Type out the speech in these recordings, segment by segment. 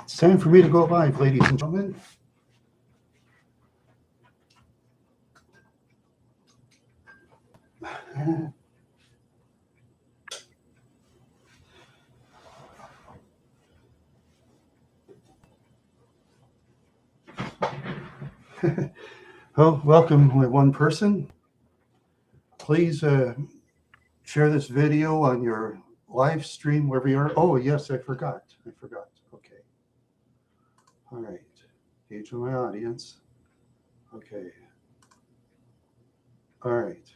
It's time for me to go live, ladies and gentlemen. Oh, welcome with one person. Please share this video on your live stream wherever you are. Oh, yes, I forgot. Okay. All right. Page of my audience. Okay. All right.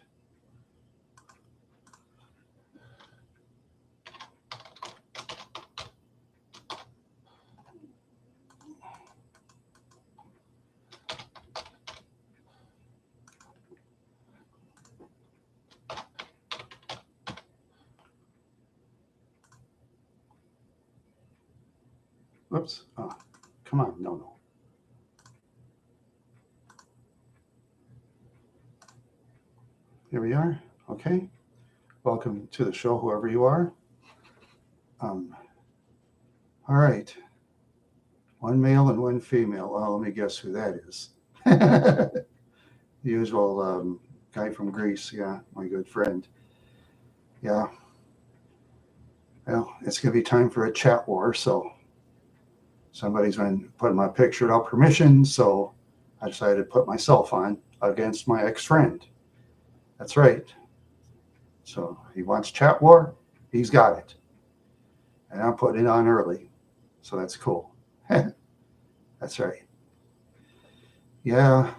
Whoops. Oh, come on. No. Here we are. Okay. Welcome to the show, whoever you are. All right. One male and one female. Well, let me guess who that is. The usual guy from Greece. Yeah, my good friend. Yeah. Well, it's going to be time for a chat war. So somebody's been putting my picture without permission. So I decided to put myself on against my ex-friend. That's right. So he wants chat war. He's got it. And I'm putting it on early. So that's cool. That's right. Yeah.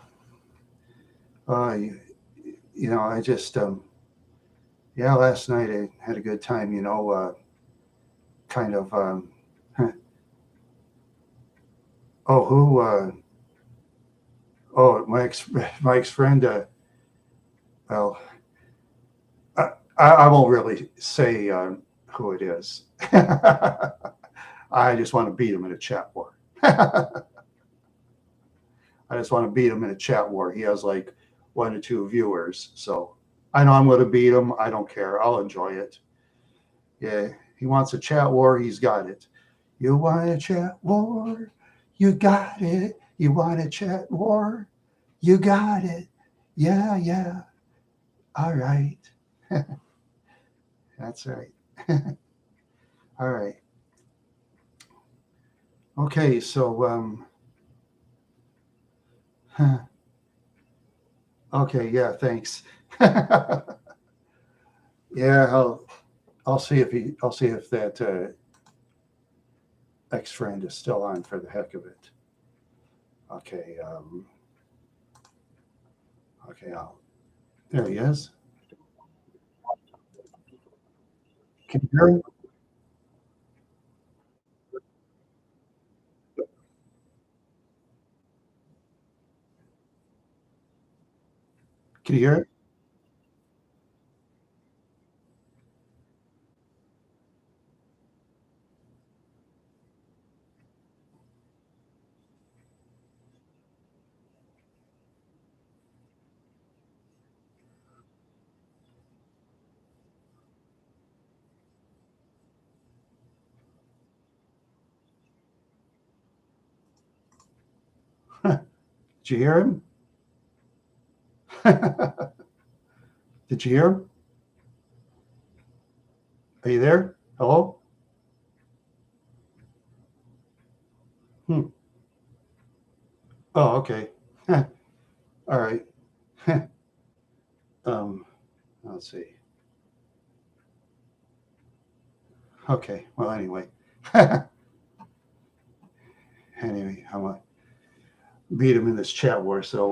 I just, last night I had a good time, kind of, my ex-friend, well, I won't really say who it is. I just want to beat him in a chat war. I just want to beat him in a chat war. He has like 1 to 2 viewers. So I know I'm going to beat him. I don't care. I'll enjoy it. Yeah, he wants a chat war. He's got it. You want a chat war? You got it. You want a chat war? You got it. Yeah. All right. That's right. All right. Okay, so okay, yeah, thanks. Yeah, I'll see if that ex-friend is still on for the heck of it. Okay, there he is. Can you hear him? Can you hear it? Did you hear him? Did you hear him? Are you there? Hello? Hmm. Oh, okay. All right. um, let's see. Okay. Well, anyway. Anyway, I'm gonna beat him in this chat war. So,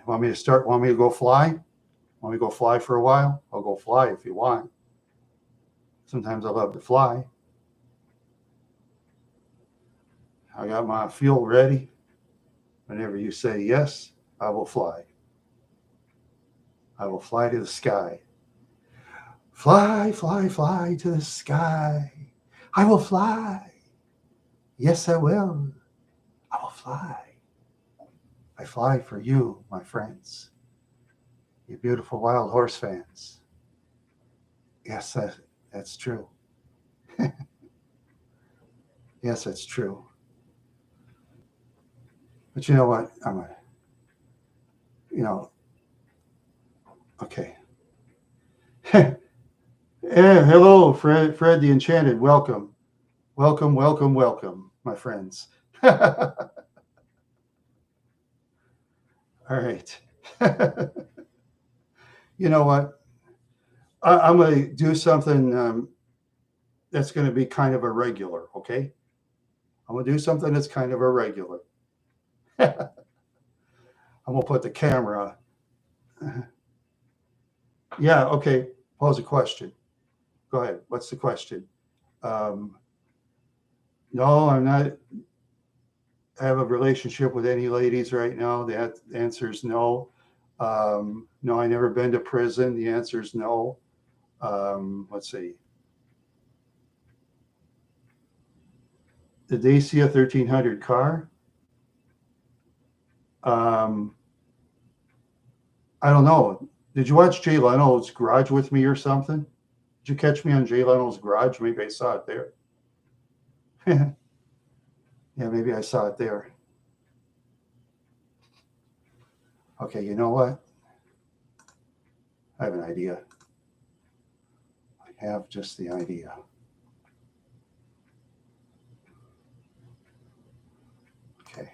want me to start? Want me to go fly? Want me to go fly for a while? I'll go fly if you want. Sometimes I love to fly. I got my fuel ready. Whenever you say yes, I will fly. I will fly to the sky. Fly, fly, fly to the sky. I will fly. Yes, I will. I will fly. I fly for you, my friends. You beautiful wild horse fans. Yes, that's true. Yes, that's true. But you know what? You know, okay. Hello, Fred the Enchanted. Welcome. Welcome, welcome, welcome, my friends. All right. You know what? I'm going to do something that's going to be kind of irregular, okay? I'm going to do something that's kind of irregular. I'm going to put the camera. Yeah, okay. Pose a question. Go ahead. What's the question? Um, no, I'm not. Have a relationship with any ladies right now. The answer is no. No, I never been to prison. The answer is no. Let's see. Did they see a 1300 car? Um, I don't know. Did you watch Jay Leno's Garage with me or something? Did you catch me on Jay Leno's Garage? Maybe I saw it there. Yeah, maybe I saw it there. Okay, you know what? I have an idea. I have just the idea. Okay.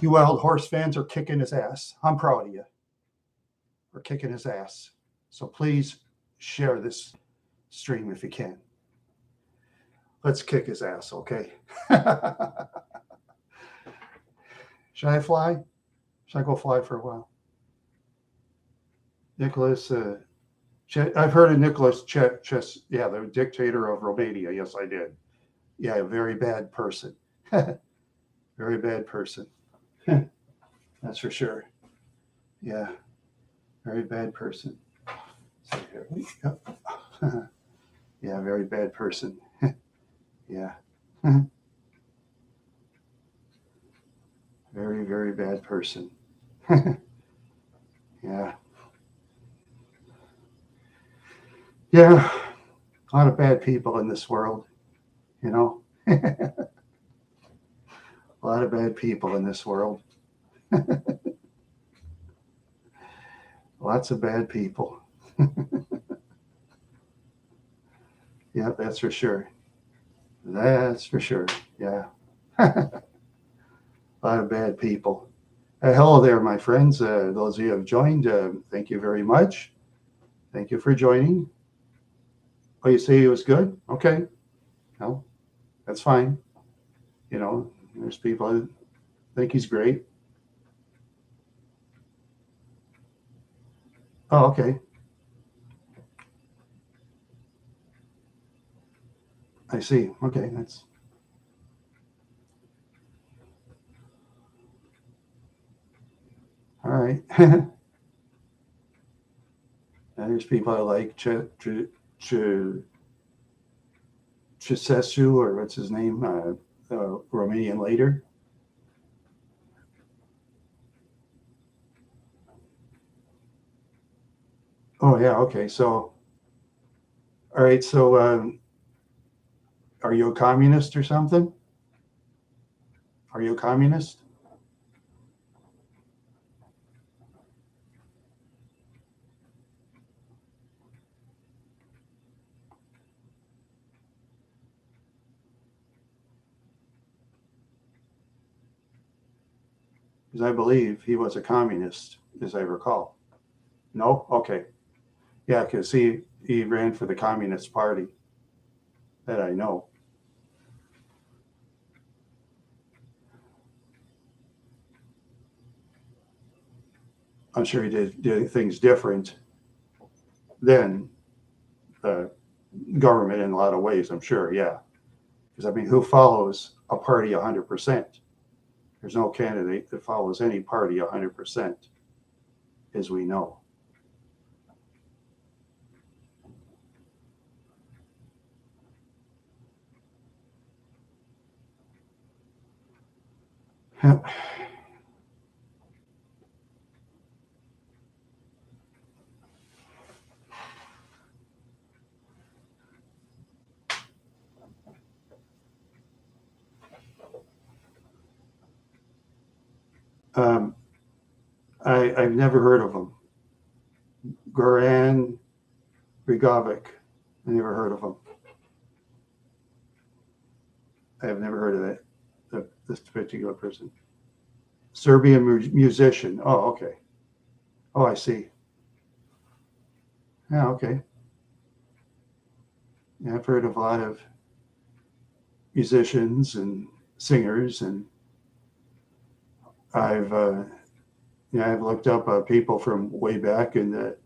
You Wild Horse fans are kicking his ass. I'm proud of you. We're kicking his ass. So please share this stream if you can. Let's kick his ass, okay? Should I fly? Should I go fly for a while? Nicholas, I've heard of Nicholas yeah, the dictator of Romania. Yes, I did. Yeah, a very bad person. Very bad person. That's for sure. Yeah, very bad person. So here we go. Yeah, very bad person. Yeah. Very, very bad person. Yeah. Yeah. A lot of bad people in this world, you know? A lot of bad people in this world. Lots of bad people. Yeah, that's for sure. That's for sure. Yeah. A lot of bad people. Hello there, my friends. Those of you who have joined, thank you very much. Thank you for joining. Oh, you say he was good? Okay. No, that's fine. You know, there's people who think he's great. Oh, okay. I see. Okay, that's all right. And there's people I like Ceausescu, or what's his name, Romanian leader. Oh yeah, okay. So, all right. So, are you a communist or something? Are you a communist? Because I believe he was a communist, as I recall. No, okay. Yeah, because he ran for the Communist Party. That I know. I'm sure he did things different than the government in a lot of ways, I'm sure, yeah. Because, I mean, who follows a party 100%? There's no candidate that follows any party 100%, as we know. Um, I've never heard of him. Goran Bregovic. I never heard of him. I have never heard of this particular person. Serbian musician. Oh, okay. Oh, I see. Yeah, okay. Yeah, I've heard of a lot of musicians and singers, and I've looked up people from way back in the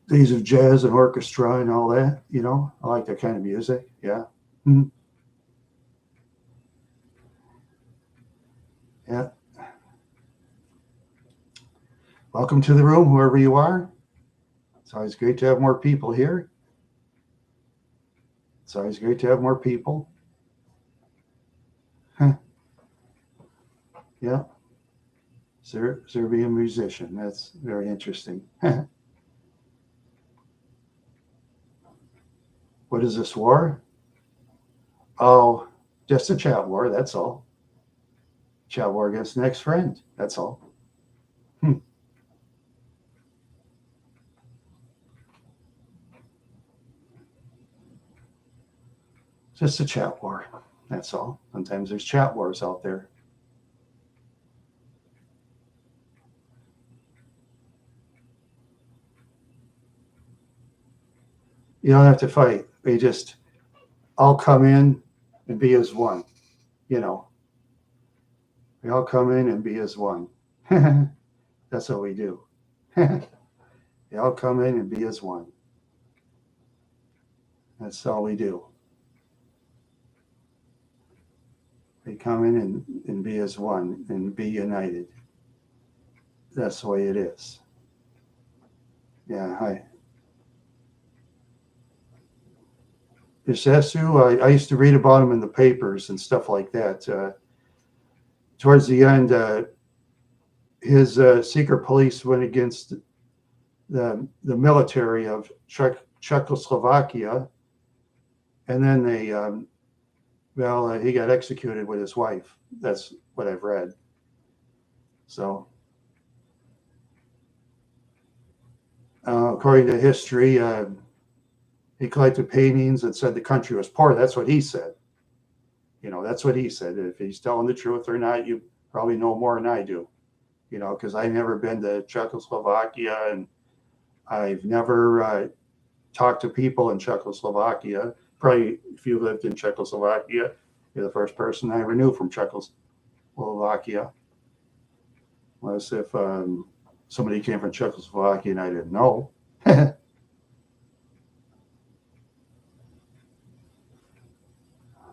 days of jazz and orchestra and all that. You know, I like that kind of music. Yeah. Mm-hmm. Yeah. Welcome to the room, whoever you are. It's always great to have more people here. It's always great to have more people. Huh. Yeah. Serbian musician. That's very interesting. What is this war? Oh, just a chat war. That's all. Chat war against the next friend. That's all. Just a chat war. That's all. Sometimes there's chat wars out there. You don't have to fight. We just all come in and be as one. You know, we all come in and be as one. That's what we do. They all come in and be as one. That's all we do. They come in and be as one and be united. That's the way it is. Yeah, hi. Ionescu, I used to read about him in the papers and stuff like that. Towards the end, his secret police went against the military of Czechoslovakia, and then he got executed with his wife. That's what I've read. So, according to history, he collected paintings and said the country was poor. That's what he said. You know, that's what he said. If he's telling the truth or not, you probably know more than I do. You know, because I've never been to Czechoslovakia, and I've never talked to people in Czechoslovakia. Probably if you lived in Czechoslovakia, you're the first person I ever knew from Czechoslovakia. Unless if somebody came from Czechoslovakia and I didn't know.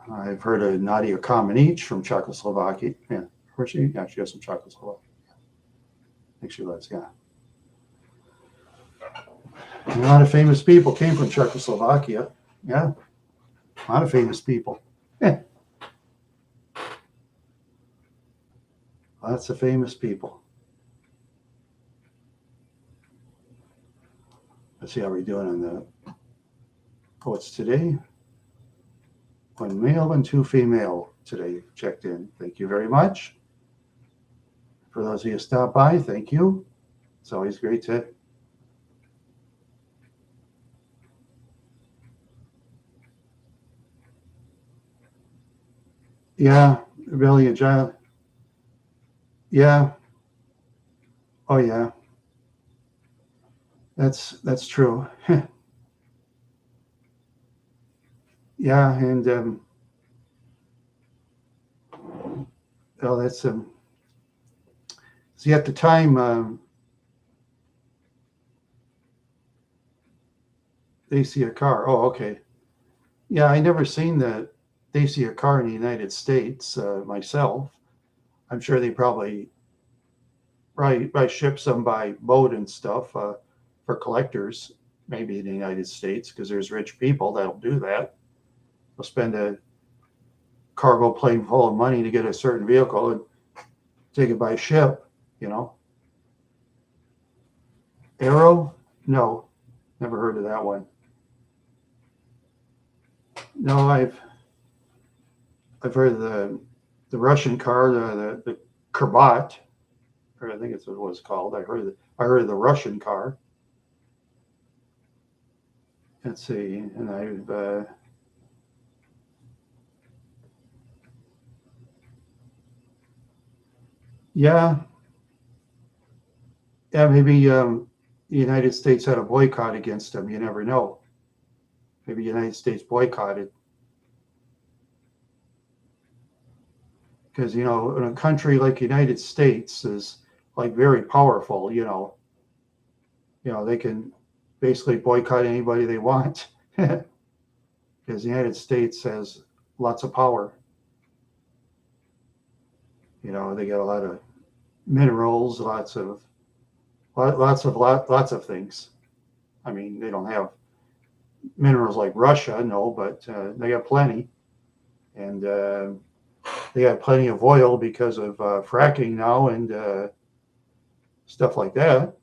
I've heard of Nadia Comaneci from Czechoslovakia. Yeah, where's she? Yeah, she has some Czechoslovakia. I think she lives, yeah. A lot of famous people came from Czechoslovakia. Yeah, a lot of famous people. Lots of famous people. Let's see how we're doing on the. Oh, it's today. 1 male and 2 female today checked in. Thank you very much. For those of you who stopped by, thank you. It's always great to. Yeah, really agile. Yeah. Oh yeah. That's true. Yeah, and well, that's see, at the time, They see a car. Oh, okay. Yeah, I never seen the they see a car in the United States myself. I'm sure they probably ship some by boat and stuff for collectors, maybe in the United States, because there's rich people that'll do that. They'll spend a cargo plane full of money to get a certain vehicle and take it by ship, you know. Arrow? No, never heard of that one. No, I've heard of the Russian car, the Kurbat, or I think it's what it was called. I heard of the Russian car. Let's see, and I've yeah, yeah, maybe the United States had a boycott against them. You never know. Maybe the United States boycotted because in a country like the United States is like very powerful. They can basically boycott anybody they want because the United States has lots of power. They got a lot of minerals, lots of things. I mean, they don't have minerals like Russia, no, but they got plenty, and they got plenty of oil because of fracking now and stuff like that,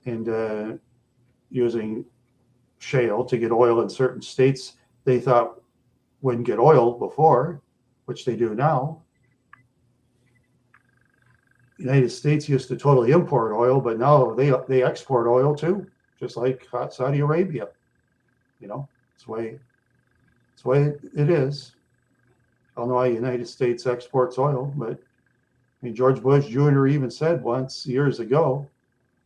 and using shale to get oil in certain states they thought wouldn't get oil before, which they do now. The United States used to totally import oil, but now they export oil too, just like Saudi Arabia. It's the way it is. I don't know why the United States exports oil, but I mean, George Bush Jr. even said once years ago,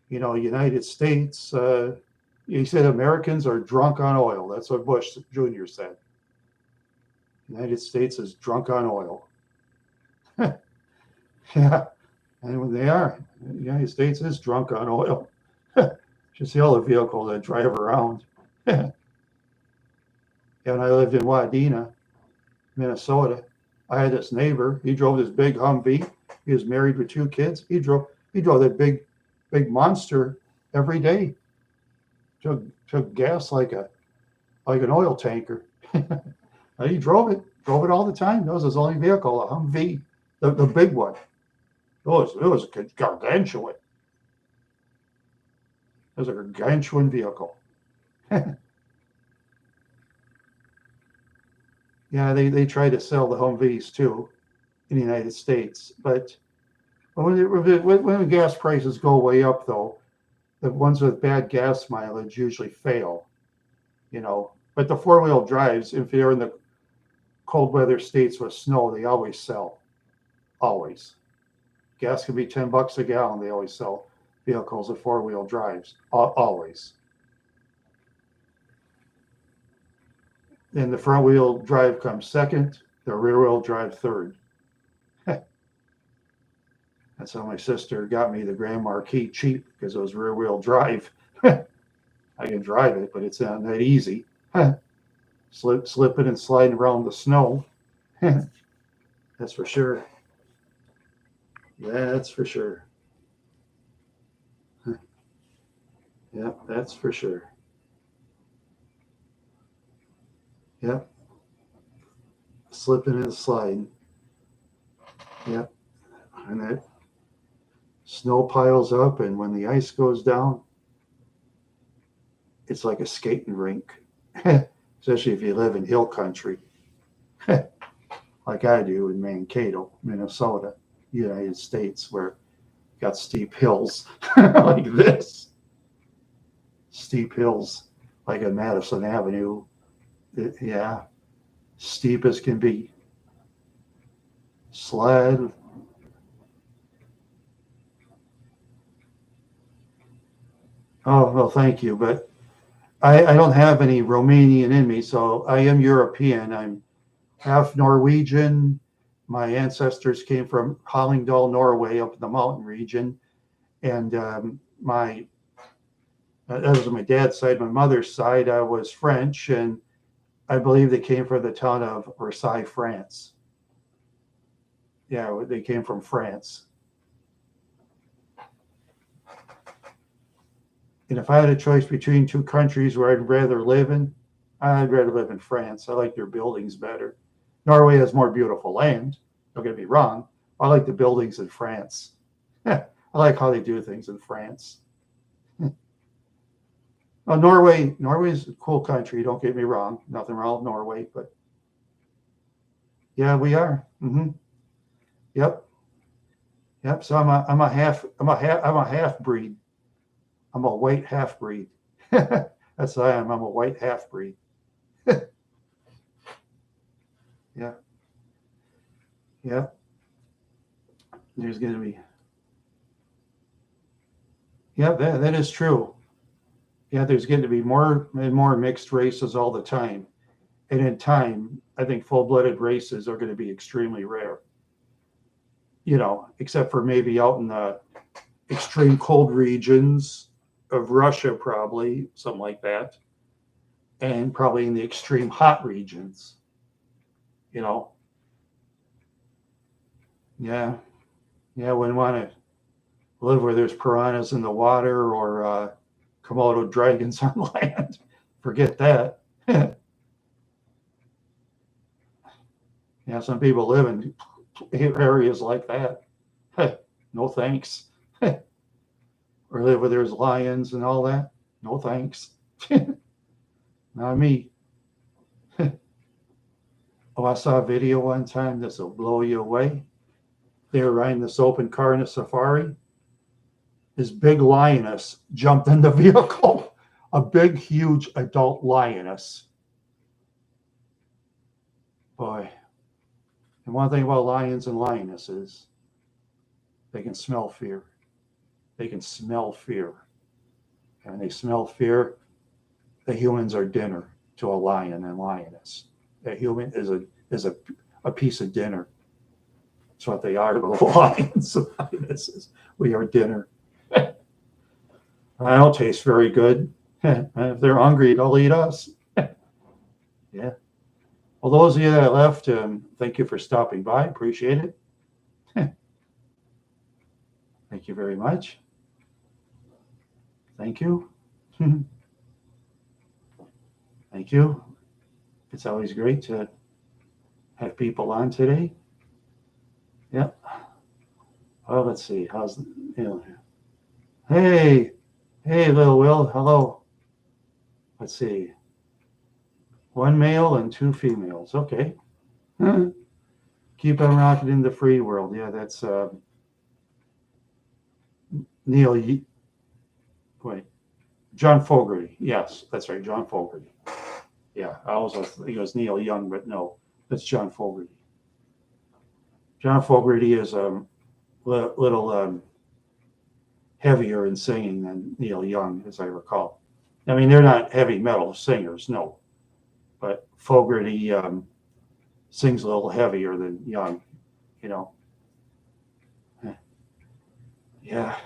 United States, he said Americans are drunk on oil. That's what Bush Jr. said. United States is drunk on oil. Yeah, and when they are, the United States is drunk on oil. You see all the vehicles that drive around. And I lived in Wadena, Minnesota. I had this neighbor. He drove this big Humvee. He was married with 2 kids. He drove that big monster every day. Took gas like an oil tanker. He drove it all the time. That was his only vehicle, a Humvee, the big one. It was gargantuan. It was a gargantuan vehicle. Yeah, they try to sell the Humvees too in the United States, but when the gas prices go way up, though, the ones with bad gas mileage usually fail. But the 4-wheel drives, if they're in the cold weather states with snow, they always sell. Always. Gas can be $10 a gallon. They always sell vehicles with 4-wheel drives. Always. And the front wheel drive comes second, the rear wheel drive third. That's how my sister got me the Grand Marquis cheap, because it was rear wheel drive. I can drive it, but it's not that easy. Slipping and sliding around the snow. That's for sure. That's for sure. Yeah, that's for sure. Yep. Slipping and sliding. Yep. And that snow piles up, and when the ice goes down, it's like a skating rink, especially if you live in hill country, like I do in Mankato, Minnesota, United States, where you got steep hills like this. Steep hills like at Madison Avenue. Yeah, steep as can be. Sled. Oh, well, thank you. But I don't have any Romanian in me, so I am European. I'm half Norwegian. My ancestors came from Hallingdal, Norway, up in the mountain region. And my That was my dad's side. My mother's side was French, and I believe they came from the town of Versailles, France. Yeah, they came from France. And if I had a choice between two countries where I'd rather live in, I'd rather live in France. I like their buildings better. Norway has more beautiful land. Don't get me wrong. I like the buildings in France. Yeah, I like how they do things in France. Norway's a cool country. Don't get me wrong. Nothing wrong with Norway, but yeah, we are. Yep, yep. So I'm a half breed. I'm a white half breed. That's what I am. I'm a white half breed. Yeah, yeah. There's going to be. Yeah, that is true. Yeah, there's going to be more and more mixed races all the time. And in time, I think full-blooded races are going to be extremely rare. Except for maybe out in the extreme cold regions of Russia, probably something like that, and probably in the extreme hot regions. You know, yeah, yeah. Wouldn't want to live where there's piranhas in the water or Komodo dragons on land. Forget that. Yeah, some people live in areas like that. No thanks. Or live where there's lions and all that. No thanks. Not me. Oh, I saw a video one time. This will blow you away. They were riding this open car in a safari. This big lioness jumped in the vehicle. A big, huge adult lioness. Boy. And one thing about lions and lionesses, they can smell fear. They can smell fear. And when they smell fear, the humans are dinner to a lion and lioness. A human is a piece of dinner. That's what they are to the lions and lionesses. We are dinner. I don't taste very good. If they're hungry, they'll eat us. Yeah. Well, those of you that left, thank you for stopping by. Appreciate it. Thank you very much. Thank you. Thank you. It's always great to have people on today. Yep. Well, let's see. Hey, little Will. Hello. Let's see. One male and two females. Okay. Keep on rocking in the free world. Yeah, that's Neil. Wait, John Fogerty. Yes, that's right, John Fogerty. Yeah, I was think it was Neil Young, but no, that's John Fogerty. John Fogerty is a little heavier in singing than Neil Young, as I recall. I mean, they're not heavy metal singers, no, but Fogerty sings a little heavier than Young, you know. Yeah.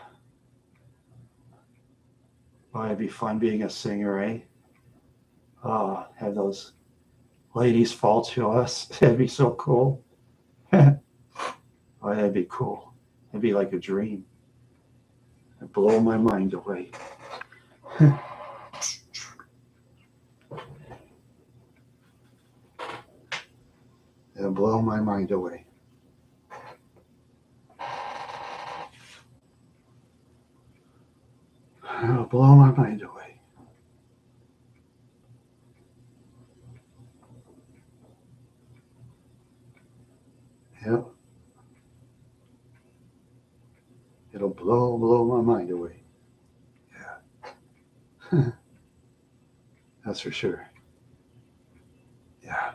Oh, it'd be fun being a singer, eh? Oh, have those ladies fall to us. That'd be so cool. Oh, that'd be cool. It'd be like a dream. It'd blow my mind away. It'd blow my mind away. It'll blow my mind away. Yep. It'll blow my mind away. Yeah. That's for sure. Yeah.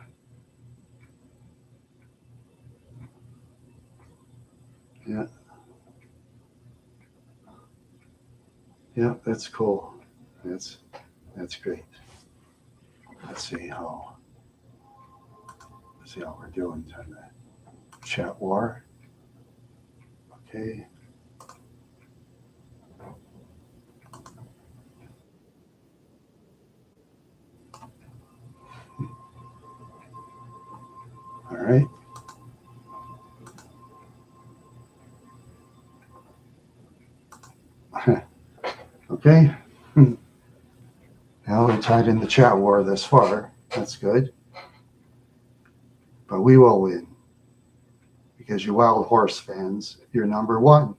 Yeah. Yeah, that's cool. That's great. Let's see how we're doing on that chat war. Okay. right. Okay. Now we tied in the chat war this far. That's good. But we will win. Because you wild horse fans, you're number one.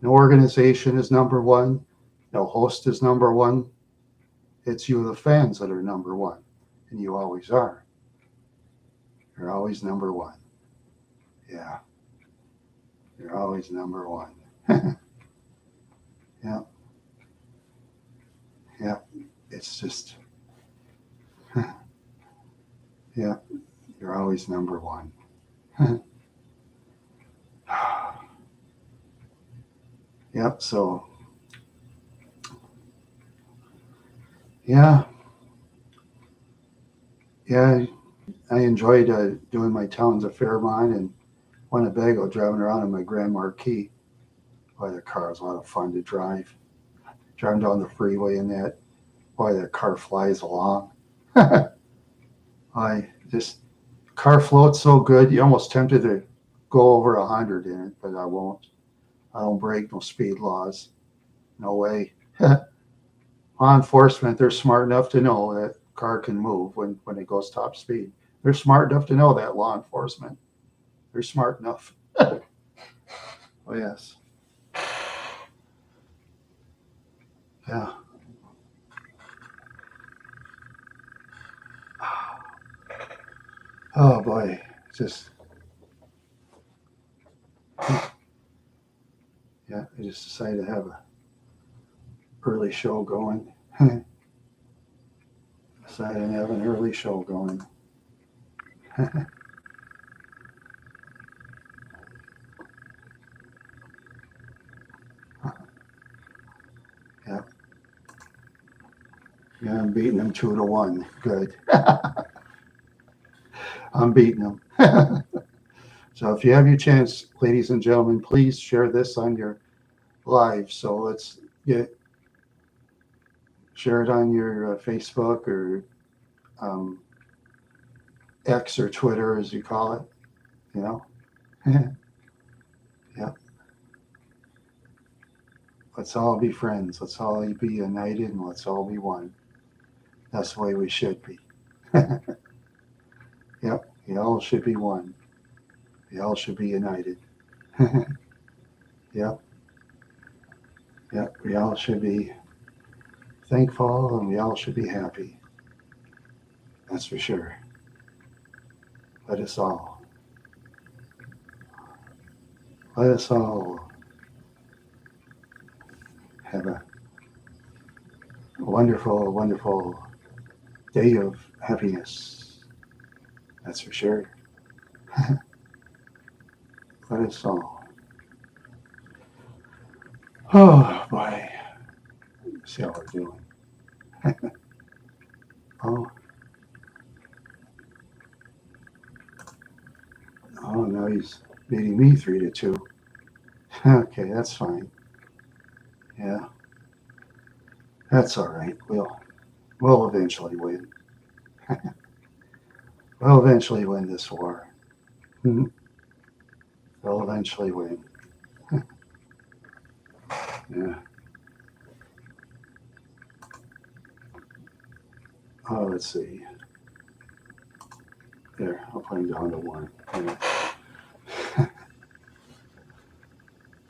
No organization is number one. No host is number one. It's you, the fans, that are number one. And you always are. You're always number one. Yeah. You're always number one. Yeah. Yeah. It's just, yeah. You're always number one. Yep. So, yeah. Yeah. I enjoyed doing my towns of Fairmont and Winnebago, driving around in my Grand Marquis. Boy, the car was a lot of fun to drive. Driving down the freeway in that. Boy, that car flies along. Car floats so good, you're almost tempted to go over 100 in it, but I won't. I don't break no speed laws. No way. Law enforcement, they're smart enough to know that car can move when it goes top speed. They're smart enough to know that, law enforcement. They're smart enough. Oh, yes. Yeah. Oh, boy. Just, yeah, I just decided to have a early show going. Decided to have an early show going. Yeah. Yeah, I'm beating them 2-1. Good. I'm beating them. So if you have your chance, ladies and gentlemen, please share this on your live. So let's share it on your Facebook or X or Twitter, as you call it. You know. Yeah. Let's all be friends. Let's all be united, and let's all be one. That's the way we should be. Yep. We all should be one. We all should be united. Yep. Yep. We all should be thankful, and we all should be happy. That's for sure. Let us all have a wonderful, wonderful day of happiness. That's for sure. Let us all. Oh, boy. See how we're doing. Oh. Oh, no, he's beating me 3-2. Okay, that's fine. Yeah. That's all right. We'll eventually win. We'll eventually win this war. We'll eventually win. Yeah. Oh, let's see. There, I'll put him down to 1. Yeah.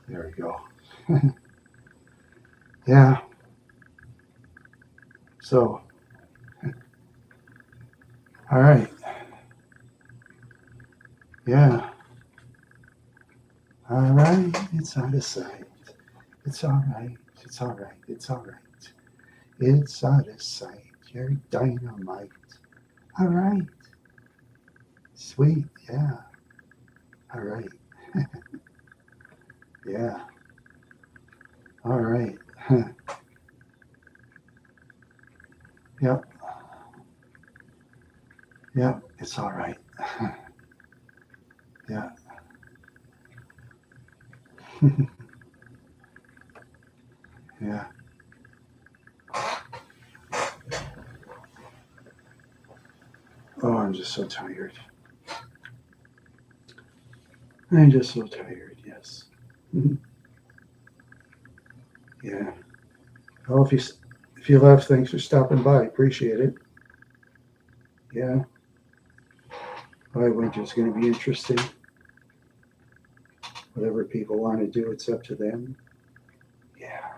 There we go. Yeah. So, all right. Yeah. All right. It's out of sight. It's all right. It's all right. It's all right. It's out of sight. You're dynamite. All right. Sweet. Yeah. All right. Yeah. All right. Yep. Yep. It's all right. Yeah. Yeah. Oh, I'm just so tired. I'm just so tired, yes. Yeah. Well, if you left, thanks for stopping by. Appreciate it. Yeah. Why winter's going to be interesting. Whatever people want to do, it's up to them. Yeah.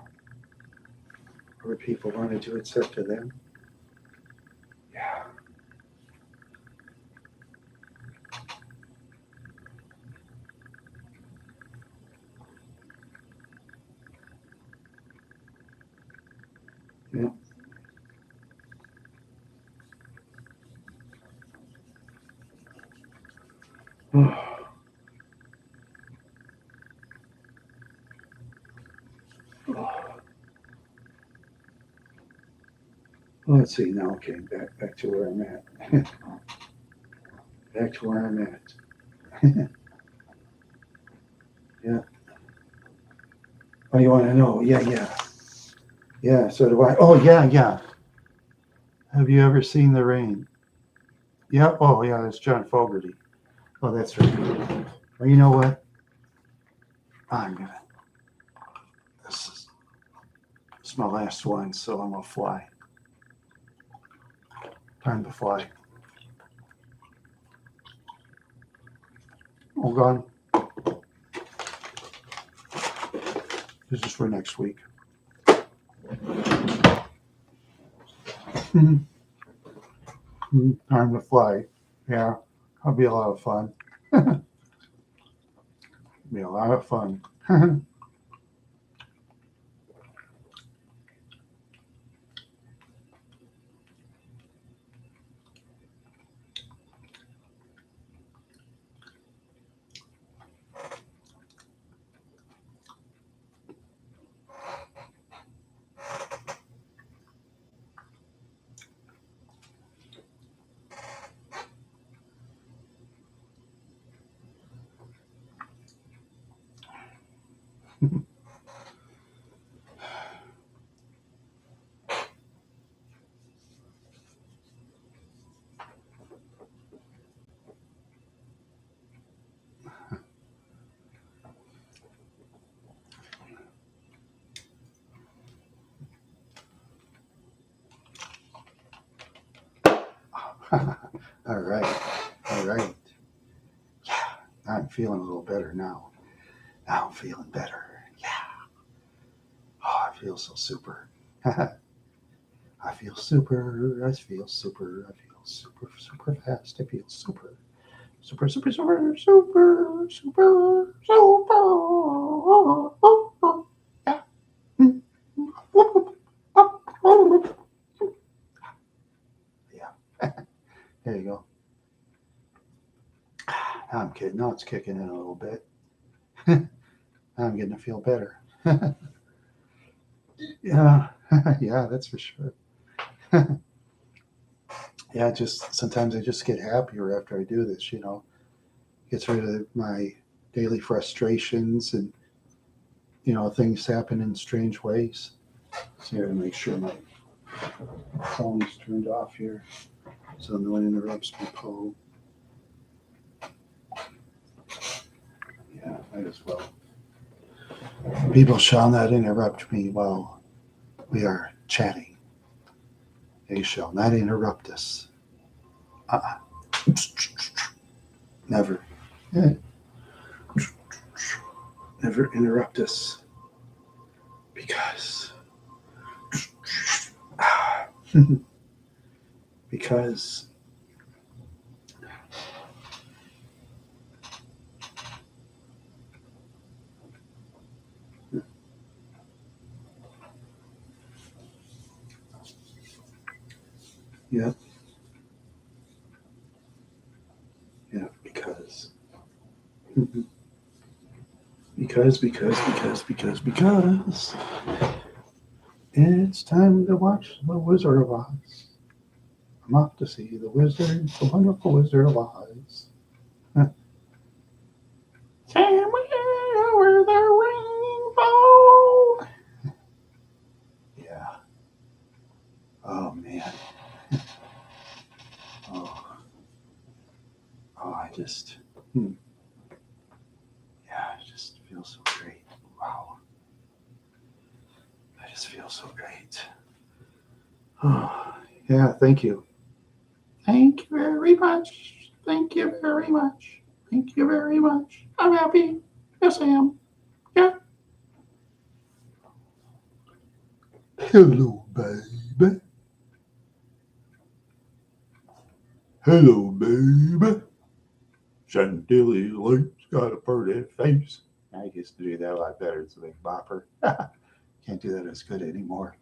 Whatever people want to do, it's up to them. Yeah. Yeah. Well, let's see now. Okay, back to where I'm at. Back to where I'm at. Yeah. Oh, you want to know? Yeah, yeah. Yeah, so do I. Oh, yeah, yeah. Have you ever seen The Rain? Yeah. Oh, yeah, that's John Fogerty. Oh, that's right. Well, you know what? I'm gonna. This is my last one, so I'm gonna fly. Time to fly. Oh, gone. This is for next week. Time to fly. Yeah, that'll be a lot of fun. Be a lot of fun. All right. All right. Yeah, I'm feeling a little better now. Now I'm feeling better. Yeah. Oh, I feel so super. I feel super. I feel super. I feel super, super fast. I feel super. Super, super, super, super, super, super. Yeah. Yeah. There you go. Now I'm kidding. Now it's kicking in a little bit. Now I'm getting to feel better. Yeah. Yeah, that's for sure. Yeah, just sometimes I just get happier after I do this, gets rid of my daily frustrations and, things happen in strange ways. So I gotta make sure my phone is turned off here so no one interrupts my poem. Yeah, might as well. People shall not interrupt me while we are chatting. They shall not interrupt us. Uh-uh. Never. Yeah. Never interrupt us. Because. Because. Yeah. Yeah, because. Because. It's time to watch The Wizard of Oz. I'm off to see the wizard, the wonderful Wizard of Oz. Somewhere over the rainbow. Yeah. Oh, man. Oh. just, yeah, it just feels so great. Wow. I just feel so great. Oh, yeah, thank you. Thank you very much. Thank you very much. Thank you very much. I'm happy. Yes, I am. Yeah. Hello, baby. Hello, baby. Chantilly Lake's got a pretty face. I used to do that a lot better. It's a big bopper. Can't do that as good anymore.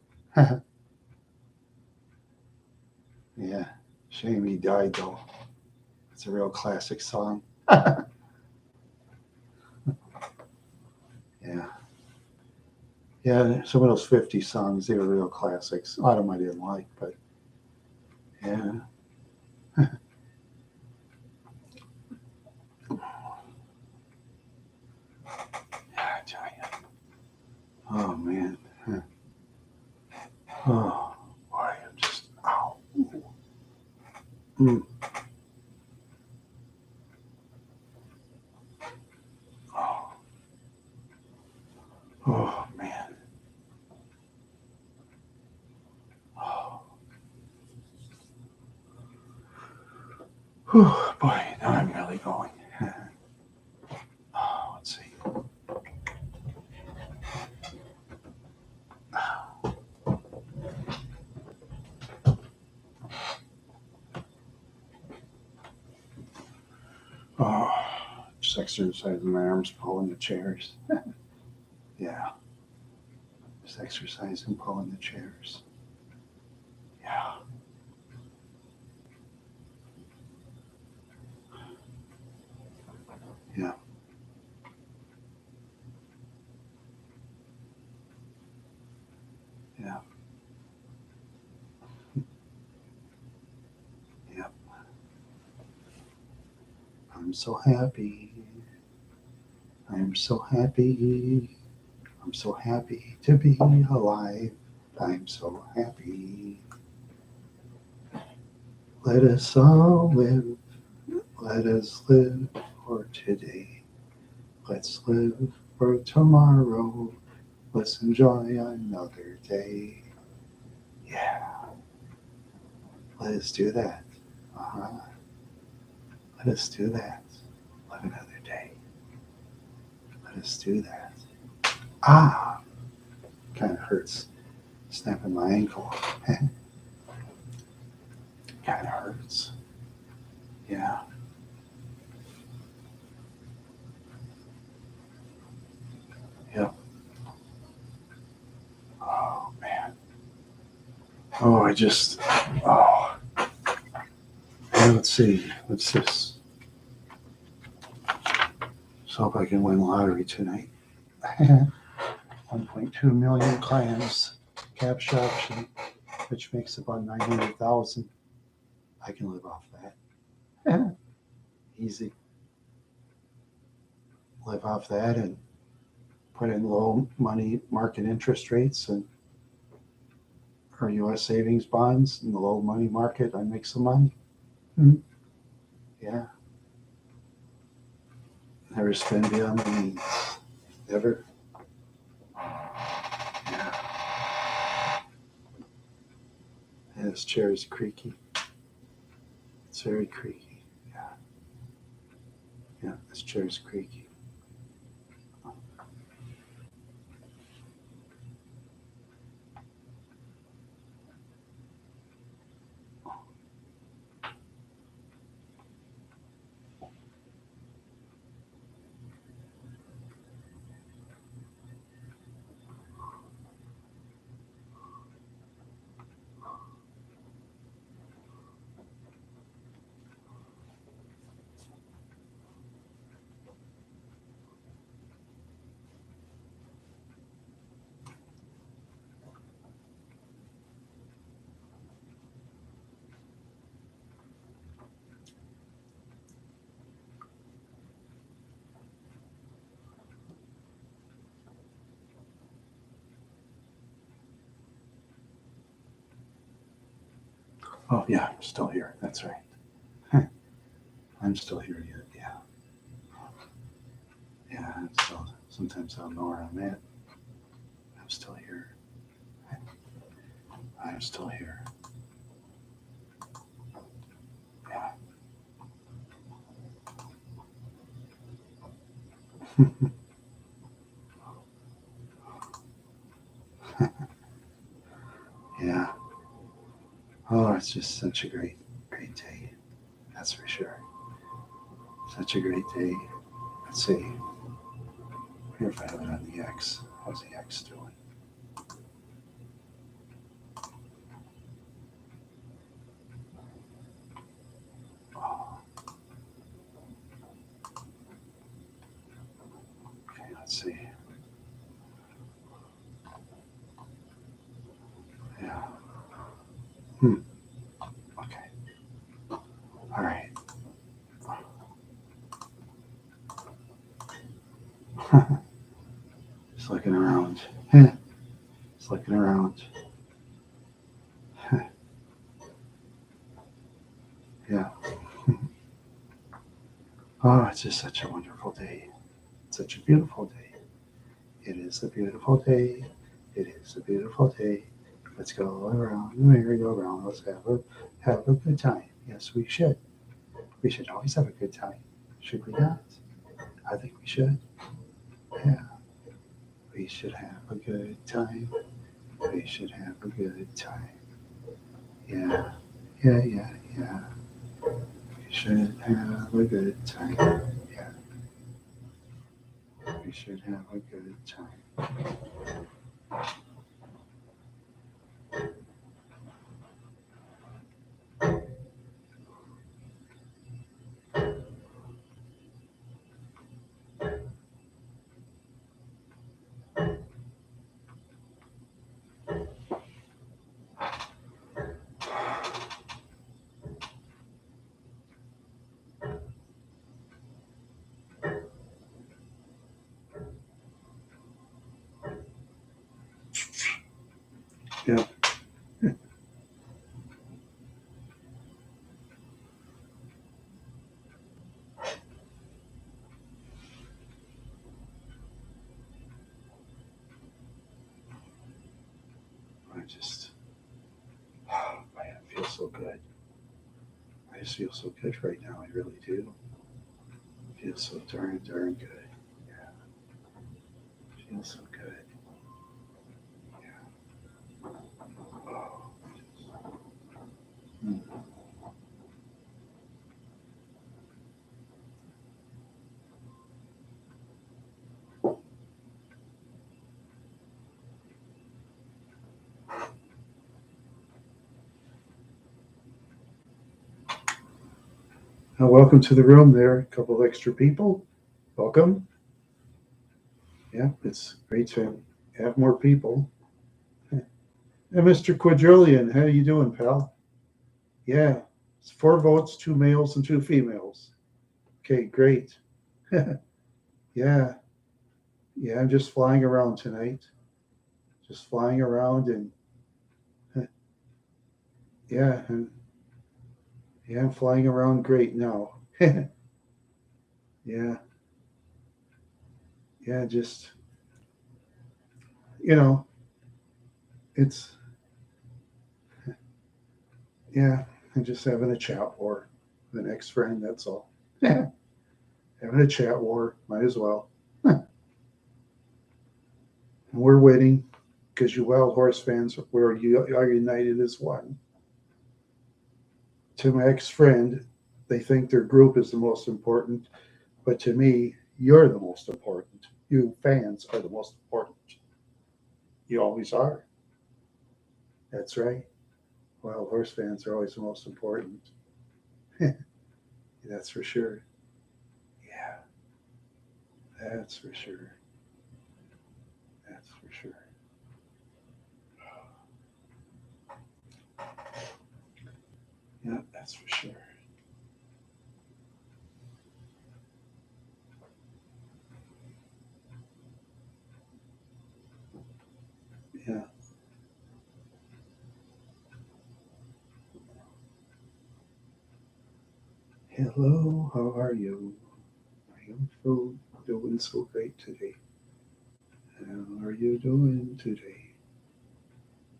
Yeah. Shame he died, though. It's a real classic song. Yeah. Yeah, some of those 50 songs, they were real classics. A lot of them I didn't like, but yeah. I tell you. Oh, man. Oh, boy, I'm just, ow. Mm. Oh, oh, man. Oh, whew, boy, now I'm really going. Oh, let's see. Oh, just exercising my arms, pulling the chairs. Yeah, just exercising, pulling the chairs. Yeah, yeah, yeah, yeah. I'm so happy. I'm so happy. I'm so happy to be alive. I'm so happy. Let us all live. Let us live for today. Let's live for tomorrow. Let's enjoy another day. Yeah, let us do that. Uh-huh. Let us do that. Live another day. Let us do that. Ah, kind of hurts. Snapping my ankle. Kind of hurts. Yeah. Yep. Oh, man. Oh, I just. Oh. Well, let's see. Let's just hope I can win the lottery tonight. 1.2 million clams, cash option, which makes about 900,000. I can live off that. Easy. Live off that and put in low money market interest rates and or U.S. savings bonds in the low money market. I make some money. Mm-hmm. Yeah. Never spend beyond my means. Never. Yeah. And this chair is creaky. It's very creaky. Yeah. Yeah. This chair is creaky. Oh, yeah. I'm still here. That's right. I'm still here yet. Yeah. Yeah. So sometimes I don't know where I'm at. I'm still here. I'm still here. Yeah. Yeah. Oh, it's just such a great day. That's for sure. Such a great day. Let's see. Here if I have it on the X. How's the X doing? Oh, okay, let's see. Yeah. Hmm. Okay. All right. Just looking around. Just looking around. Yeah. Oh, it's just such a wonderful day. Such a beautiful day. It is a beautiful day. It is a beautiful day. Let's go around the merry-go-round. Let's have a good time. Yes, we should. We should always have a good time. Should we not? I think we should. Yeah. We should have a good time. We should have a good time. Yeah. Yeah, yeah, yeah. We should have a good time. Yeah. We should have a good time. Yeah. I just, man, it feels so good. I just feel so good right now. I really do. I feel so darn good. Yeah. I feel so good. Yeah. Oh. Mm. Welcome to the room there. A couple of extra people. Welcome. Yeah, it's great to have more people. And Mr. Quadrillion, how you doing, pal? Yeah, it's 4 votes, 2 males and 2 females. Okay, great. Yeah, yeah, I'm just flying around tonight. Just flying around and yeah, and yeah, I'm flying around great now. Yeah, yeah, just you know, it's yeah, I'm just having a chat war with an ex-friend. That's all. Having a chat war, might as well. And we're waiting because you wild horse fans, you are united as one. To my ex-friend, they think their group is the most important, but to me, you're the most important. You fans are the most important. You always are. That's right. Wild horse fans are always the most important. That's for sure. Yeah, that's for sure. That's for sure. Yeah, that's for sure. Yeah, Hello, how are you? I am so doing so great today. How are you doing today?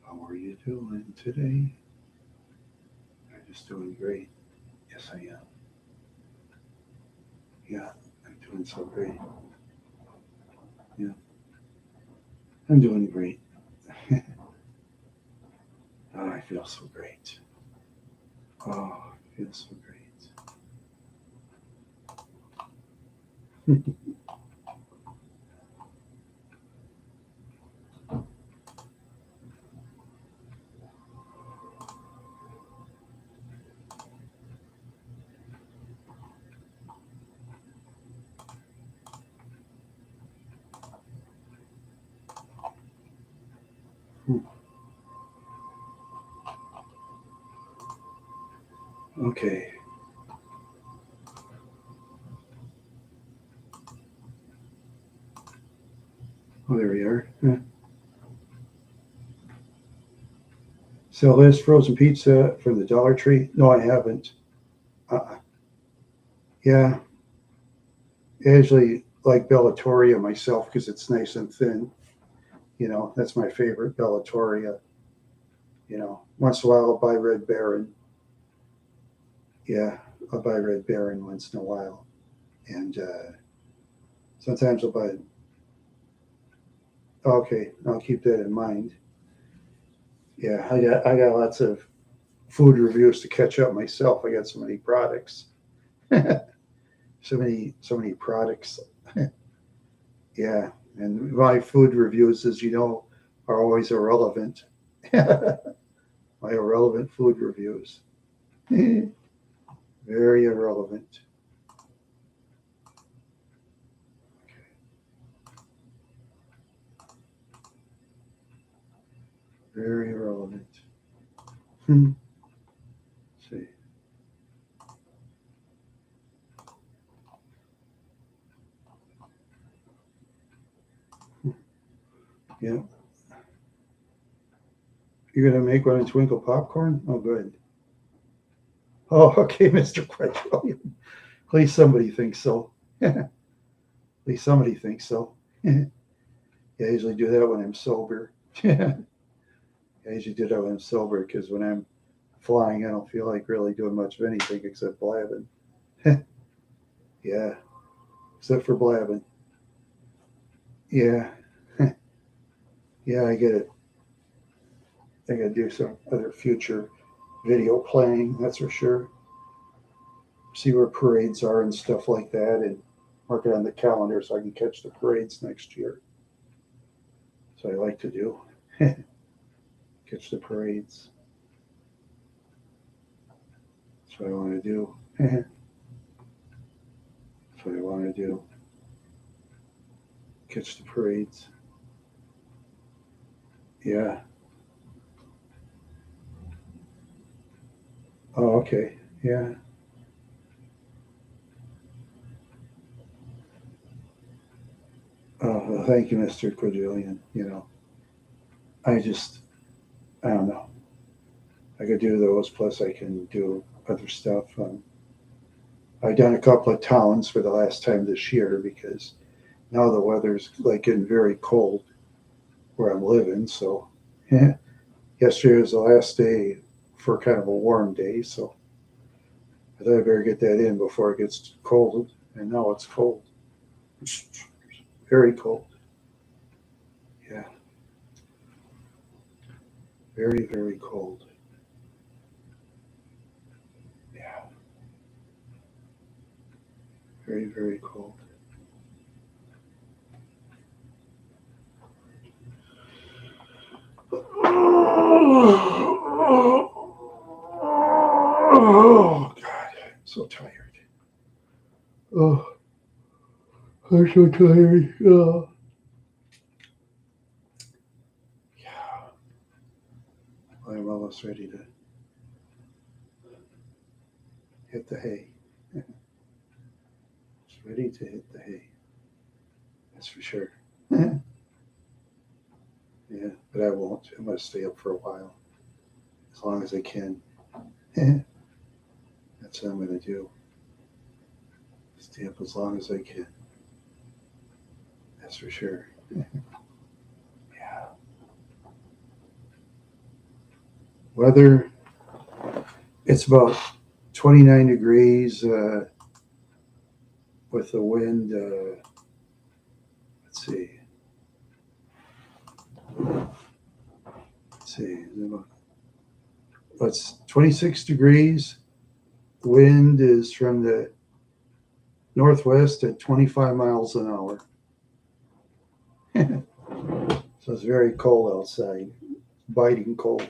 How are you doing today? I'm just doing great. Yes, I am. Yeah, I'm doing so great. Yeah, I'm doing great. Oh, I feel so great. Oh, I feel so great. Okay. Oh, there we are. So, this frozen pizza from the Dollar Tree? No, I haven't. Uh, yeah, I usually like Bellatoria myself because it's nice and thin. That's my favorite Bellatoria. Once in a while I'll buy Red Baron. Yeah, I'll buy Red Baron once in a while, and sometimes I'll buy. Okay, I'll keep that in mind. Yeah, I got lots of food reviews to catch up myself. I got so many products, so many products. Yeah, and my food reviews, as you know, are always irrelevant. My irrelevant food reviews, very irrelevant. Very irrelevant. See. Yeah. You're gonna make one in twinkle popcorn? Oh, good. Oh, okay, Mr. Quadrillion. At least somebody thinks so. At least somebody thinks so. Yeah, I usually do that when I'm sober. Yeah, I usually do that when I'm sober because when I'm flying, I don't feel like really doing much of anything except blabbing. Yeah, except for blabbing. Yeah, yeah, I get it. I gotta do some other future video planning, that's for sure. See where parades are and stuff like that, and mark it on the calendar so I can catch the parades next year. So I like to do catch the parades. That's what I want to do. That's what I want to do. Catch the parades. Yeah. Oh, okay. Yeah. Oh, well, thank you, Mr. Quadrillion. I just, I don't know. I could do those, plus I can do other stuff. I've done a couple of towns for the last time this year because now the weather's like getting very cold where I'm living. So, yeah, yesterday was the last day for kind of a warm day. So I thought I better get that in before it gets cold. And now it's cold. It's very cold. Yeah, very, very cold. Yeah, very, very cold. Oh, God, I'm so tired. Oh, I'm so tired. Oh, yeah, I'm almost ready to hit the hay. Just ready to hit the hay. That's for sure. Yeah, but I won't. I'm going to stay up for a while, as long as I can. That's what I'm going to do. Stay up as long as I can. That's for sure. Yeah. Weather, it's about 29 degrees with the wind. Let's see. It's 26 degrees. The wind is from the northwest at 25 miles an hour. So it's very cold outside. Biting cold.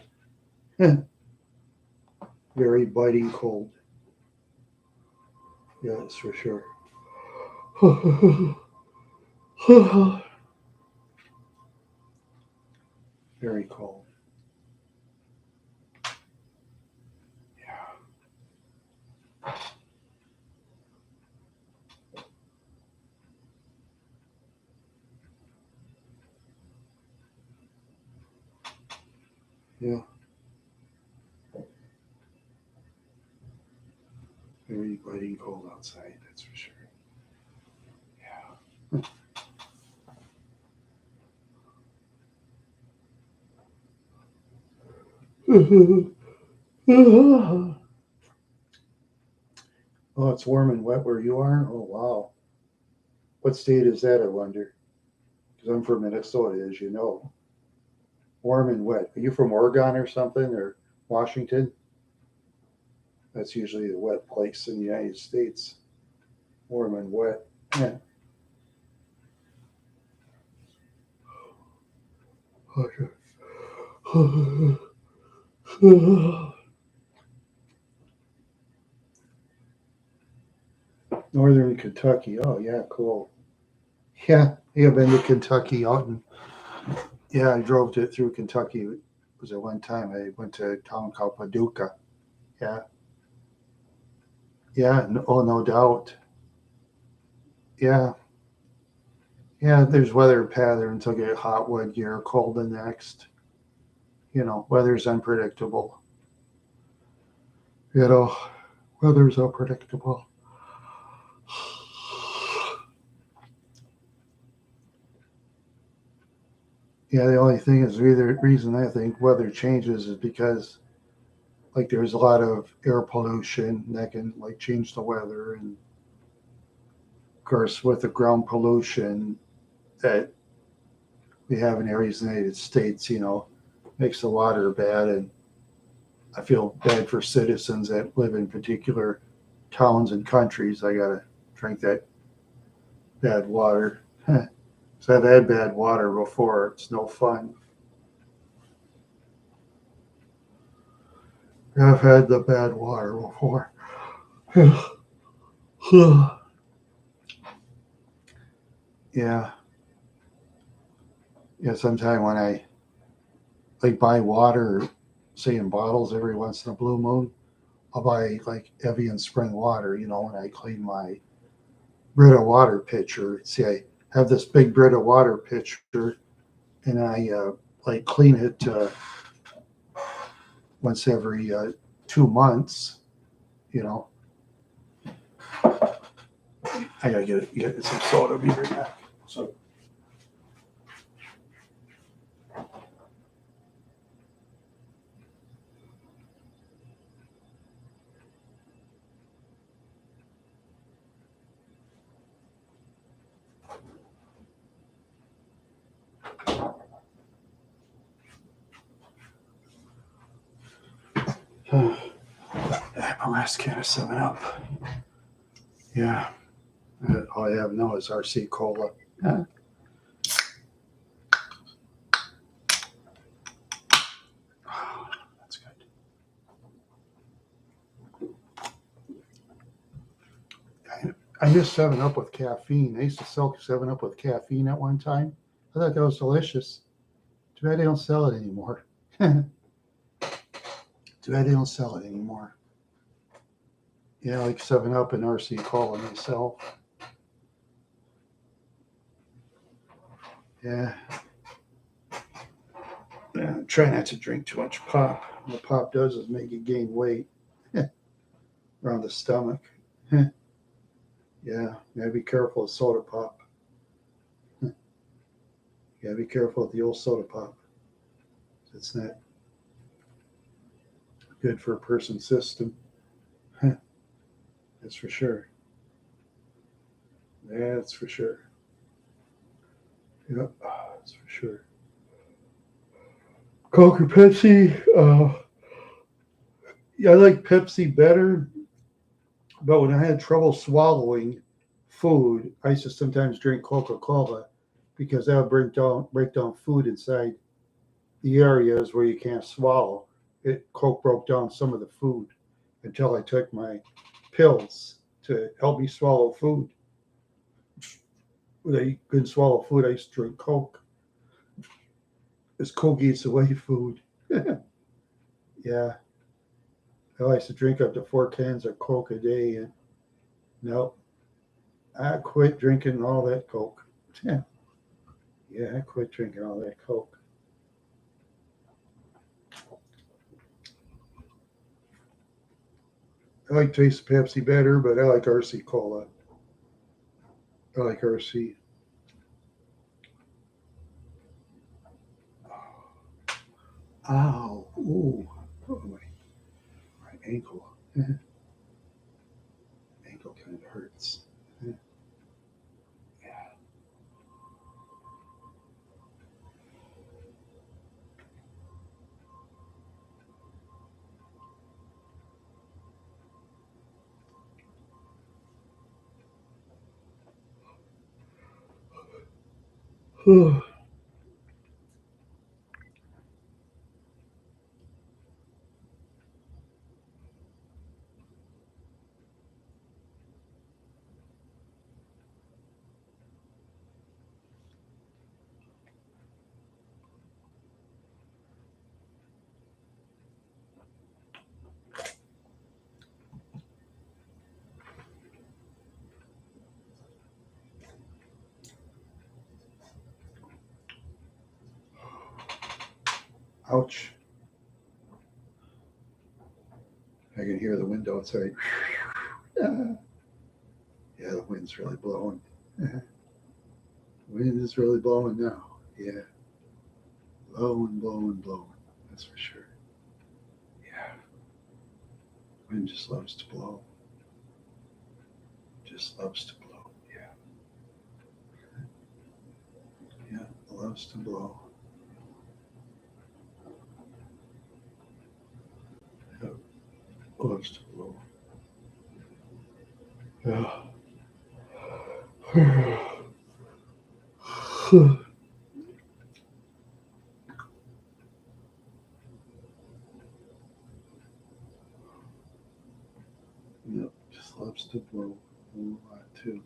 Very biting cold. Yeah, that's for sure. Very cold. Yeah. Very biting cold outside, that's for sure. Yeah. Oh, it's warm and wet where you are? Oh, wow. What state is that, I wonder? Because I'm from Minnesota, as you know. Warm and wet. Are you from Oregon or something, or Washington? That's usually the wet place in the United States. Warm and wet. Yeah. Northern Kentucky. Oh, yeah, cool. Yeah, I've been to Kentucky out in, yeah, I drove through Kentucky. It was at one time. I went to a town called Paducah. Yeah. Yeah. Oh, no doubt. Yeah. Yeah. There's weather patterns. I'll get hot one year, cold the next. Weather's unpredictable. You know, weather's unpredictable. Yeah, the only thing is, the reason I think weather changes is because, like, there's a lot of air pollution that can, like, change the weather, and of course with the ground pollution that we have in areas in the United States, makes the water bad. And I feel bad for citizens that live in particular towns and countries. I gotta drink that bad water. So I've had bad water before. It's no fun. I've had the bad water before. Yeah. Yeah, sometime when I like buy water, say in bottles every once in a blue moon, I'll buy like Evian spring water, when I clean my Brita water pitcher. See, I have this big Brita water pitcher, and I like clean it once every 2 months. You know, I gotta get some soda. Be right back. So. My last can of 7-Up. Yeah. All I have now is RC Cola. Yeah. Oh, that's good. I miss 7-Up with caffeine. They used to sell 7-Up with caffeine at one time. I thought that was delicious. Too bad they don't sell it anymore. Too bad they don't sell it anymore. Yeah, like 7-Up and RC Cola they sell. Yeah. Yeah. Try not to drink too much pop. What pop does is make you gain weight around the stomach. Yeah, you gotta be careful with soda pop. You gotta be careful with the old soda pop. It's not good for a person's system. That's for sure. That's for sure. Yep, that's for sure. Coke or Pepsi? Yeah, I like Pepsi better, but when I had trouble swallowing food, I used to sometimes drink Coca Cola because that would break down food inside the areas where you can't swallow. Coke broke down some of the food until I took my pills to help me swallow food. When I couldn't swallow food, I used to drink Coke. Because Coke eats away food. Yeah, I used to drink up to 4 cans of Coke a day, and no, I quit drinking all that Coke. Yeah, I quit drinking all that Coke. I like Taste of Pepsi better, but I like RC Cola. I like RC. Ow, ooh, oh, my ankle. Ankle kind of hurts. Ouch. I can hear the wind outside. Yeah, the wind's really blowing. Wind is really blowing now. Yeah, blowing, blowing, blowing. That's for sure. Yeah, wind just loves to blow. Just loves to blow. Yeah, yeah, loves to blow. Yeah, loves to blow. Yeah. Yep, just loves to blow a lot too.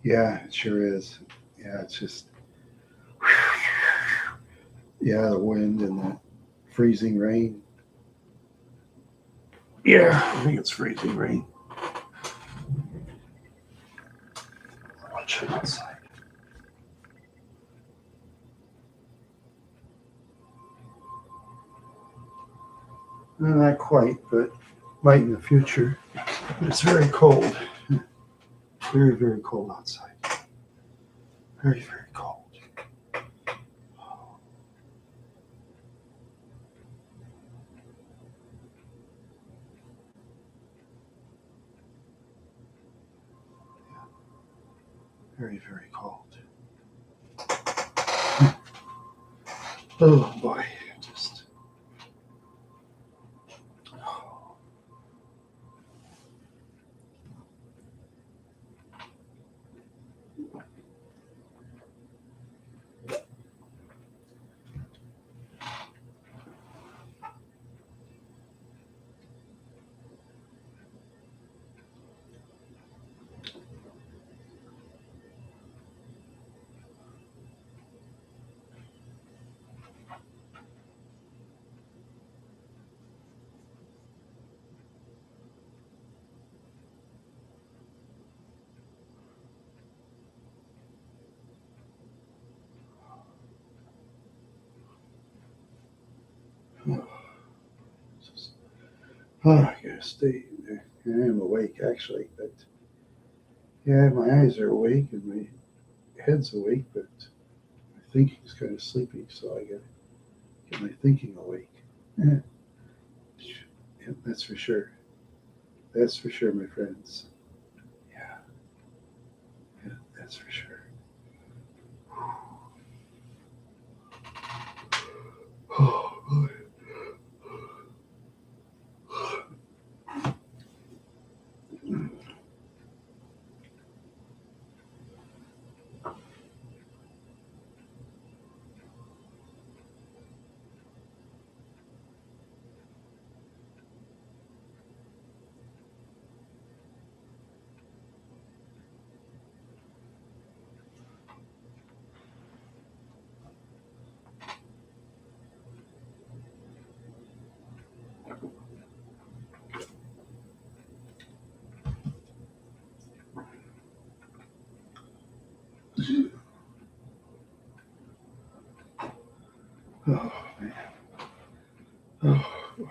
Yeah, it sure is. Yeah, it's just yeah, the wind and the freezing rain. Yeah, I think it's freezing rain. Watch it outside. Not quite, but might in the future. But it's very cold. Very, very cold outside. Very, very cold. Very, very cold. Oh boy. Just Oh, I gotta stay there. I am awake actually, but yeah, my eyes are awake and my head's awake, but my thinking's kind of sleepy, so I gotta get my thinking awake. Yeah, yeah, that's for sure. That's for sure, my friends. Yeah, yeah, that's for sure. Oh, boy. Oh man. Oh boy.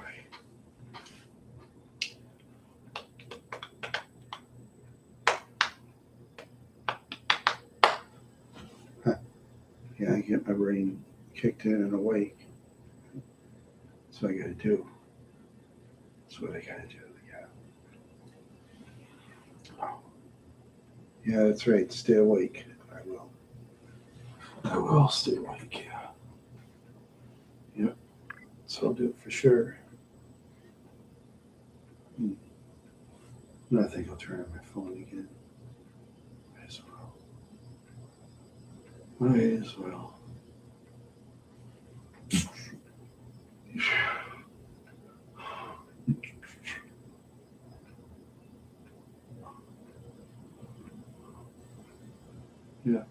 Huh. Yeah, I get my brain kicked in and awake. That's what I gotta do. That's what I gotta do. Yeah. Oh. Yeah, that's right. Stay awake. I will. I will stay awake. Yeah. Yep. So I'll do it for sure. Hmm. I think I'll turn on my phone again. Might as well. Might as well. Yeah.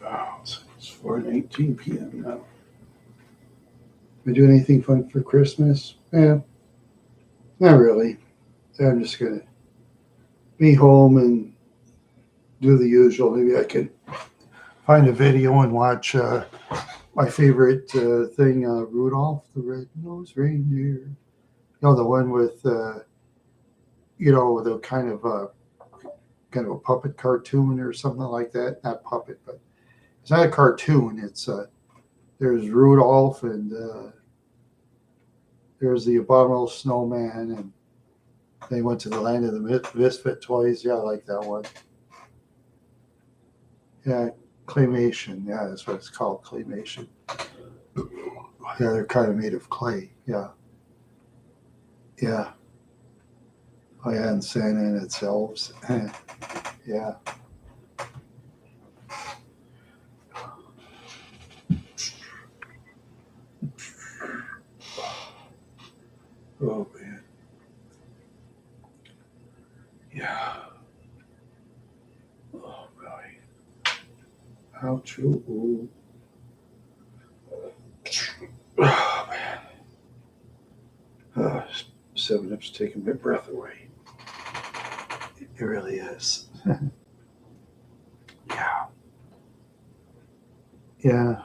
Oh, it's 4:19 p.m. now. I do anything fun for Christmas? Yeah, not really. I'm just gonna be home and do the usual. Maybe I could find a video and watch my favorite thing, Rudolph the Red-Nosed Reindeer. You know, the one with the kind of a puppet cartoon or something like that. Not puppet, but it's not a cartoon. It's there's Rudolph and there's the Abominable Snowman, and they went to the land of the Misfit Toys. Yeah, I like that one. Yeah, claymation. Yeah, that's what it's called, claymation. Yeah, they're kind of made of clay. Yeah, yeah. Oh yeah, and Santa and its elves. Yeah. Oh man. Yeah. Oh boy. Ouch. Ooh, ooh. Oh man. 7-Up's taking my breath away. It really is. Yeah. Yeah.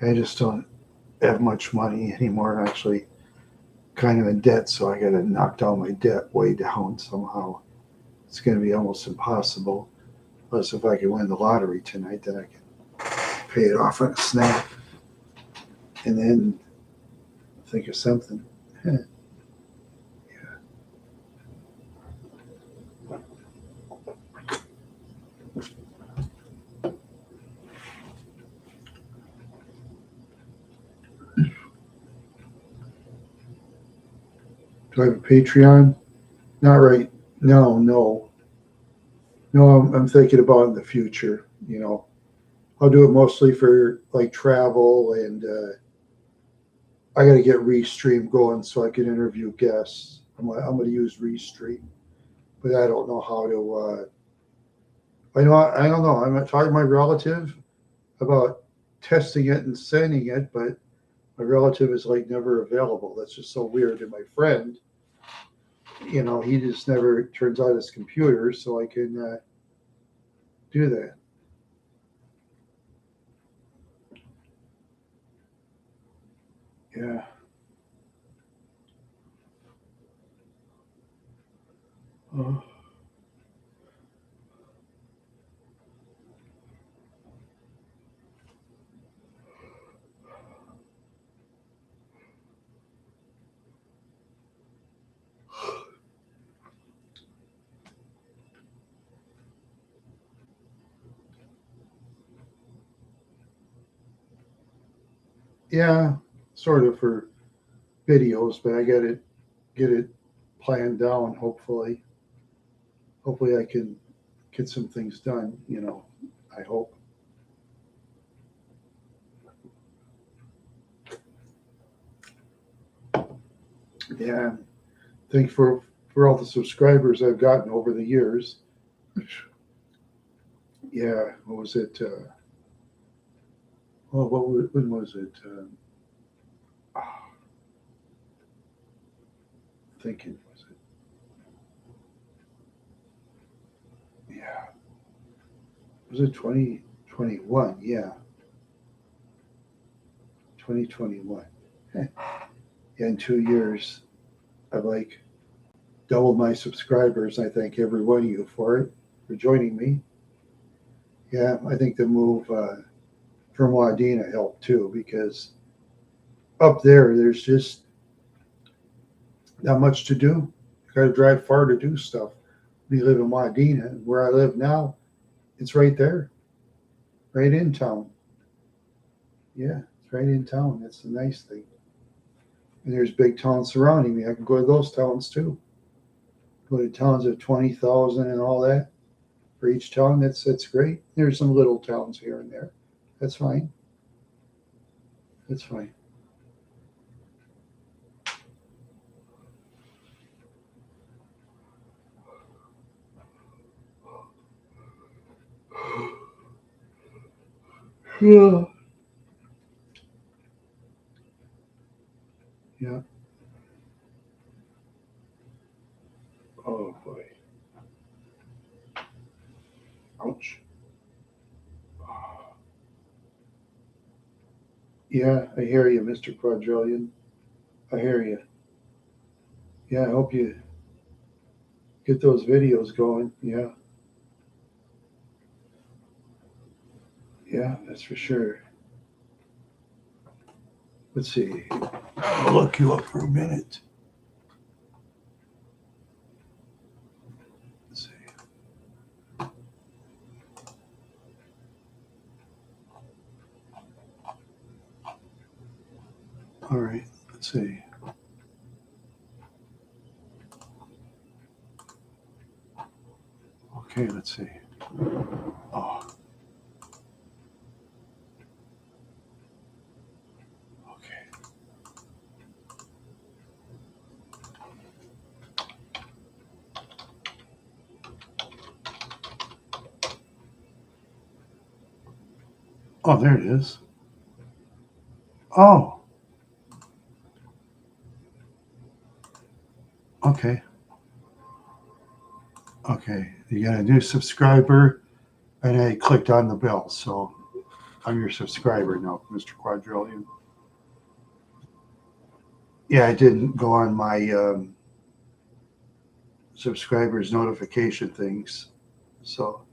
I just don't have much money anymore. Actually, kind of in debt, so I got to knock down my debt way down somehow. It's going to be almost impossible. Plus, if I can win the lottery tonight, then I can pay it off on a snap and then think of something. Yeah. Do I have a Patreon? Not right. No, no, no. I'm thinking about in the future. I'll do it mostly for like travel, and I got to get Restream going so I can interview guests. I'm going to use Restream, but I don't know how to. I don't know. I'm talking to my relative about testing it and sending it, but my relative is like never available. That's just so weird. And my friend, he just never turns on his computer, so I can do that. Yeah. Oh. Yeah, sort of for videos, but I get it planned down. Hopefully I can get some things done. I hope. Yeah, thank for all the subscribers I've gotten over the years. Yeah, what was it? When was it? Thinking was it? Yeah, was it 2021? Yeah, 2021. Yeah, in 2 years, I've like doubled my subscribers. I thank every one of you for it, for joining me. Yeah, I think the move from Wadena helped too, because up there's just not much to do. You got to drive far to do stuff. We live in Wadena. Where I live now, it's right there, right in town. Yeah, it's right in town. That's the nice thing. And there's big towns surrounding me. I can go to those towns too. Go to towns of 20,000 and all that for each town. That's great. There's some little towns here and there. That's fine. That's fine. Yeah. Yeah. Oh boy. Ouch. Yeah, I hear you, Mr. Quadrillion. I hear you. Yeah, I hope you get those videos going. Yeah. Yeah, that's for sure. Let's see. I'll look you up for a minute. Let's see. All right. Let's see. Okay, let's see. Oh, okay. Oh, there it is. Oh, okay. Okay. You got a new subscriber, and I clicked on the bell. So I'm your subscriber now, Mr. Quadrillion. Yeah, I didn't go on my subscribers notification things. So,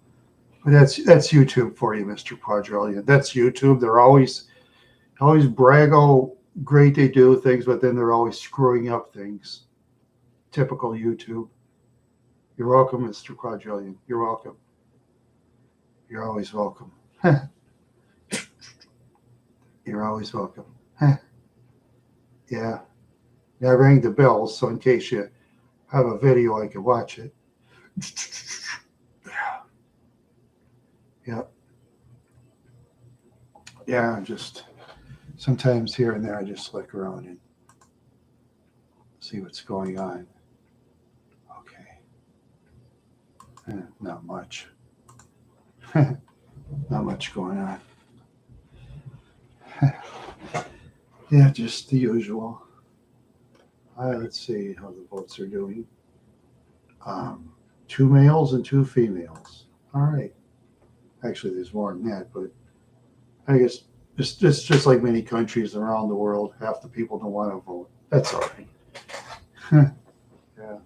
but that's YouTube for you, Mr. Quadrillion. That's YouTube. They're always brag how great they do things, but then they're always screwing up things. Typical YouTube. You're welcome, Mr. Quadrillion. You're welcome. You're always welcome. You're always welcome. Yeah. I rang the bell, so in case you have a video, I can watch it. Yeah. Yeah, just sometimes here and there, I just look around and see what's going on. Okay. Not much. Not much going on. Yeah, just the usual. Let's see how the votes are doing. Um, two males and two females. All right. Actually, there's more than that, but I guess it's just like many countries around the world, half the people don't want to vote. That's all right. Yeah.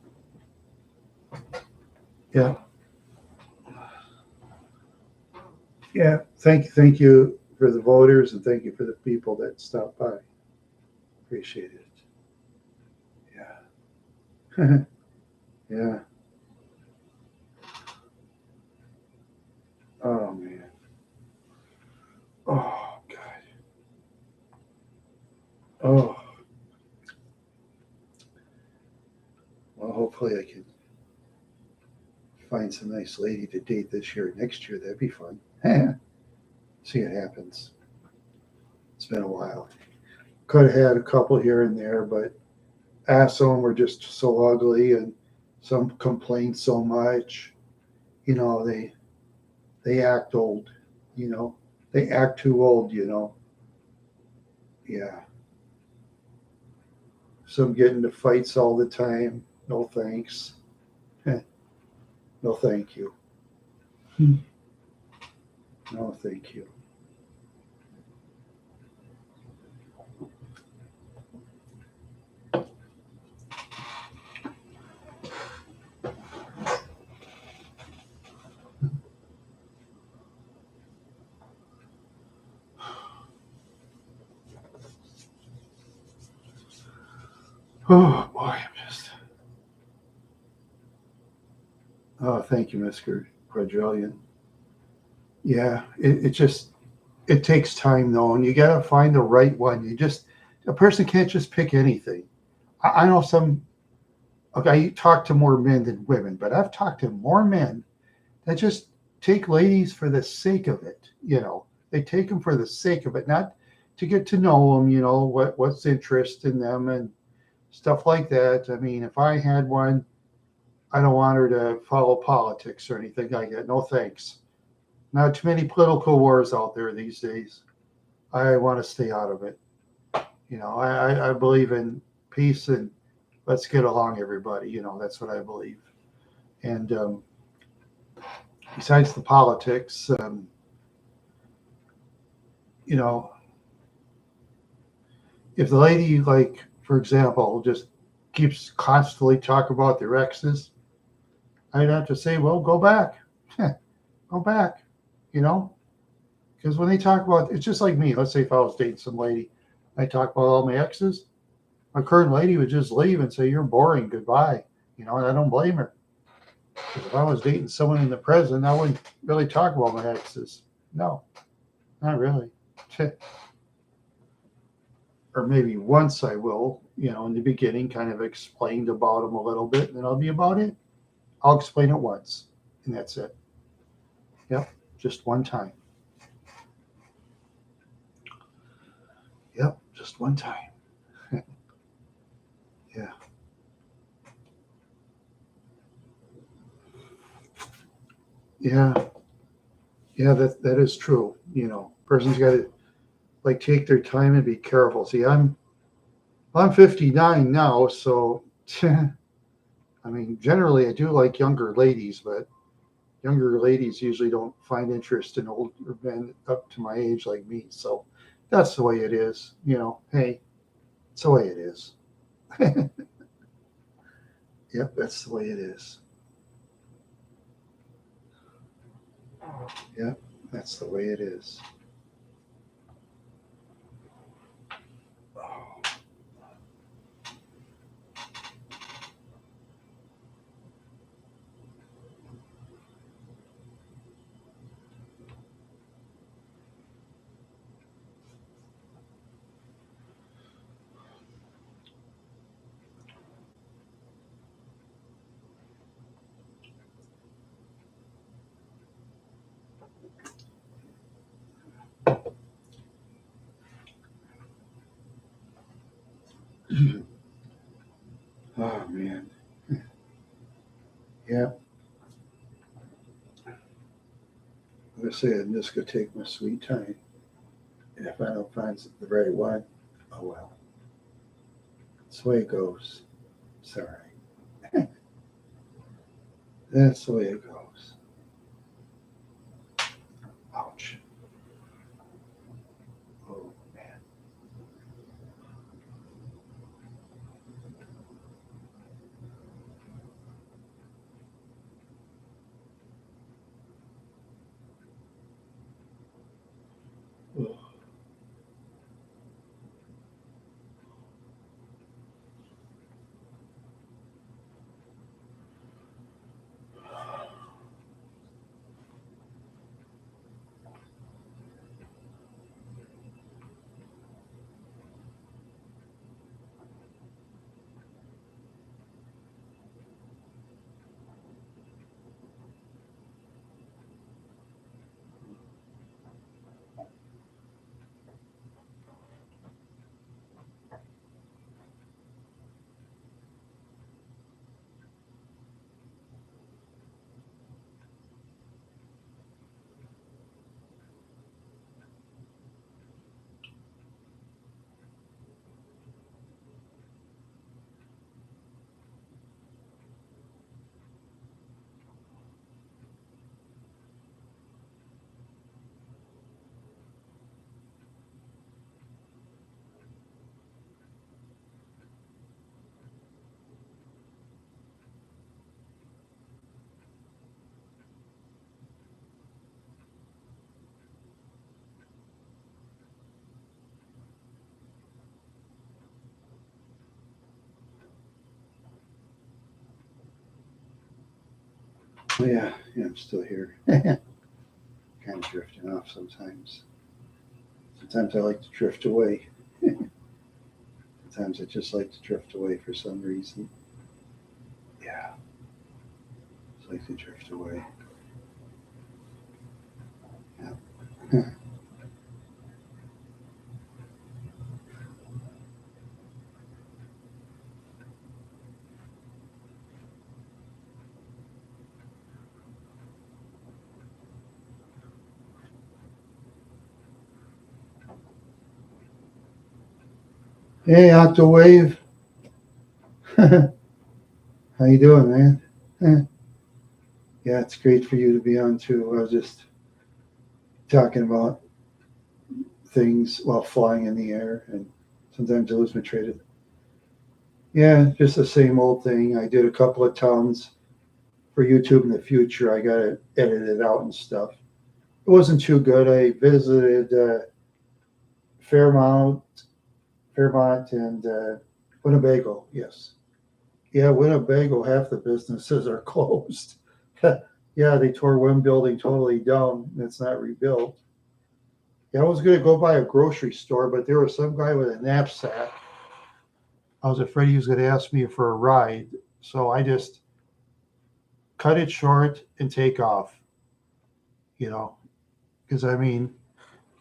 Yeah. Yeah. Thank you for the voters and thank you for the people that stopped by. Appreciate it. Yeah. Yeah. Oh man. Oh God. Oh. Well, hopefully I can find some nice lady to date this year, next year. That'd be fun. See what happens. It's been a while. Could have had a couple here and there, but some of them were just so ugly, and some complain so much. You know, they act old. You know, they act too old. You know, yeah. Some get into fights all the time. No thanks. No thank you. No thank you. Oh boy, I'm just. Oh, thank you, Mr. Quadrillion. Yeah, it just it takes time though, and you got to find the right one. You just a person can't just pick anything. I know some. Okay, I talk to more men than women, but I've talked to more men that just take ladies for the sake of it. You know, they take them for the sake of it, not to get to know them. You know what's interest in them and stuff like that. I mean, if I had one, I don't want her to follow politics or anything like that. No thanks. Not too many political wars out there these days. I want to stay out of it. You know, I believe in peace and let's get along, everybody. You know, that's what I believe. And besides the politics, you know, if the lady, like, for example, just keeps constantly talking about their exes, I'd have to say, well, go back. Go back, you know? Because when they talk about, it's just like me. Let's say if I was dating some lady, I talk about all my exes, my current lady would just leave and say, you're boring, goodbye. You know, and I don't blame her. Because if I was dating someone in the present, I wouldn't really talk about my exes. No, not really. Or maybe once I will, you know, in the beginning, kind of explained about them a little bit, and then I'll be about it. I'll explain it once, and that's it. Yep, just one time. Yep, just one time. Yeah, yeah, yeah. That is true. You know, person's got to like take their time and be careful. See, I'm 59 now, so I mean, generally I do like younger ladies, but younger ladies usually don't find interest in older men up to my age like me. So that's the way it is. You know, hey, it's the way it is. Yep, that's the way it is. Yep, that's the way it is. Oh man. Yep. Like I said, I'm just gonna take my sweet time. And if I don't find the right one, Oh well. That's the way it goes. Sorry. That's the way it goes. Ouch. Oh man. Ugh. Yeah, I'm still here. Kind of drifting off sometimes. Sometimes I like to drift away. Sometimes I just like to drift away for some reason. Yeah, just like to drift away. Yeah. Hey, Octawave. How you doing, man? Eh, Yeah, it's great for you to be on too. I was just talking about things while flying in the air, and sometimes I lose my train of. Yeah, just the same old thing. I did a couple of towns for YouTube in the future. I got it edited out and stuff. It wasn't too good. I visited Fairmont, Fairmont, and Winnebago. Yes, yeah, Winnebago. Half the businesses are closed. Yeah, they tore one building totally down. It's not rebuilt. Yeah, I was going to go by a grocery store, but there was some guy with a knapsack. I was afraid he was going to ask me for a ride, so I just cut it short and take off. You know, because I mean,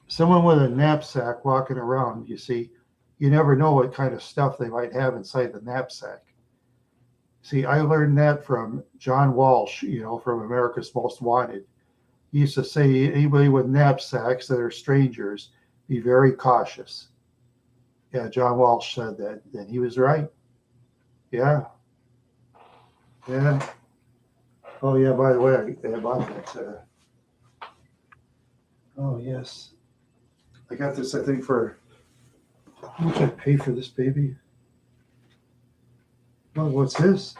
someone with a knapsack walking around, you see, you never know what kind of stuff they might have inside the knapsack. See, I learned that from John Walsh, from America's Most Wanted. He used to say, anybody with knapsacks that are strangers, be very cautious. Yeah, John Walsh said that, and he was right. Yeah, yeah. Oh, yeah, by the way, I bought that. Oh, yes. I got this, I think, for how much I pay for this baby? Oh, what's this?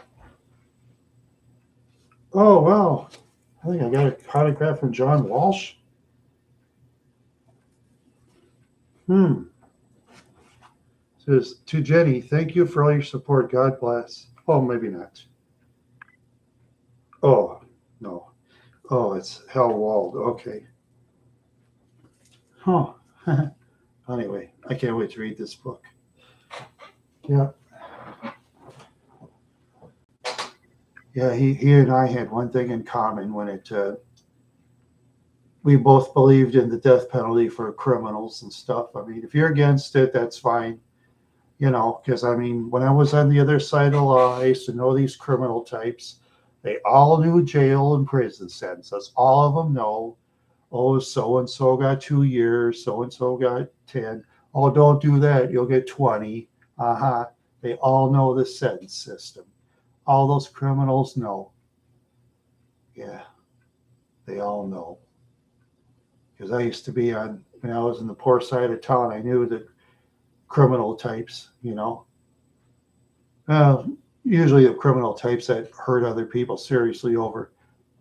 Oh, wow. I think I got a autograph from John Walsh. Hmm. It says, to Jenny, thank you for all your support. God bless. Oh, maybe not. Oh, no. Oh, it's Hal Wald. Okay. Huh. Anyway, I can't wait to read this book. Yeah. Yeah, he and I had one thing in common when we both believed in the death penalty for criminals and stuff. I mean, if you're against it, that's fine, because I mean, when I was on the other side of the law, I used to know these criminal types. They all knew jail and prison sentences. All of them know, oh, so and so got 2 years, so and so got 10. Oh, don't do that. You'll get 20. Uh-huh. They all know the sentence system. All those criminals know. Yeah, they all know. Because I used to be on, when I was in the poor side of town, I knew the criminal types, Uh, Usually the criminal types that hurt other people seriously over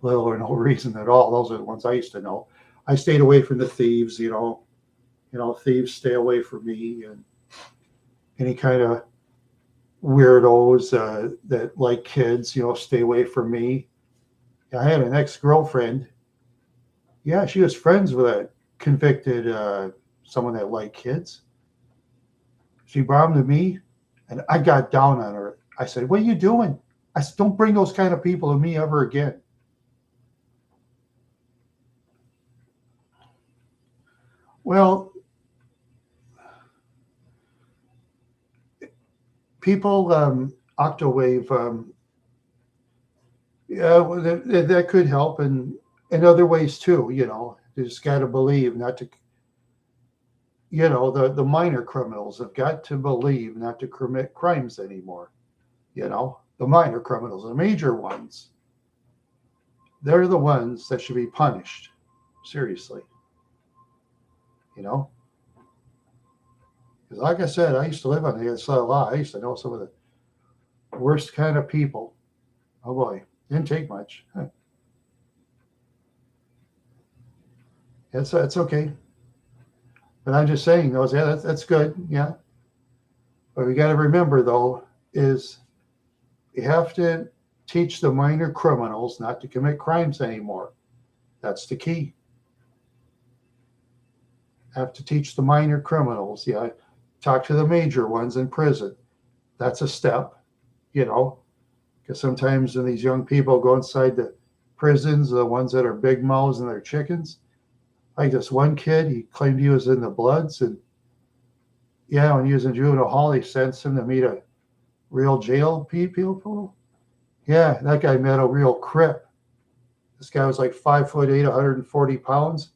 little or no reason at all. Those are the ones I used to know. I stayed away from the thieves, thieves stay away from me, and any kind of weirdos that like kids, stay away from me. I had an ex-girlfriend. Yeah, she was friends with a convicted someone that liked kids. She brought him to me, and I got down on her. I said, "What are you doing?" I said, "Don't bring those kind of people to me ever again." Well, people, Octawave, yeah, well, that could help, and in other ways too. You just got to believe not to. The minor criminals have got to believe not to commit crimes anymore. The minor criminals, the major ones, they're the ones that should be punished seriously. You know, because like I said, I used to live on the other side of the law. I used to know some of the worst kind of people. Oh boy, didn't take much. It's okay. But I'm just saying those. Yeah, that's good. Yeah, but we got to remember though is you have to teach the minor criminals not to commit crimes anymore. That's the key. Have to teach the minor criminals. Yeah, talk to the major ones in prison. That's a step. Because sometimes when these young people go inside the prisons, the ones that are big mouths and they're chickens, like this one kid, he claimed he was in the Bloods, and yeah, when he was in juvenile hall, they sent him to meet a real jail people. Yeah, that guy met a real crip. This guy was like 5'8", 140 pounds.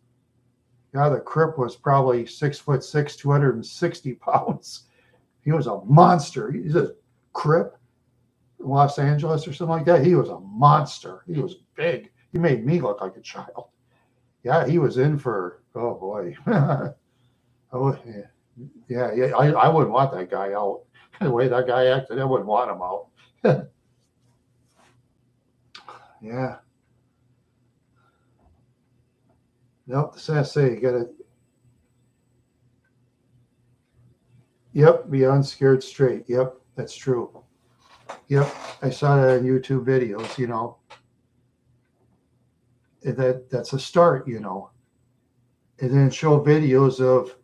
Yeah, the crip was probably 6'6", 260 pounds. He was a monster. He's a crip in Los Angeles or something like that. He was a monster. He was big. He made me look like a child. Yeah, he was in for, oh boy. Oh, yeah. I wouldn't want that guy out. The way that guy acted, I wouldn't want him out. Yeah. Nope, the Sassy, you gotta, yep, be unscared straight. Yep, that's true. Yep, I saw that on YouTube videos, that's a start. And then show videos of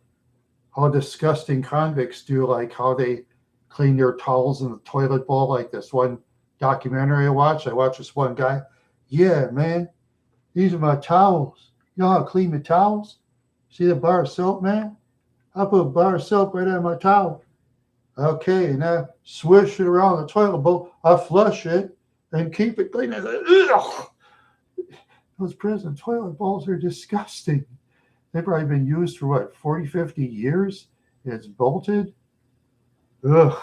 how disgusting convicts do, like how they clean their towels in the toilet bowl, like this one documentary I watched. I watched this one guy. Yeah, man, these are my towels. You know how to clean the towels? See the bar of soap, man? I put a bar of soap right on my towel. Okay, and I swish it around the toilet bowl. I flush it and keep it clean. I said, ugh. Those prison toilet bowls are disgusting. They've probably been used for what, 40, 50 years? It's bolted. Ugh.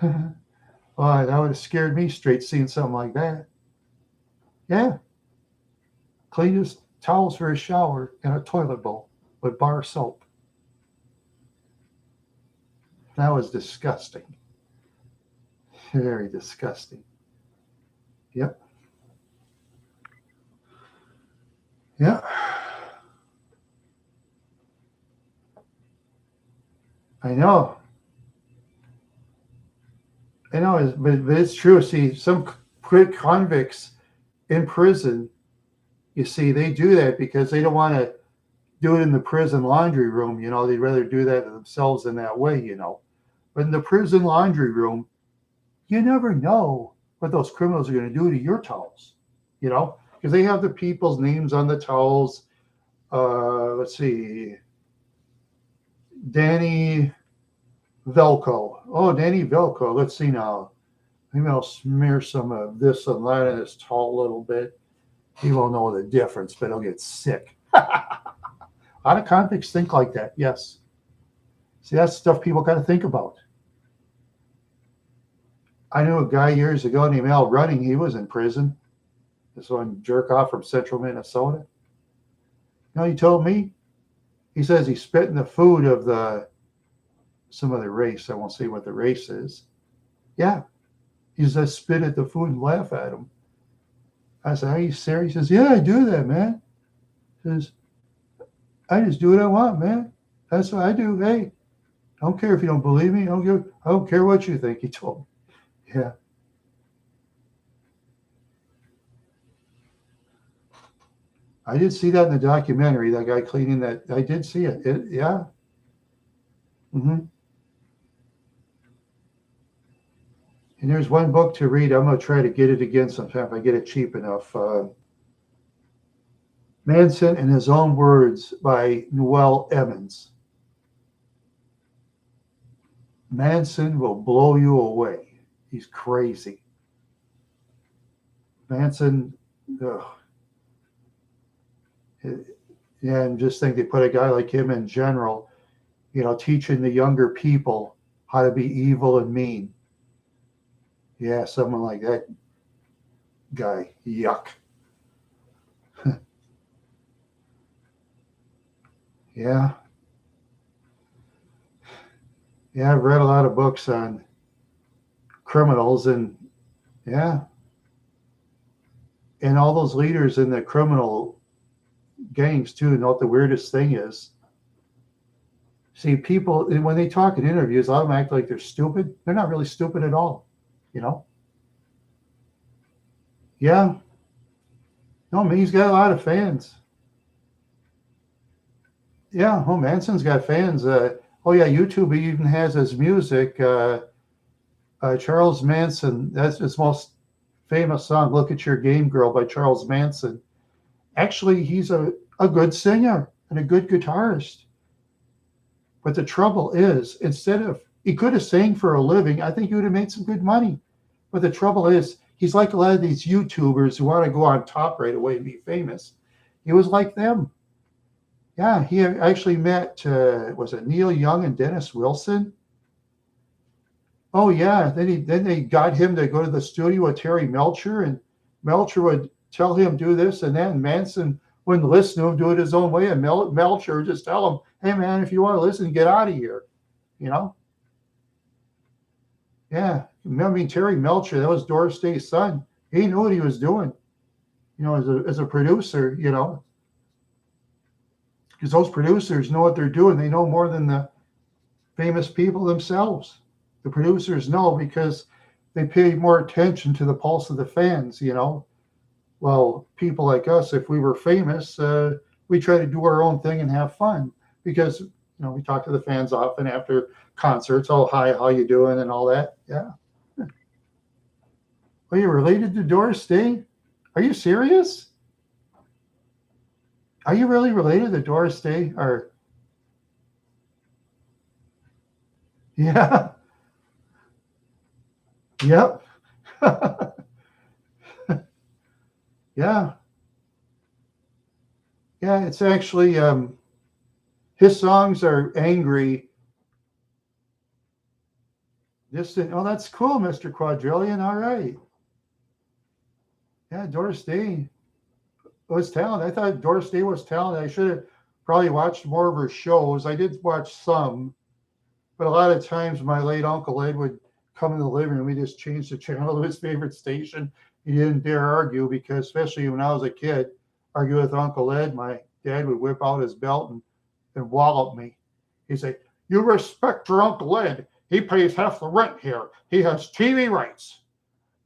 Well, that would have scared me straight seeing something like that. Yeah. Cleanest towels for a shower and a toilet bowl with bar soap. That was disgusting. Very disgusting. Yep. Yeah. I know. But it's true. See, some convicts in prison, you see, they do that because they don't want to do it in the prison laundry room. They'd rather do that themselves in that way. But in the prison laundry room, you never know what those criminals are going to do to your towels, because they have the people's names on the towels. Let's see, Danny Velcro. Oh, Danny Velcro. Let's see now. Maybe I'll smear some of this and that in his towel a little bit. He won't know the difference, but he'll get sick. A lot of convicts think like that, yes. See, that's stuff people got to think about. I knew a guy years ago named Al Running. He was in prison. This one jerk off from central Minnesota. You know, he told me, he says he spit in the food of some other race. I won't say what the race is. Yeah. He says spit at the food and laugh at him. I said, are you serious? He says, yeah, I do that, man. He says, I just do what I want, man. That's what I do. Hey, I don't care if you don't believe me. I don't care what you think, he told me. Yeah. I did see that in the documentary, that guy cleaning that. I did see it. Yeah. Mm-hmm. And there's one book to read. I'm going to try to get it again sometime if I get it cheap enough. Manson in His Own Words by Noel Emmons. Manson will blow you away. He's crazy. Manson, ugh. Yeah, and just think they put a guy like him in general, teaching the younger people how to be evil and mean. Yeah, someone like that guy. Yuck. Yeah. Yeah, I've read a lot of books on criminals, and yeah. And all those leaders in the criminal gangs too. And what the weirdest thing is, see, people, when they talk in interviews, a lot of them act like they're stupid. They're not really stupid at all, Yeah. No, I mean, he's got a lot of fans. Yeah, Manson's got fans. Yeah, YouTube even has his music. Charles Manson, that's his most famous song, Look at Your Game Girl by Charles Manson. Actually, he's a good singer and a good guitarist. But the trouble is, he could have sang for a living, I think he would have made some good money. But the trouble is, he's like a lot of these YouTubers who want to go on top right away and be famous. He was like them. Yeah, he actually met, was it Neil Young and Dennis Wilson? Oh yeah, then they got him to go to the studio with Terry Melcher, and Melcher would tell him do this and that, and Manson wouldn't listen to him, do it his own way, and Melcher would just tell him, hey man, if you want to listen, get out of here, Yeah, I mean, Terry Melcher, that was Doris Day's son. He knew what he was doing, as a producer, because those producers know what they're doing. They know more than the famous people themselves. The producers know because they pay more attention to the pulse of the fans, Well, people like us, if we were famous, we try to do our own thing and have fun because, we talk to the fans often after concerts. Oh, hi, how you doing? And all that. Yeah. Are you related to Doris Day? Are you serious? Are you really related to Doris Day? Or yeah. Yep. Yeah. Yeah, it's actually his songs are angry. Oh, that's cool, Mr. Quadrillion. All right. Yeah, Doris Day was talented. I thought Doris Day was talented. I should have probably watched more of her shows. I did watch some, but a lot of times my late Uncle Ed would come in the living room. We just changed the channel to his favorite station. He didn't dare argue because, especially when I was a kid, argue with Uncle Ed, my dad would whip out his belt and wallop me. He'd say, you respect your Uncle Ed. He pays half the rent here. He has TV rights.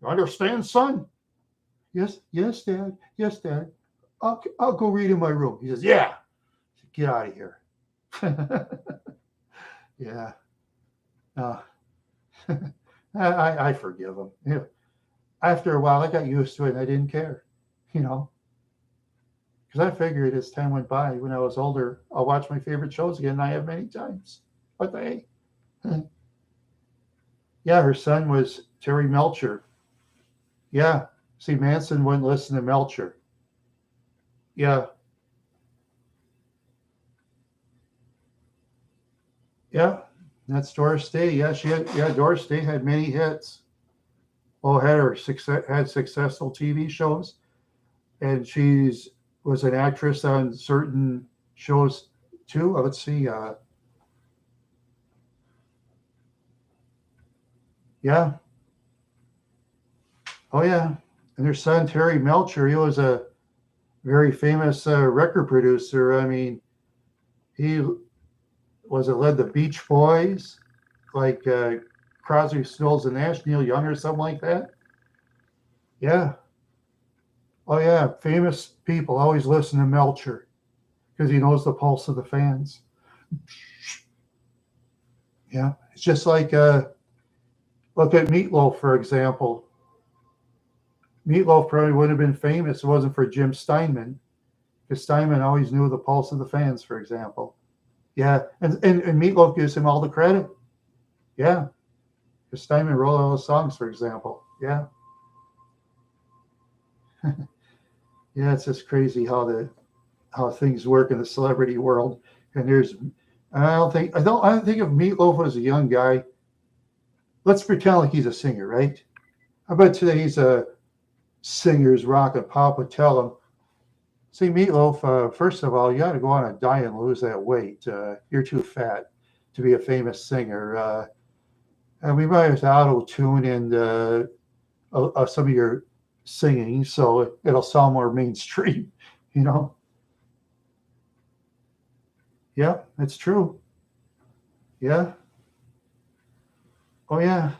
You understand, son? Yes, Dad. Yes, Dad. I'll go read in my room. He says, yeah. Get out of here. Yeah. I forgive him. After a while, I got used to it and I didn't care, because I figured as time went by, when I was older, I'll watch my favorite shows again, and I have many times. But yeah, her son was Terry Melcher. Yeah. See, Manson wouldn't listen to Melcher. Yeah. Yeah, that's Doris Day. Yeah, Doris Day had many hits. Oh, had successful TV shows, and she's was an actress on certain shows too. Let's see. Yeah. Oh, yeah. And their son Terry Melcher, he was a very famous record producer. I mean, he led the Beach Boys, like Crosby, Stills and Nash, Neil Young or something like that. Yeah. Oh, yeah. Famous people always listen to Melcher because he knows the pulse of the fans. Yeah. It's just like, look at Meatloaf, for example. Meatloaf probably wouldn't have been famous if it wasn't for Jim Steinman, because Steinman always knew the pulse of the fans, for example. Yeah. And Meatloaf gives him all the credit. Yeah. Because Steinman wrote all those songs, for example. Yeah. Yeah. It's just crazy how things work in the celebrity world. And I don't think of Meatloaf as a young guy. Let's pretend like he's a singer, right? I bet today he's a singer's rock and pop would tell him, see, Meatloaf, first of all, you got to go on a diet and lose that weight. You're too fat to be a famous singer. And we might have to auto tune in some of your singing so it'll sound more mainstream, you know? Yeah, it's true. Yeah. Oh, yeah.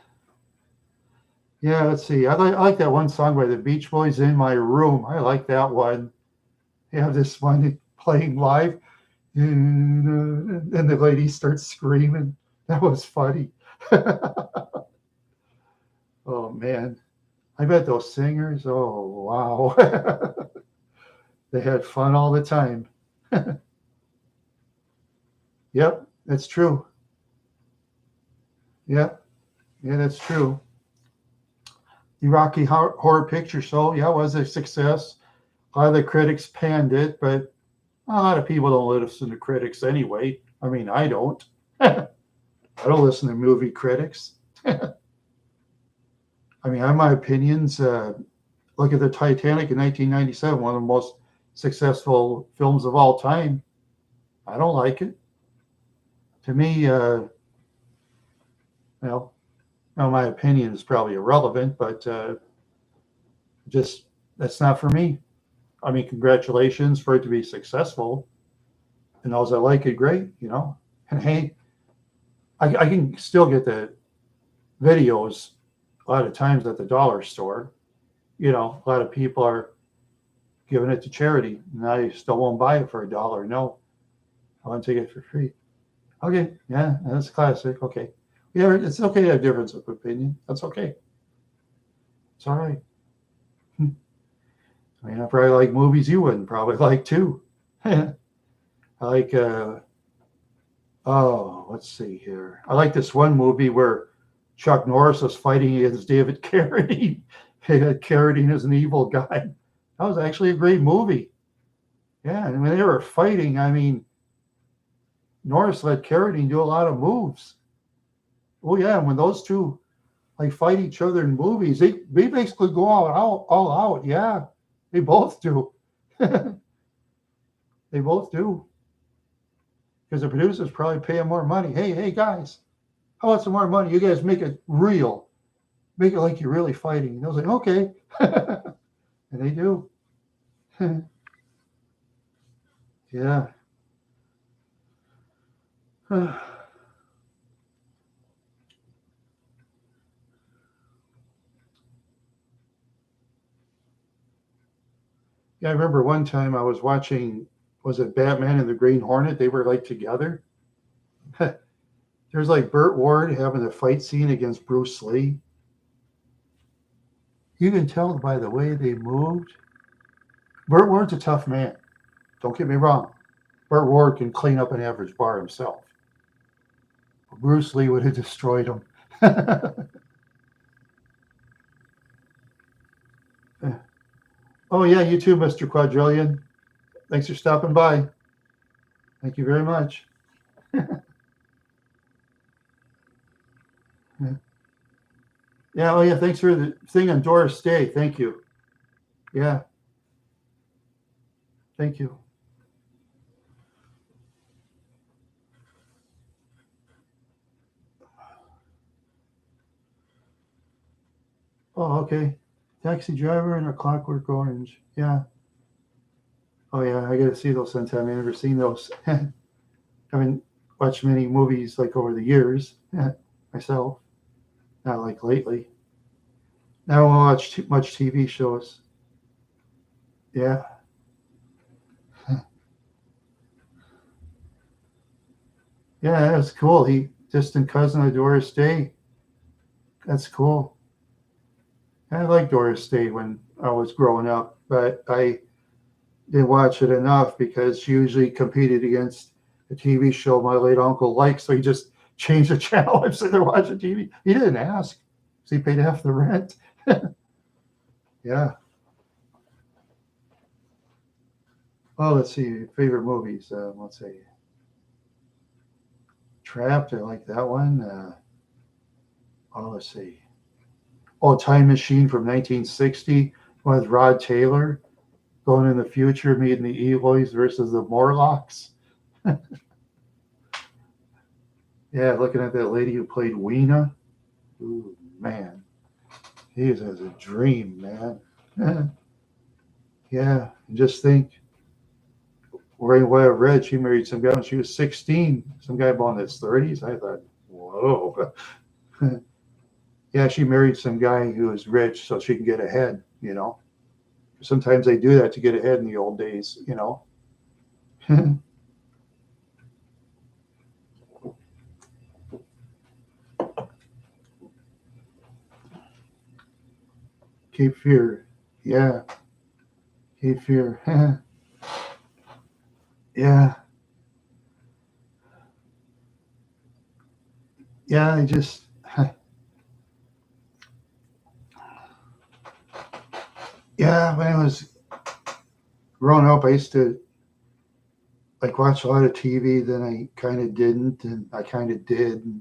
Yeah, let's see. I like that one song by the Beach Boys, In My Room. I like that one. They have this one playing live, and the lady starts screaming. That was funny. Oh, man. I bet those singers, oh, wow. They had fun all the time. Yep, that's true. Yep, yeah, that's true. The Rocky Horror Picture Show, yeah, was a success. A lot of the critics panned it, but a lot of people don't listen to critics anyway. I mean, I don't. I don't listen to movie critics. I mean, I have my opinions. Look at the Titanic in 1997, one of the most successful films of all time. I don't like it. To me, well, now my opinion is probably irrelevant, but just that's not for me. I mean, congratulations for it to be successful. And those that like it, great, you know. And hey, I can still get the videos a lot of times at the dollar store. You know, a lot of people are giving it to charity, and I still won't buy it for $1. No, I want to take it for free. Okay, yeah, that's classic. Okay, yeah, it's okay to have difference of opinion. That's okay. It's all right. I mean, I probably like movies you wouldn't probably like too. I like, oh, let's see here. I like this one movie where Chuck Norris was fighting against David Carradine. Carradine is an evil guy. That was actually a great movie. Yeah, and when they were fighting, I mean, Norris let Carradine do a lot of moves. Oh yeah, and when those two like fight each other in movies, they basically go all out. Yeah, they both do. They both do. Because the producers probably pay them more money. Hey guys, how about some more money? You guys make it real. Make it like you're really fighting. And I was like, okay. And they do. Yeah. Yeah, I remember one time I was watching, was it Batman and the Green Hornet? They were like together. There's like Burt Ward having a fight scene against Bruce Lee. You can tell by the way they moved. Burt Ward's a tough man. Don't get me wrong. Burt Ward can clean up an average bar himself. Bruce Lee would have destroyed him. Oh, yeah, you too, Mr. Quadrillion. Thanks for stopping by. Thank you very much. Yeah. Oh, yeah. Thanks for the thing on Doris Day. Thank you. Yeah. Thank you. Oh, okay. Taxi Driver and A Clockwork Orange. Yeah. Oh, yeah. I got to see those sometime. I've never seen those. I haven't watched many movies like over the years myself. Not like lately. I don't watch too much TV shows. Yeah. Yeah, that's cool. He distant cousin of Doris Day. That's cool. I liked Doris Day when I was growing up, but I didn't watch it enough because she usually competed against a TV show my late uncle liked. So he just changed the channel. I'm sitting there watching TV. He didn't ask, so he paid half the rent. Yeah. Oh, let's see. Favorite movies. Let's see. Trapped. I like that one. Oh, let's see. Oh, Time Machine from 1960 with Rod Taylor going in the future, meeting the Eloys versus the Morlocks. Yeah, looking at that lady who played Weena. Ooh, man. He has a dream, man. Yeah, just think, right away I read she married some guy when she was 16, some guy born in his 30s. I thought, whoa. Yeah, she married some guy who was rich so she can get ahead, you know. Sometimes they do that to get ahead in the old days, you know. Cape Fear. Yeah, Cape Fear. Yeah. Yeah, I just, yeah, when I was growing up, I used to like watch a lot of TV, then I kind of didn't, and I kind of did, and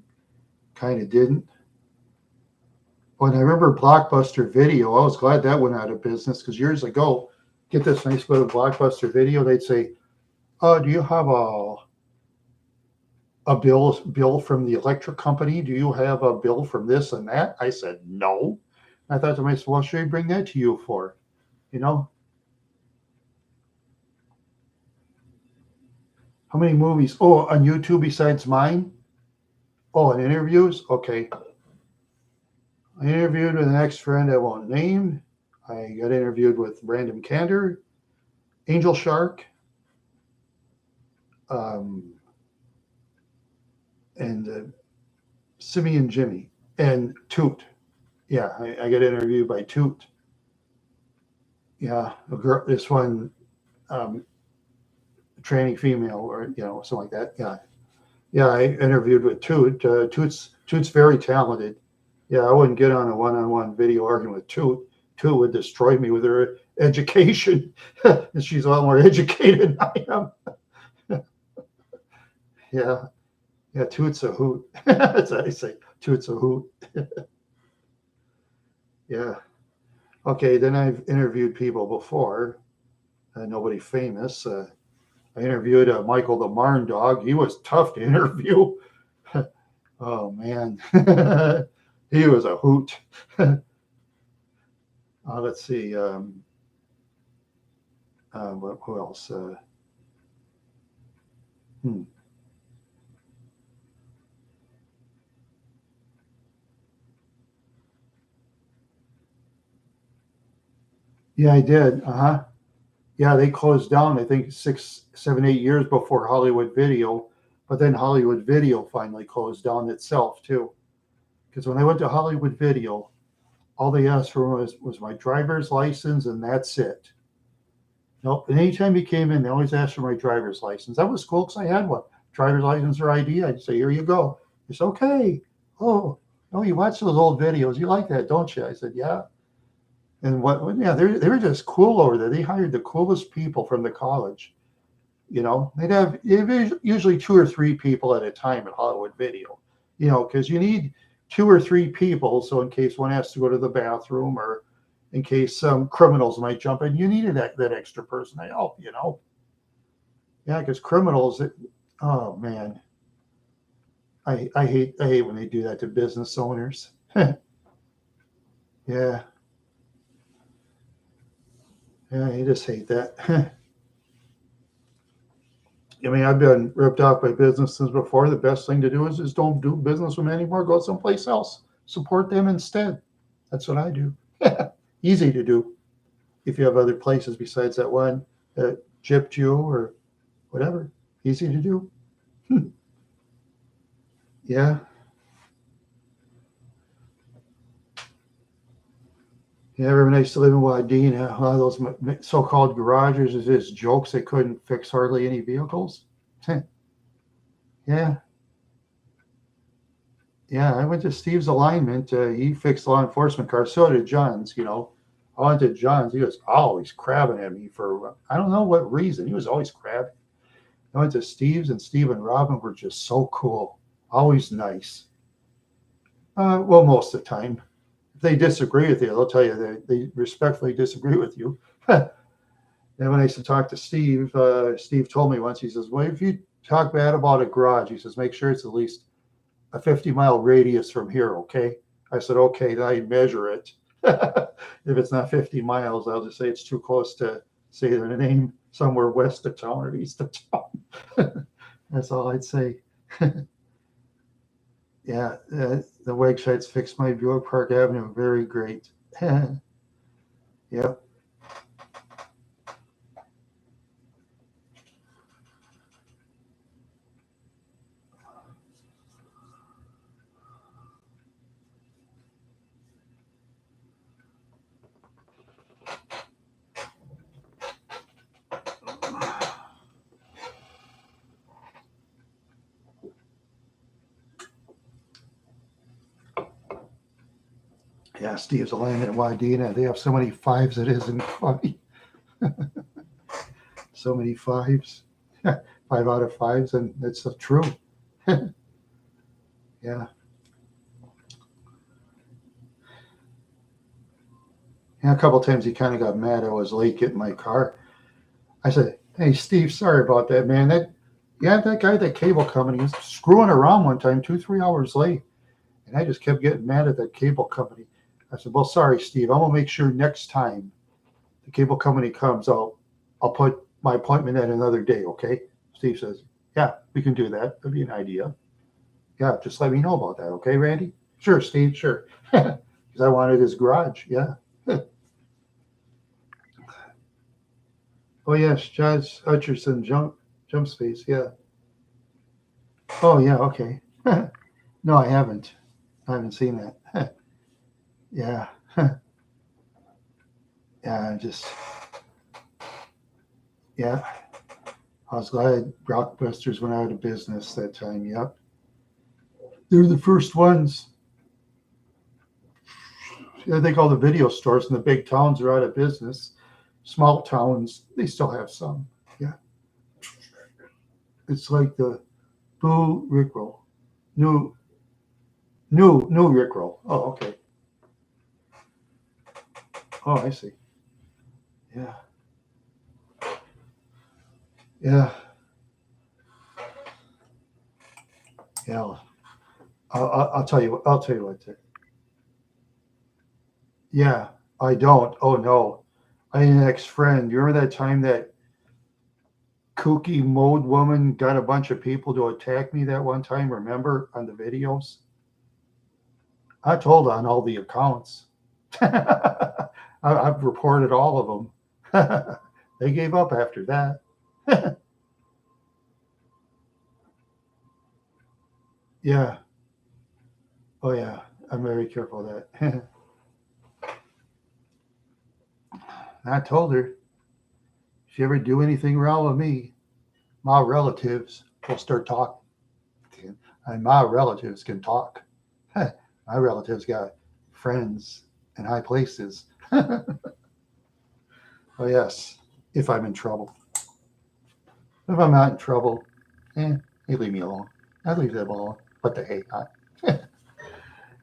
kind of didn't. When I remember Blockbuster Video, I was glad that went out of business because years ago, get this nice bit of Blockbuster Video, they'd say, "Oh, do you have a bill from the electric company? Do you have a bill from this and that?" I said, "No." I thought to myself, "Well, should I bring that to you for?" You know, how many movies? Oh, on YouTube besides mine? Oh, and interviews? Okay. I interviewed with an ex-friend I won't name. I got interviewed with Brandon Kander, Angel Shark, um, and Simeon Jimmy, and Toot. Yeah, I got interviewed by Toot. Yeah, a girl, this one, um, training female, or something like that. Yeah, yeah, I interviewed with Toot. Toot's very talented. Yeah, I wouldn't get on a one-on-one video argument with Toot. Toot would destroy me with her education, and she's a lot more educated than I am. Yeah, yeah, Toot's a hoot. That's what I say. Toot's a hoot. Yeah. Okay, then I've interviewed people before. Nobody famous. I interviewed Michael the Marn Dog. He was tough to interview. Oh man, he was a hoot. Let's see. Who else? Hmm. Yeah, I did. Uh huh. Yeah, they closed down. I think 6, 7, 8 years before Hollywood Video, but then Hollywood Video finally closed down itself too. Because when I went to Hollywood Video, all they asked for was my driver's license, and that's it. Nope. And anytime you came in, they always asked for my driver's license. That was cool because I had one. Driver's license or ID. I'd say, "Here you go." It's okay. Oh, no, you watch those old videos. You like that, don't you? I said, "Yeah." And yeah, they were just cool over there. They hired the coolest people from the college. They'd have usually 2 or 3 people at a time at Hollywood Video, because you need 2 or 3 people. So in case one has to go to the bathroom or in case some criminals might jump in, you needed that extra person to help, you know? Yeah, because criminals, oh man, I hate when they do that to business owners. Yeah, yeah, I just hate that. I mean, I've been ripped off by businesses before. The best thing to do is just don't do business with them anymore. Go someplace else. Support them instead. That's what I do. Easy to do if you have other places besides that one that gypped you or whatever. Easy to do. Yeah. Yeah, everyone used to live in Wadena. A lot of those so-called garages is just jokes. They couldn't fix hardly any vehicles. Yeah. Yeah, I went to Steve's alignment. He fixed law enforcement cars. So did John's, you know. I went to John's. He was always crabbing at me for, I don't know what reason. He was always crabbing. I went to Steve's, and Steve and Robin were just so cool. Always nice. Well, most of the time. If they disagree with you, they'll tell you they respectfully disagree with you. And when I used to talk to Steve, Steve told me once, he says, well, if you talk bad about a garage, he says, make sure it's at least a 50-mile radius from here, okay? I said, okay, then I measure it. If it's not 50 miles, I'll just say it's too close to say their name somewhere west of town or east of town. That's all I'd say. Yeah, the Wegscheids fixed my Buick Park Avenue. Very great. Yep. Yeah, Steve's alignment at Wadena. They have so many fives, it isn't funny. So many fives. 5 out of 5s, and it's true. Yeah. Yeah, a couple times he kind of got mad I was late getting my car. I said, hey, Steve, sorry about that, man. That guy, that cable company, was screwing around one time, 2-3 hours late. And I just kept getting mad at that cable company. I said, well, sorry, Steve. I'm going to make sure next time the cable company comes, I'll put my appointment at another day, okay? Steve says, yeah, we can do that. That'd be an idea. Yeah, just let me know about that, okay, Randy? Sure, Steve, sure. Because I wanted his garage, yeah. Oh, yes, Josh Hutcherson, jump space, yeah. Oh, yeah, okay. No, I haven't. I haven't seen that. Yeah. Yeah, yeah. I was glad Blockbusters went out of business that time. Yep. They were the first ones. I think all the video stores in the big towns are out of business. Small towns, they still have some. Yeah. It's like the Boo Rickroll. New Rickroll. Oh, okay. Oh, I see. Yeah. Yeah. Yeah. I'll tell you. I'll tell you what. Yeah, I don't. Oh no, I had an ex-friend. You remember that time that kooky mode woman got a bunch of people to attack me that one time? Remember on the videos? I told on all the accounts. I've reported all of them. They gave up after that. Yeah. Oh yeah. I'm very careful of that. I told her, if you ever do anything wrong with me, my relatives will start talking. And my relatives can talk. My relatives got friends in high places. Oh, yes, if I'm in trouble. If I'm not in trouble, they leave me alone. I leave them alone. What the hey?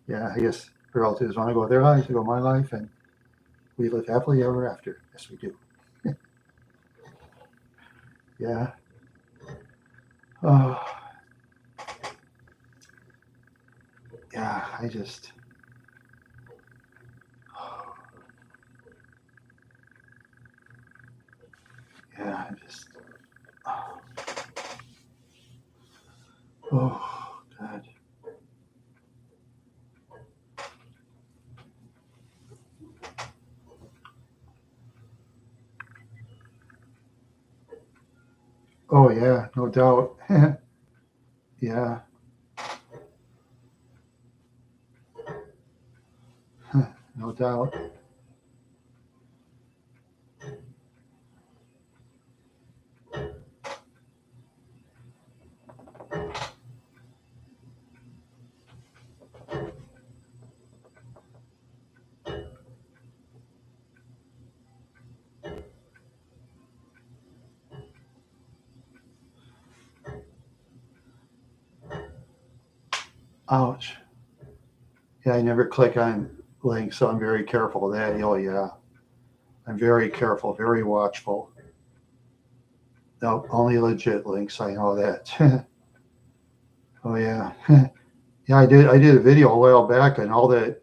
Yeah, I guess relatives want to go their lives, I go my life, and we live happily ever after. Yes, we do. Yeah. Oh, yeah. Yeah, I just. Oh, God. Oh, yeah, no doubt. Yeah, no doubt. Ouch. Yeah, I never click on links, so I'm very careful of that. Oh, yeah. I'm very careful, very watchful. No, only legit links. I know that. Oh, yeah. Yeah, I did a video a while back on all that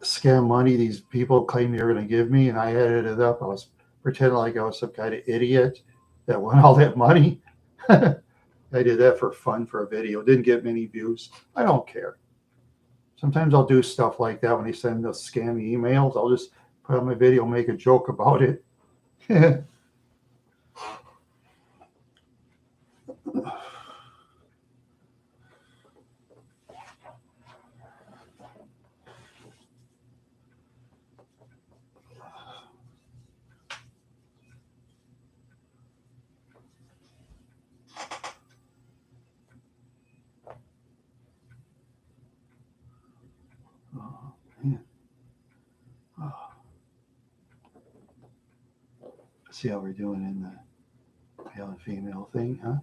scam money these people claim they're going to give me, and I added it up. I was pretending like I was some kind of idiot that won all that money. I did that for fun for a video. Didn't get many views. I don't care. Sometimes I'll do stuff like that when they send those scammy emails. I'll just put on my video, make a joke about it. Oh, man. Oh, see how we're doing in the male and female thing, huh?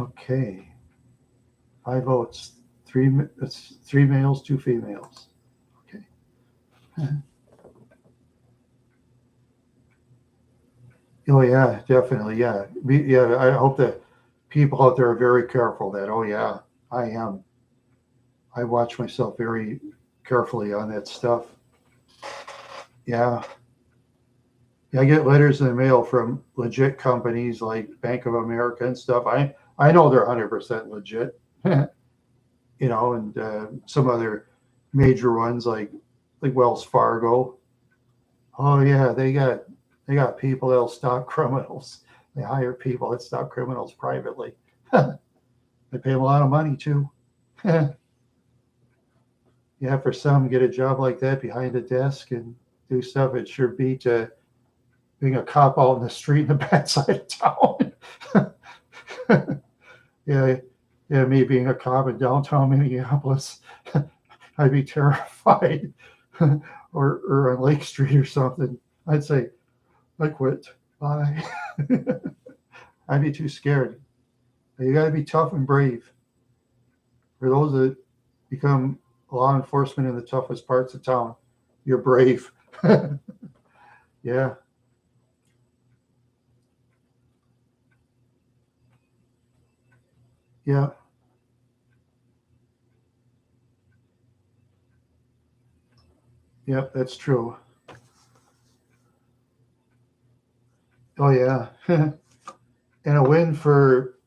Okay, 5 votes. It's 3 males, 2 females. Okay. Oh yeah, definitely. Yeah, yeah. I hope that people out there are very careful. That oh yeah, I am. I watch myself very carefully on that stuff. Yeah, yeah. I get letters in the mail from legit companies like Bank of America and stuff. I know they're 100% legit. And some other major ones like Wells Fargo. Oh yeah, they got people that'll stop criminals. They hire people that stop criminals privately. They pay them a lot of money too. Yeah, for some, get a job like that behind a desk and do stuff. It sure beat being a cop out in the street in the bad side of town. Yeah, yeah, me being a cop in downtown Minneapolis, I'd be terrified. or on Lake Street or something. I'd say, I quit. Bye. I'd be too scared. You got to be tough and brave. For those that become law enforcement in the toughest parts of town, you're brave. Yeah, yeah, yeah, that's true. Oh, yeah. And a win for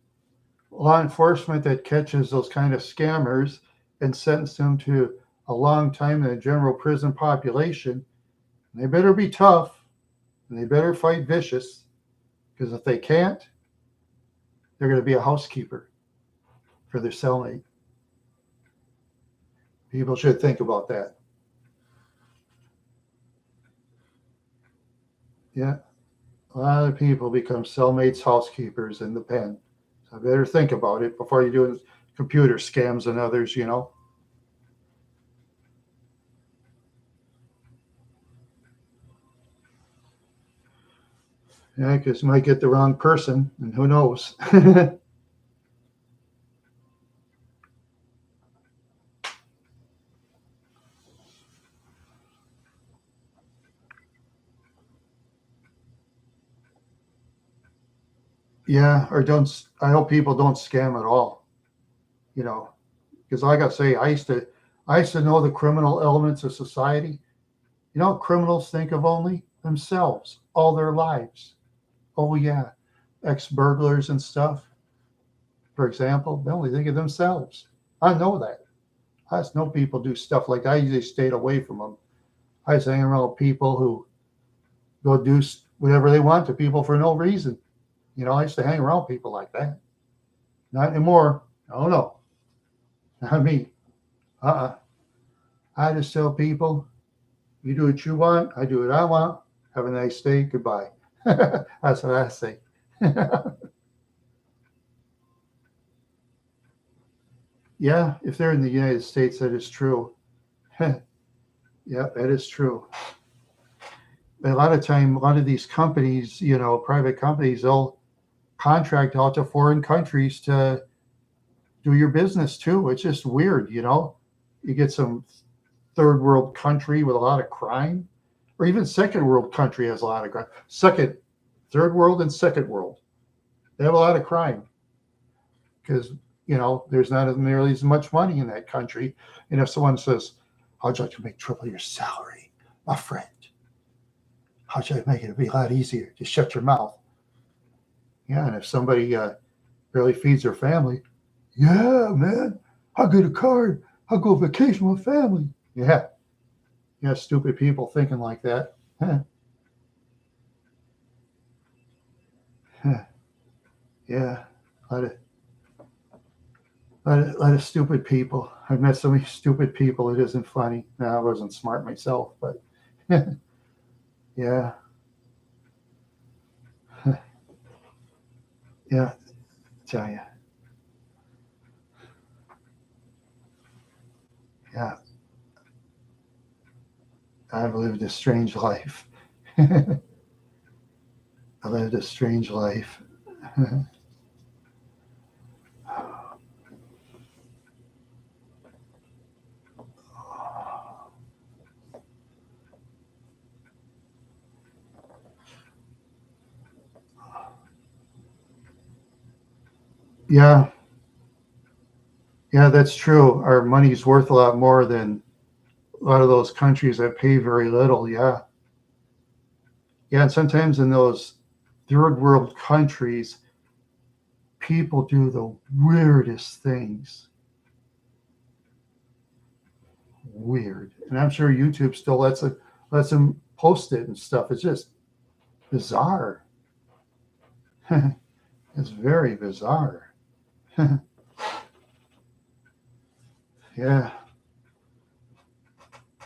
law enforcement that catches those kind of scammers and sentences them to a long time in the general prison population. They better be tough and they better fight vicious because if they can't, they're going to be a housekeeper for their cellmate. People should think about that. Yeah, a lot of people become cellmates, housekeepers in the pen. So I better think about it before you do computer scams and others. Yeah, because you might get the wrong person, and who knows? Yeah, or don't. I hope people don't scam at all. You know, because like I say, I used to know the criminal elements of society. You know, criminals think of only themselves all their lives. Oh yeah, ex-burglars and stuff, for example, they only think of themselves. I know that. I just know people do stuff like that. I usually stayed away from them. I just hang around people who go do whatever they want to people for no reason. You know, I used to hang around people like that. Not anymore. Oh no, not me. Uh-uh. I just tell people, you do what you want, I do what I want. Have a nice day. Goodbye. That's what I say. Yeah, if they're in the United States, that is true. Yeah, that is true. A lot of time, a lot of these companies, you know, private companies, they'll contract out to foreign countries to do your business too. It's just weird, you know. You get some third world country with a lot of crime, or even second world country has a lot of crime. Second, third world and second world, they have a lot of crime because you know there's not nearly as much money in that country. And if someone says, "How'd you like to make triple your salary, my friend? How'd you like to make it be a lot easier? Just shut your mouth." Yeah, and if somebody barely feeds their family, yeah, man, I'll get a card. I'll go vacation with family. Yeah, yeah, stupid people thinking like that. Yeah, a lot of, lot of stupid people. I've met so many stupid people. It isn't funny. No, I wasn't smart myself, but yeah, yeah. Tell you, yeah. I've lived a strange life. I lived a strange life. Yeah, yeah, that's true. Our money's worth a lot more than a lot of those countries that pay very little. Yeah, yeah. And sometimes in those third world countries, people do the weirdest things. Weird. And I'm sure YouTube still lets them post it and stuff. It's just bizarre. It's very bizarre. Yeah.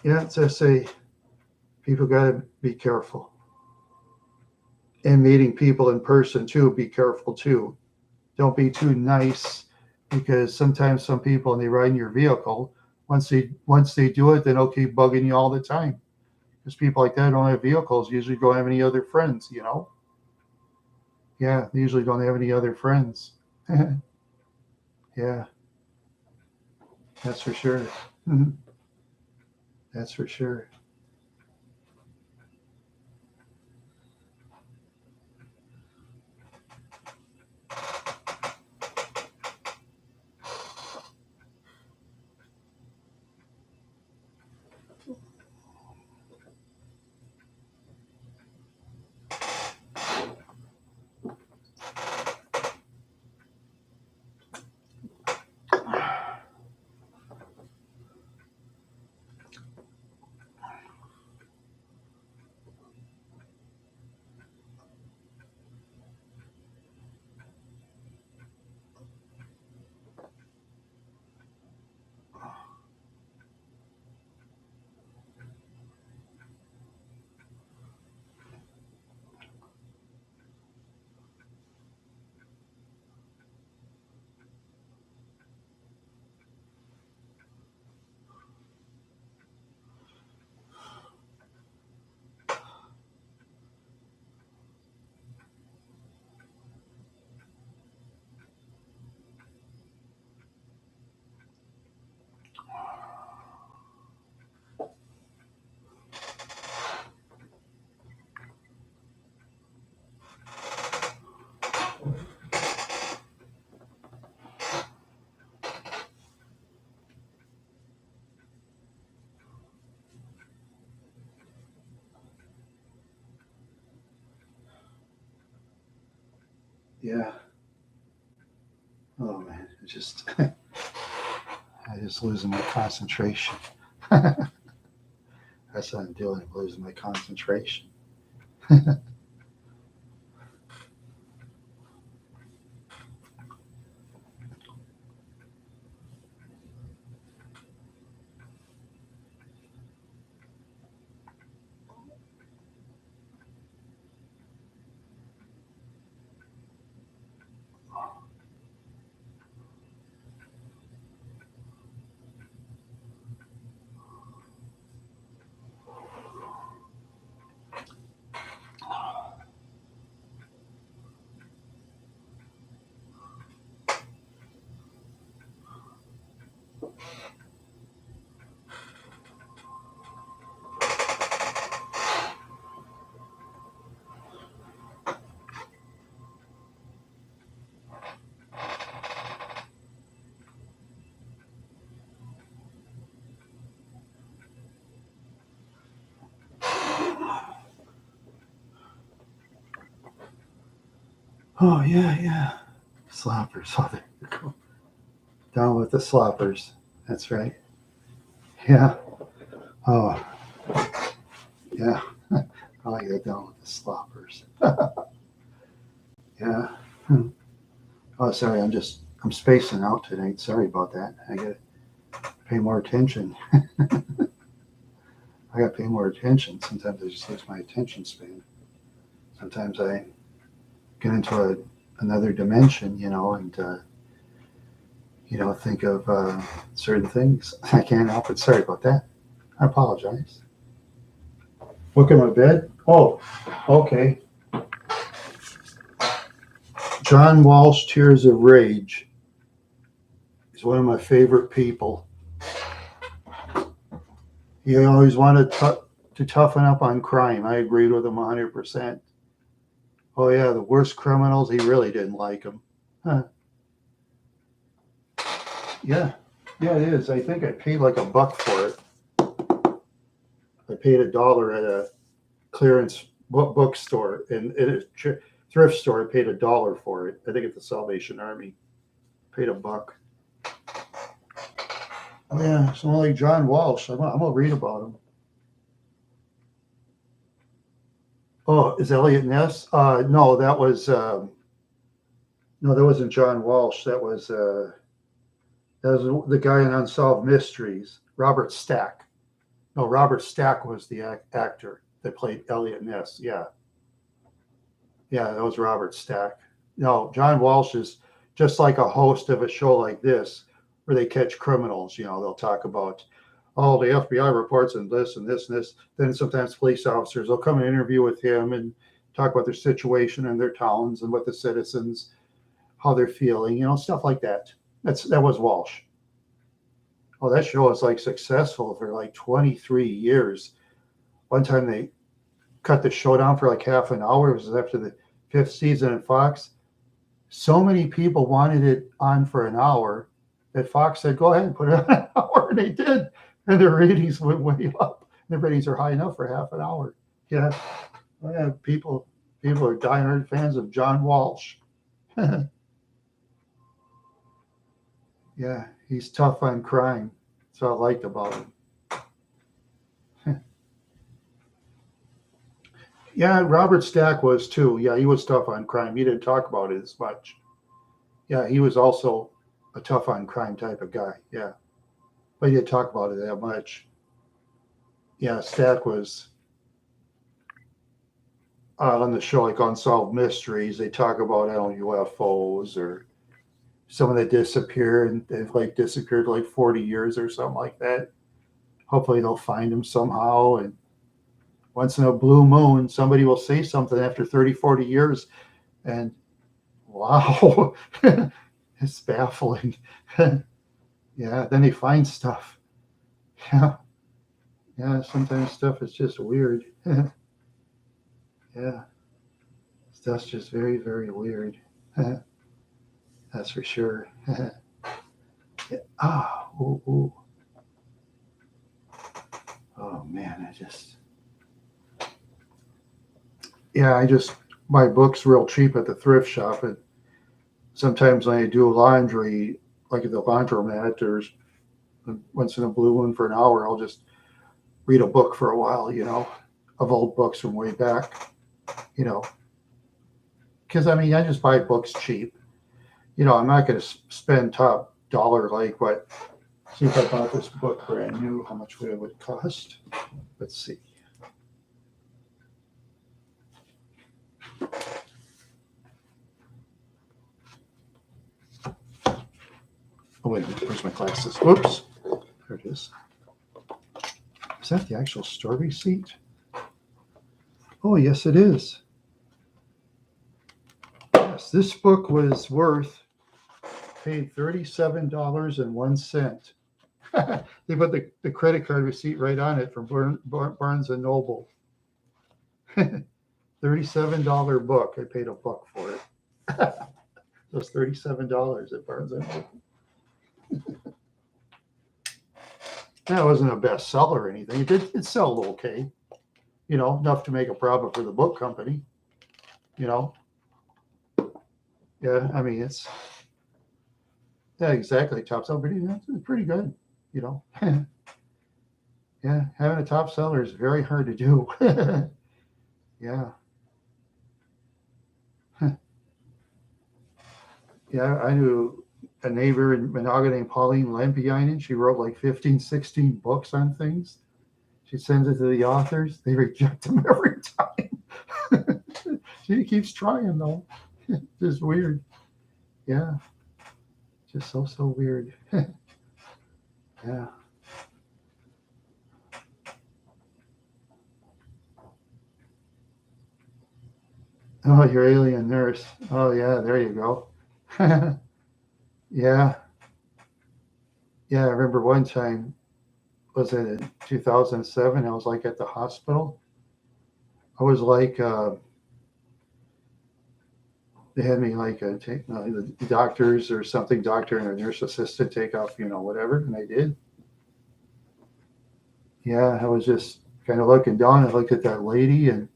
Yeah, it's I say people gotta be careful. And meeting people in person too, be careful too. Don't be too nice because sometimes some people when they ride in your vehicle, once they do it, then they'll keep bugging you all the time. Because people like that don't have vehicles, usually don't have any other friends, you know? Yeah, they usually don't have any other friends. Yeah, that's for sure. That's for sure. Yeah. Oh man, it just I just losing my concentration. That's what I'm doing. I'm losing my concentration. Oh yeah, yeah. Sloppers. Oh, there you go. Down with the sloppers. That's right. Yeah. Oh yeah. I like that. Down with the sloppers. Yeah. Oh, sorry. I'm spacing out tonight. Sorry about that. I gotta pay more attention. I gotta pay more attention. Sometimes I just lose my attention span. Sometimes I get into another dimension, and think of certain things. I can't help it. Sorry about that. I apologize. Look at my bed. Oh, okay. John Walsh, Tears of Rage. He's one of my favorite people. He always wanted to toughen up on crime. I agreed with him 100%. Oh yeah, the worst criminals. He really didn't like them. Huh. Yeah, yeah, it is. I think I paid like $1 for it. I paid $1 at a clearance bookstore and at a thrift store. I paid $1 for it. I think at the Salvation Army. Paid $1. Oh yeah, someone like John Walsh. I'm gonna read about him. Oh, is Elliot Ness? No, that was no, that wasn't John Walsh. That was the guy in Unsolved Mysteries, Robert Stack. No, Robert Stack was the actor that played Elliot Ness. Yeah, yeah, that was Robert Stack. No, John Walsh is just like a host of a show like this, where they catch criminals. They'll talk about, oh, the FBI reports and this and this and this. Then sometimes police officers will come and interview with him and talk about their situation in their towns and what the citizens, how they're feeling, stuff like that. That was Walsh. Oh, that show was like successful for like 23 years. One time they cut the show down for like half an hour. It was after the 5th season at Fox. So many people wanted it on for an hour that Fox said, go ahead and put it on an hour. And they did. And their ratings went way up. Their ratings are high enough for half an hour. Yeah. Oh, yeah. People are diehard fans of John Walsh. Yeah, he's tough on crime. That's what I liked about him. Yeah, Robert Stack was too. Yeah, he was tough on crime. He didn't talk about it as much. Yeah, he was also a tough on crime type of guy. Yeah, but he didn't talk about it that much. Yeah, Stack was on the show like Unsolved Mysteries. They talk about UFOs or someone that disappeared and they've like disappeared like 40 years or something like that. Hopefully they'll find them somehow. And once in a blue moon, somebody will say something after 30, 40 years. And wow, it's baffling. Yeah, then they find stuff. Yeah, yeah, sometimes stuff is just weird. Yeah, stuff's just very, very weird. That's for sure. Yeah. Ah, ooh, ooh. Oh man, I just buy books real cheap at the thrift shop. And sometimes when I do laundry, like at the laundromat, there's once in a blue moon for an hour, I'll just read a book for a while, of old books from way back, you know, because I mean, I just buy books cheap. I'm not going to spend top dollar like what. See if I bought this book brand new, how much would it cost? Let's see. Oh, wait a minute. Where's my glasses? Whoops. There it is. Is that the actual store receipt? Oh, yes, it is. Yes, this book was paid $37.01. They put the credit card receipt right on it from Barnes & Noble. $37 book. I paid $1 for it. It was $37 at Barnes & Noble. That wasn't a bestseller or anything. It sold okay, enough to make a profit for the book company, Yeah, I mean, exactly. Top seller, it's pretty good, Yeah, having a top seller is very hard to do. Yeah. Yeah, I knew a neighbor in Monaga named Pauline Lampiainen. She wrote like 15, 16 books on things. She sends it to the authors. They reject them every time. She keeps trying, though. Just weird. Yeah. Just so weird. Yeah. Oh, your alien nurse. Oh, yeah, there you go. Yeah. Yeah, I remember one time, was it in 2007? I was like at the hospital. I was like, they had me like take the doctors or something, doctor and a nurse assistant take off, whatever, and I did. Yeah, I was just kind of looking down. I looked at that lady, and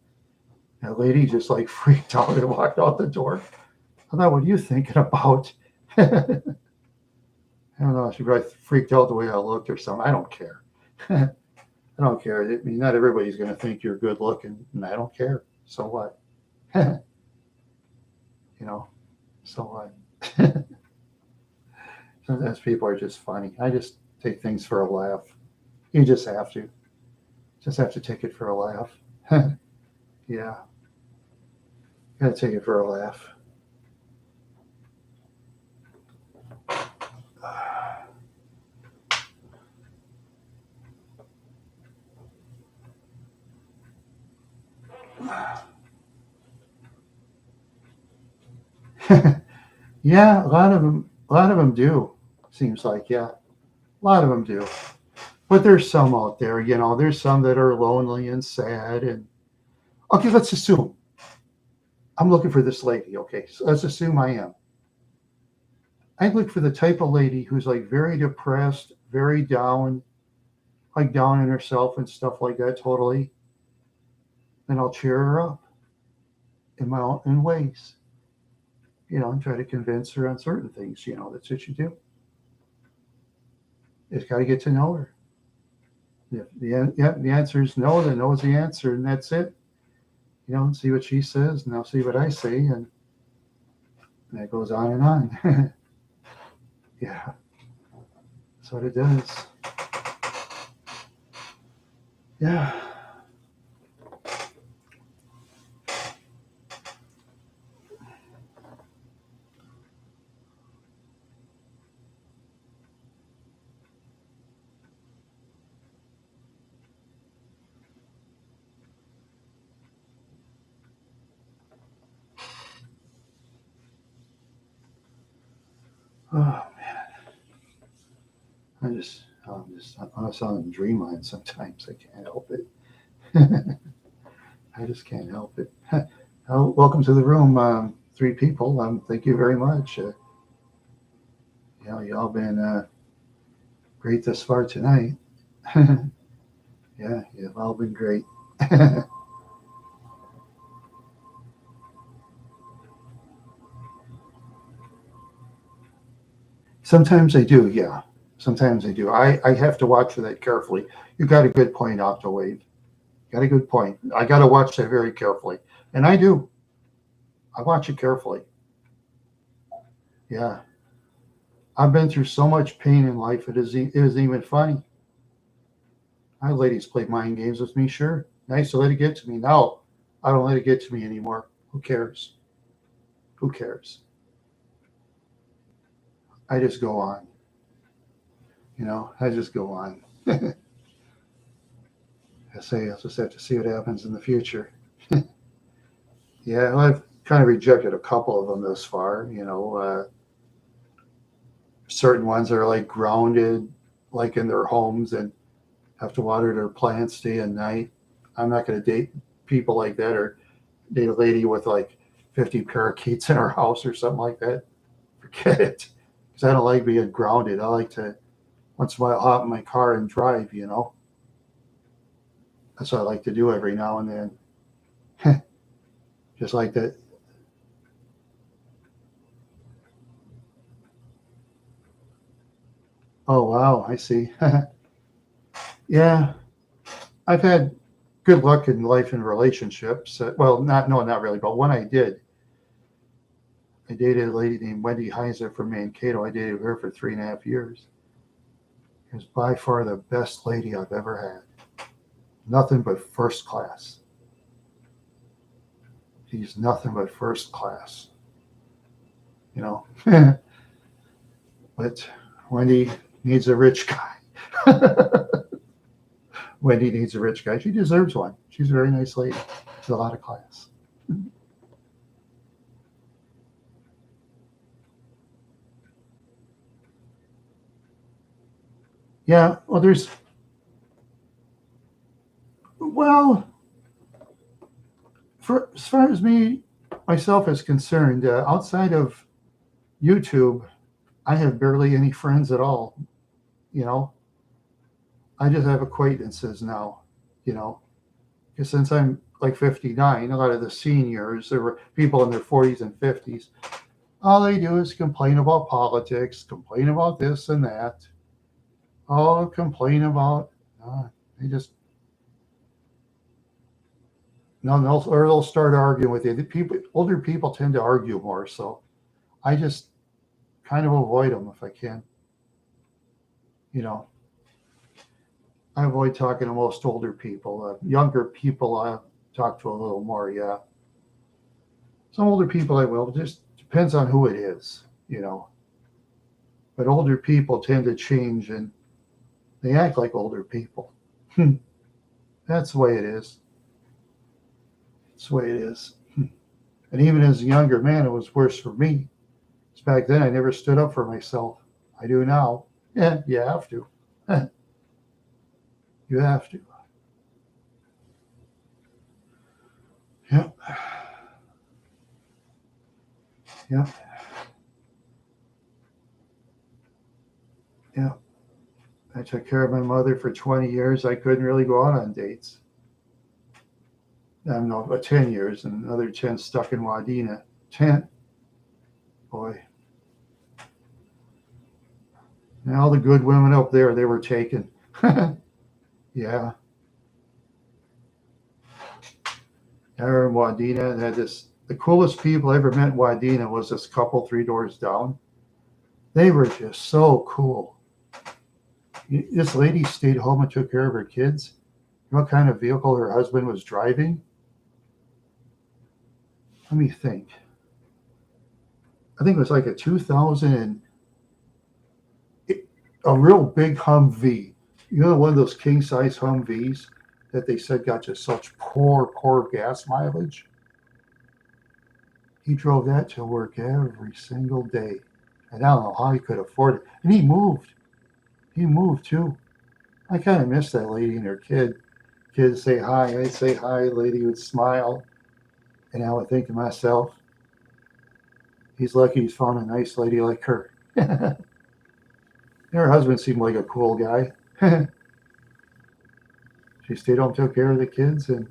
that lady just like freaked out and walked out the door. I thought, what are you thinking about? I don't know. She probably freaked out the way I looked or something. I don't care. I don't care. I mean, not everybody's going to think you're good looking, and I don't care. So what? So what? Sometimes people are just funny. I just take things for a laugh. You just have to. Just have to take it for a laugh. Yeah. Gotta take it for a laugh. Yeah, a lot of them do. Seems like, yeah, a lot of them do. But there's some out there, there's some that are lonely and sad. And okay, let's assume I'm looking for this lady. Okay, so let's assume I am. I look for the type of lady who's like very depressed, very down, like down in herself and stuff like that, totally. And I'll cheer her up in my own ways, and try to convince her on certain things. That's what you do. It's got to get to know her. If the answer is no, then no is the answer, and that's it. See what she says, and I'll see what I say, and that goes on and on. Yeah, that's what it does. Yeah. Oh man, I'm on dreamland sometimes. I can't help it. I just can't help it. Oh, welcome to the room, 3 people. Thank you very much. Y'all been great thus far tonight. Yeah, you've all been great. Sometimes I do, yeah. Sometimes I do. I have to watch for that carefully. You got a good point, Octawave. Got a good point. I got to watch that very carefully. And I do. I watch it carefully. Yeah. I've been through so much pain in life, it isn't even funny. I had ladies play mind games with me, sure. I used to let it get to me. Now, I don't let it get to me anymore. Who cares? Who cares? I just go on. I just go on. I say I'll just have to see what happens in the future. Yeah, well, I've kind of rejected a couple of them thus far. Certain ones are like grounded, like in their homes and have to water their plants day and night. I'm not going to date people like that or date a lady with like 50 parakeets in her house or something like that. Forget it. Because I don't like being grounded. I like to once in a while hop in my car and drive. That's what I like to do every now and then. Just like that. Oh, wow. I see. Yeah. I've had good luck in life and relationships. Well, not really, but when I did, I dated a lady named Wendy Heiser from Mankato. I dated her for 3.5 years. She was by far the best lady I've ever had. Nothing but first class. She's nothing but first class. You know. But Wendy needs a rich guy. Wendy needs a rich guy. She deserves one. She's a very nice lady. She's a lot of class. Yeah, well, for as far as myself is concerned, outside of YouTube, I have barely any friends at all. You know, I just have acquaintances now. You know, because since I'm like 59, a lot of the seniors, there were people in their 40s and 50s. All they do is complain about politics, complain about this and that. Oh, complain about. They just no, or they'll start arguing with you. Older people tend to argue more, so I just kind of avoid them if I can. You know, I avoid talking to most older people. Younger people I talk to a little more. Yeah, some older people I will. It just depends on who it is. But older people tend to change and they act like older people. That's the way it is. That's the way it is. And even as a younger man, it was worse for me. Because back then, I never stood up for myself. I do now. Yeah, you have to. You have to. Yep. Yep. Yep. I took care of my mother for 20 years. I couldn't really go out on dates. No, but 10 years and another 10 stuck in Wadena. 10. Boy. And all the good women up there, they were taken. Yeah. I remember Wadena and had the coolest people I ever met in Wadena was this couple 3 doors down. They were just so cool. This lady stayed home and took care of her kids. You know what kind of vehicle her husband was driving? Let me think. I think it was like a 2000 and a real big Humvee. One of those king size Humvees that they said got just such poor gas mileage. He drove that to work every single day. And I don't know how he could afford it. And he moved. He moved too. I kind of miss that lady and her kid. Kids say hi. I'd say hi. The lady would smile. And I would think to myself, he's lucky he's found a nice lady like her. Her husband seemed like a cool guy. She stayed home, took care of the kids, and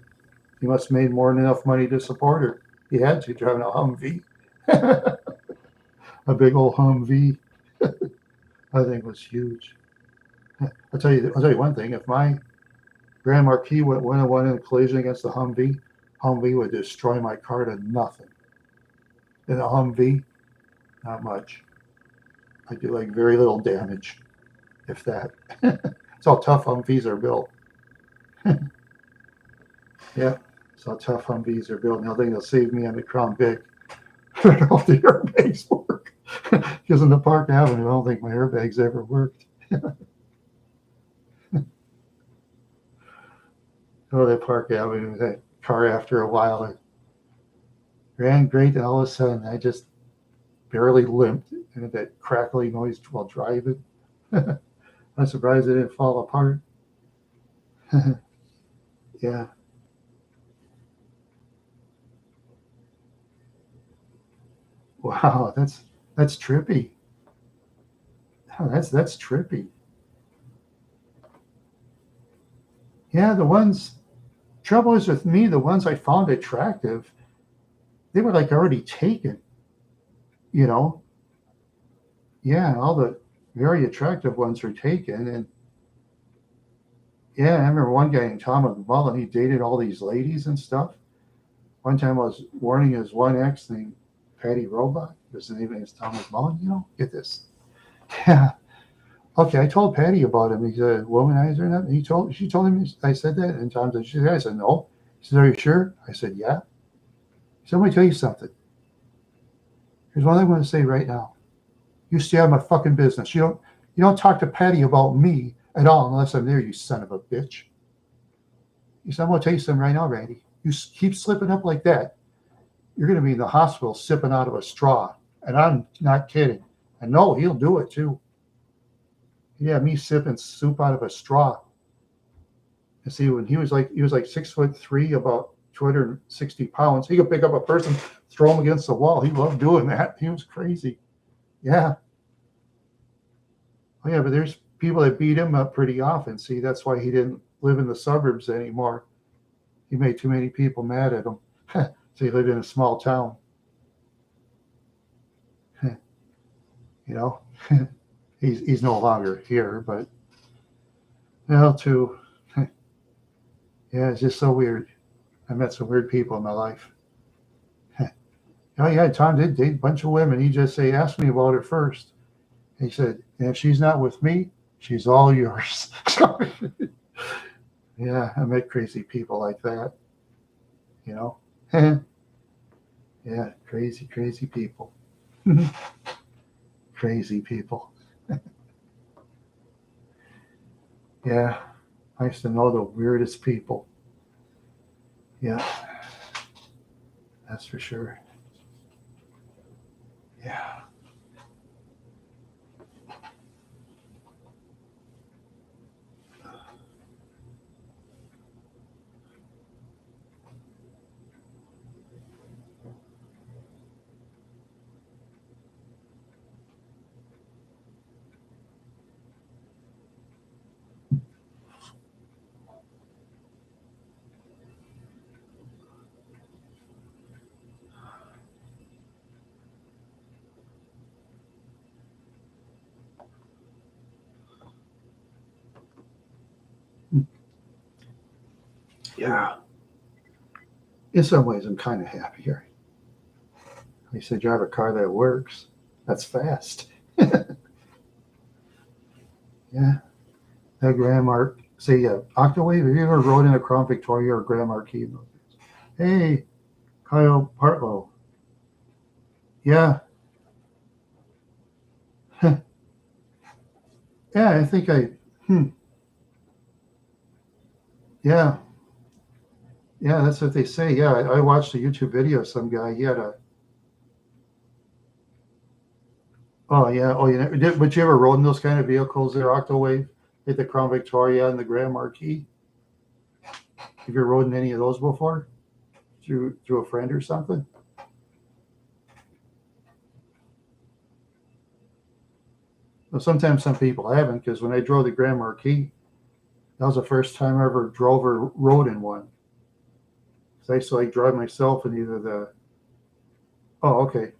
he must have made more than enough money to support her. He had to, driving a Humvee. A big old Humvee. I think it was huge. I'll tell you one thing. If my Grand Marquis went in a collision against the Humvee would destroy my car to nothing. In a Humvee, not much. I do like very little damage, if that. It's how tough Humvees are built. Yeah, it's how tough Humvees are built. And I think they'll save me on the Crown Vic. I don't know if the airbags work. Because in the Park Avenue, I don't think my airbags ever worked. Oh, that Park Avenue, that car after a while, it ran great, and all of a sudden I just barely limped, and that crackly noise while driving. I'm surprised it didn't fall apart. Yeah. Wow, that's trippy. Oh, that's trippy. Yeah, the ones trouble is with me, the ones I found attractive, they were like already taken, you know? Yeah, all the very attractive ones were taken. And yeah, I remember one guy named Thomas Mullen, he dated all these ladies and stuff. One time I was warning his one ex named Patty Robot, because the name is Thomas Mullen, get this. Yeah. Okay, I told Patty about him. He's a womanizer and that. She told him I said that, and Tom said, I said, no. He said, are you sure? I said, yeah. He said, let me tell you something. Here's what I want to say right now. You stay out of my fucking business. You don't talk to Patty about me at all unless I'm there, you son of a bitch. He said, I'm going to tell you something right now, Randy. You keep slipping up like that, you're going to be in the hospital sipping out of a straw. And I'm not kidding. I know he'll do it too. Yeah, me sipping soup out of a straw. And see, when he was like 6'3", about 260 pounds, he could pick up a person, throw him against the wall. He loved doing that. He was crazy. Yeah. Oh yeah, but there's people that beat him up pretty often. See, that's why he didn't live in the suburbs anymore. He made too many people mad at him. So he lived in a small town. He's no longer here, but too. Yeah, it's just so weird. I met some weird people in my life. Oh yeah, Tom did date a bunch of women. He just asked me about it first. He said, and if she's not with me, she's all yours. Yeah, I met crazy people like that. Yeah, crazy people. Crazy people. Yeah, I used to know the weirdest people. Yeah, that's for sure. Yeah. Yeah. In some ways, I'm kind of happier. At least I drive a car that works. That's fast. Yeah. That Grand Mark, Octawave, have you ever rode in a Crown Victoria or Grand Marquis? Hey, Kyle Partlow. Yeah. Yeah, I think yeah. Yeah, that's what they say. Yeah, I watched a YouTube video of some guy. He had oh yeah, but you ever rode in those kind of vehicles there, Octawave, like the Crown Victoria and the Grand Marquis? Have you rode in any of those before? Through a friend or something? Well, sometimes some people haven't, because when I drove the Grand Marquis, that was the first time I ever drove or rode in one. So I used to drive myself in either the. Oh, okay.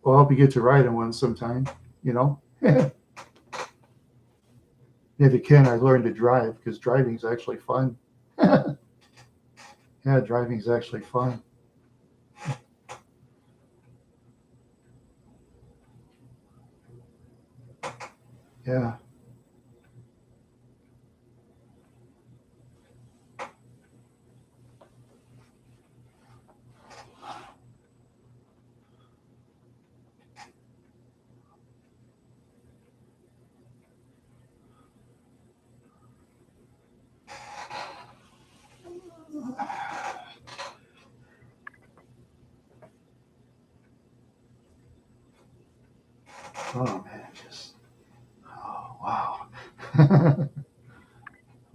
Well, I'll hope you get to ride in one sometime. you know. If you can, I learned to drive because driving is actually fun. Yeah, driving is actually fun. Yeah. Oh man, just oh wow.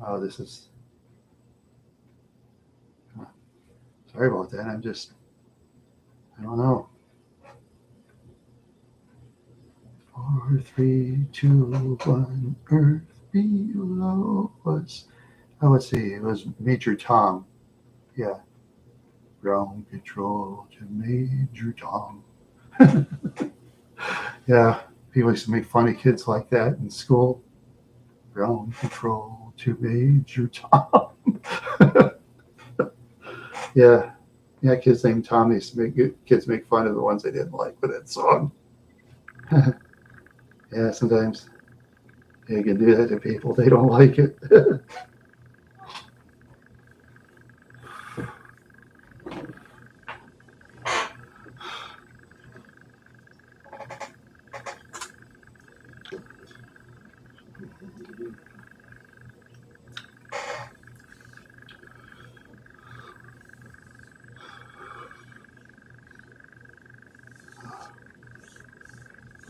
Oh, this is sorry about that. I don't know. 4, 3, 2, 1. Earth below us. Oh, let's see. It was Major Tom. Yeah. Ground control to Major Tom. Yeah. People used to make fun of kids like that in school. Ground control to Major Tom. Yeah. Yeah, kids named Tom used to make kids make fun of the ones they didn't like with that song. Yeah, sometimes you can do that to people. They don't like it.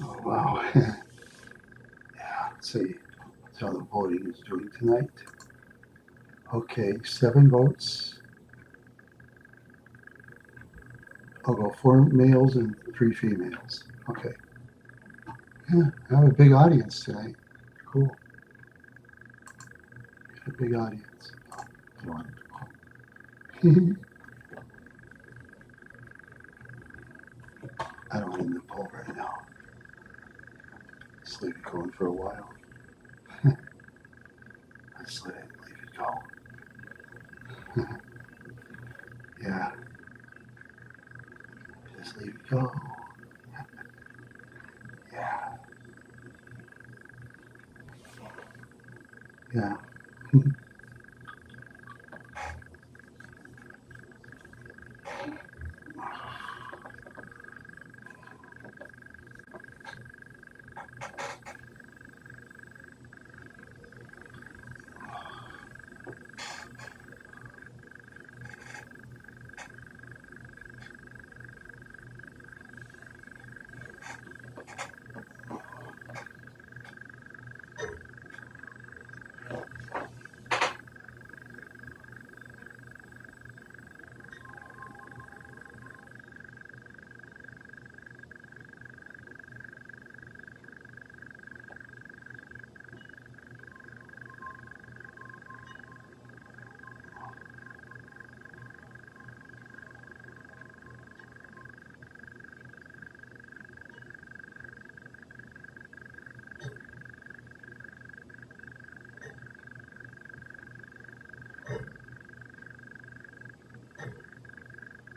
Oh, wow. Yeah, let's see. That's how the voting is doing tonight. Okay, 7 votes. I'll go 4 males and 3 females. Okay. Yeah, I have a big audience tonight. Cool. Got a big audience. Oh, I don't want to I don't want him to pull right now. Just leave it going for a while. Just leave it go. Yeah. Just leave it go. Yeah. Yeah.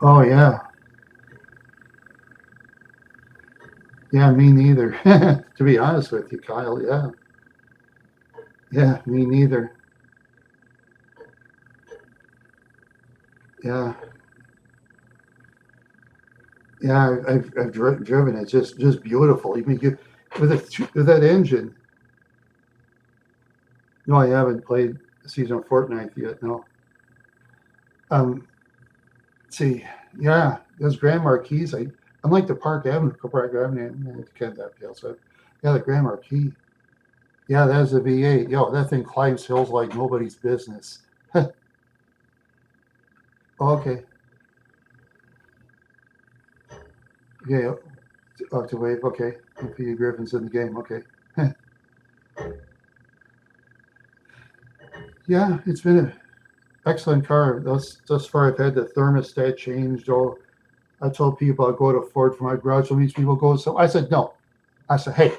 Oh, yeah. Yeah, me neither. To be honest with you, Kyle. Yeah. Yeah, me neither. Yeah. Yeah, I've driven it. Just beautiful. You mean with that engine? No, I haven't played the season of Fortnite yet. No. Um. See, yeah, those Grand Marquis. Unlike the Park Avenue, Ken that so yeah, the Grand Marquis. Yeah, that's a V8. Yo, that thing climbs hills like nobody's business. Okay. Yeah. To wave. Okay. Peter Griffin's in the game. Okay. Yeah, it's been an excellent car. Thus far, I've had the thermostat changed. Oh, I told people I'd go to Ford for my garage. So these people go. So I said no. I said, hey,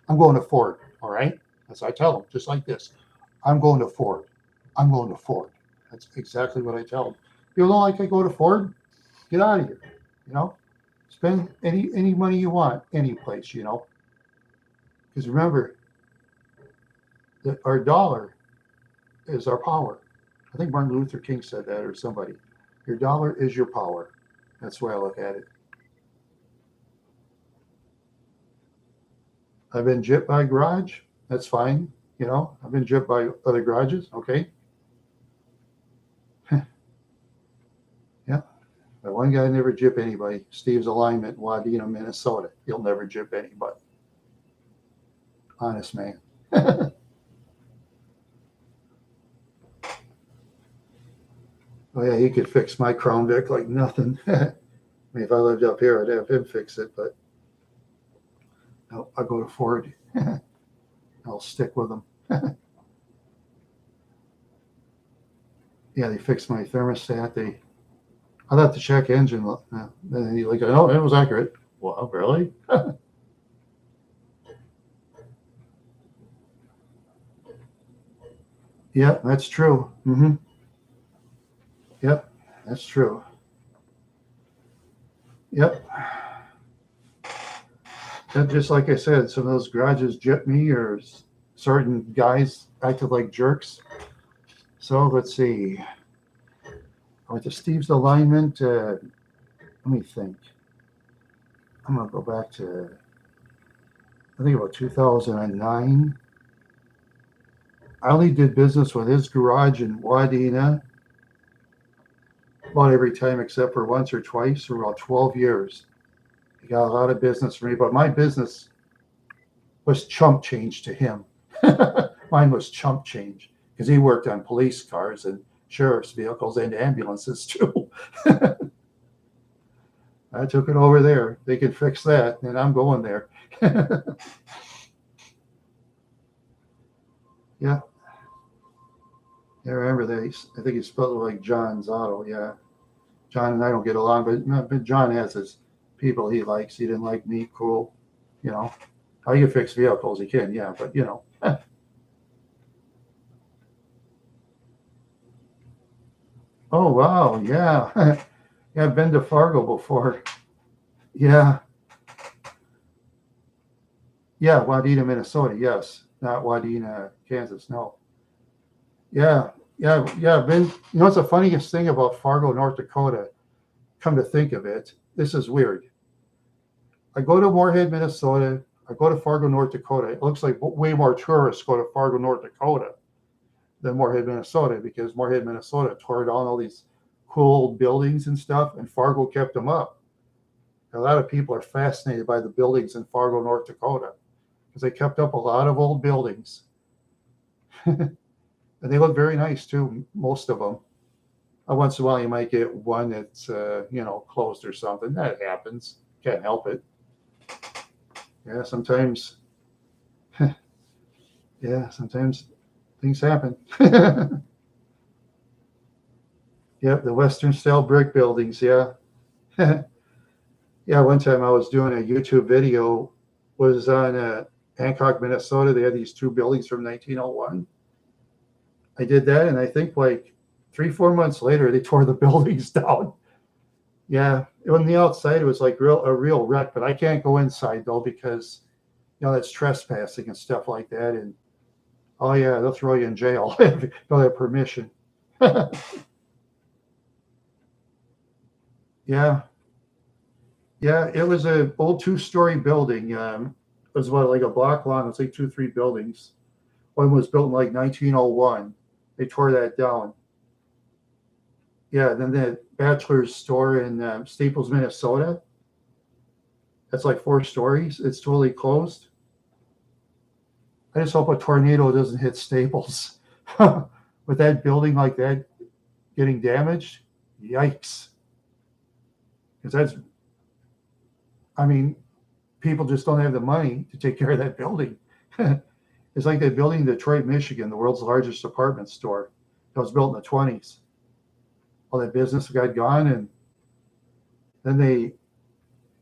I'm going to Ford. All right. As I tell them, just like this, I'm going to Ford. I'm going to Ford. That's exactly what I tell them. You don't like I go to Ford? Get out of here. You know, spend any money you want, any place. You know, because remember that our dollar is our power. I think Martin Luther King said that, or somebody. Your dollar is your power. That's the way I look at it. I've been gypped by a garage. That's fine. You know, I've been gypped by other garages. Okay. Yeah. But one guy never gypped anybody. Steve's Alignment, Wadena, Minnesota. He'll never gyp anybody. Honest man. Oh yeah, he could fix my Crown Vic like nothing. I mean, if I lived up here, I'd have him fix it. But no, I'll go to Ford. I'll stick with them. Yeah, they fixed my thermostat. I thought the check engine. Then he like, oh, it was accurate. Well, really? Yeah, that's true. Mm-hmm. Yep, that's true. Yep. And just like I said, some of those garages gypped me, or certain guys acted like jerks. So let's see. I went to Steve's Alignment. Let me think. I'm going to go back to, I think about 2009. I only did business with his garage in Wadena about every time except for once or twice for about 12 years. He got a lot of business for me, but my business was chump change to him. Mine was chump change because he worked on police cars and sheriff's vehicles and ambulances too. I took it over there. They can fix that, and I'm going there. Yeah. I remember that. I think he spelled it like John's Auto. Yeah. John and I don't get along, but John has his people he likes. He didn't like me. Cool. You know, how you fix vehicles, you can. Yeah. But, you know. Oh, wow. Yeah. Yeah. I've been to Fargo before. Yeah. Yeah. Wadena, Minnesota. Yes. Not Wadena, Kansas. No. Yeah. Yeah. Yeah. I've been, you know, what's the funniest thing about Fargo, North Dakota? Come to think of it, this is weird. I go to Moorhead, Minnesota. I go to Fargo, North Dakota. It looks like way more tourists go to Fargo, North Dakota than Moorhead, Minnesota, because Moorhead, Minnesota tore down all these cool old buildings and stuff, and Fargo kept them up. A lot of people are fascinated by the buildings in Fargo, North Dakota, because they kept up a lot of old buildings. And they look very nice too, most of them. Once in a while, you might get one that's, you know, closed or something. That happens. Can't help it. Yeah, sometimes. Yeah, sometimes things happen. Yep, the Western style brick buildings. Yeah. Yeah, one time I was doing a YouTube video, was on Hancock, Minnesota. They had these two buildings from 1901. I did that, and I think like 3-4 months later, they tore the buildings down. Yeah, on the outside, it was like a real wreck, but I can't go inside though because, you know, that's trespassing and stuff like that. And oh yeah, they'll throw you in jail if you don't have permission. Yeah, yeah, it was a old 2-story building. It was about like a block long. It's like 2, 3 buildings. One was built in like 1901. They tore that down. Yeah, then the Bachelor's store in Staples, Minnesota. That's like 4 stories. It's totally closed. I just hope a tornado doesn't hit Staples. With that building like that getting damaged, yikes. Because that's, I mean, people just don't have the money to take care of that building. It's like that building in Detroit, Michigan, the world's largest department store. It was built in the 1920s. All that business got gone, and then they,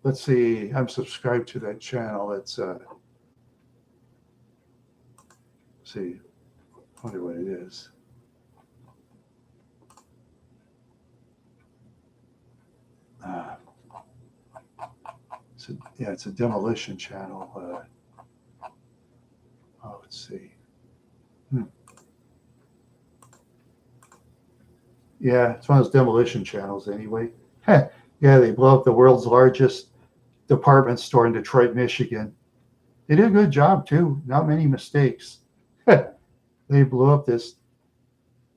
let's see, I'm subscribed to that channel. It's see, wonder what it is. It's a demolition channel. Let's see. Yeah, it's one of those demolition channels anyway. Yeah, they blew up the world's largest department store in Detroit, Michigan. They did a good job too. Not many mistakes. They blew up this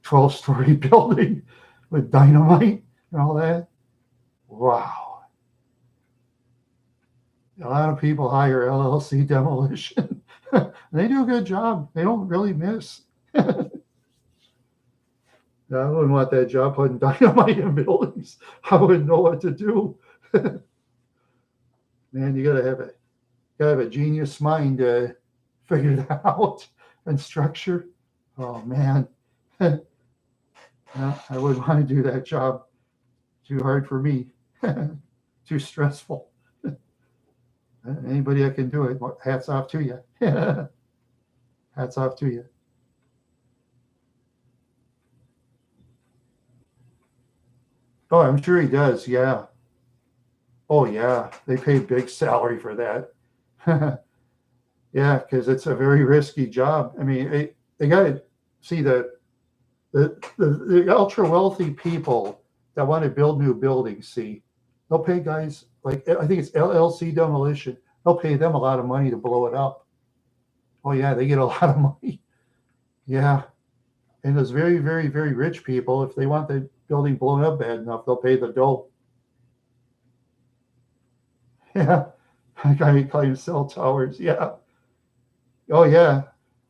12-story building with dynamite and all that. Wow. A lot of people hire LLC Demolition. They do a good job. They don't really miss. I wouldn't want that job putting dynamite in buildings. I wouldn't know what to do. Man, you gotta have a genius mind to figure that out and structure. Oh man. No, I wouldn't want to do that job. Too hard for me. Too stressful. Anybody that can do it, hats off to you. Hats off to you. Oh, I'm sure he does. Yeah. Oh, yeah. They pay big salary for that. Yeah, because it's a very risky job. I mean, they got to see the ultra wealthy people that want to build new buildings. See, they'll pay guys like, I think it's LLC Demolition. They'll pay them a lot of money to blow it up. Oh yeah, they get a lot of money. Yeah, and those very, very, very rich people, if they want the building blown up bad enough, they'll pay the dough. Yeah, I mean, claims cell towers. Yeah. Oh yeah.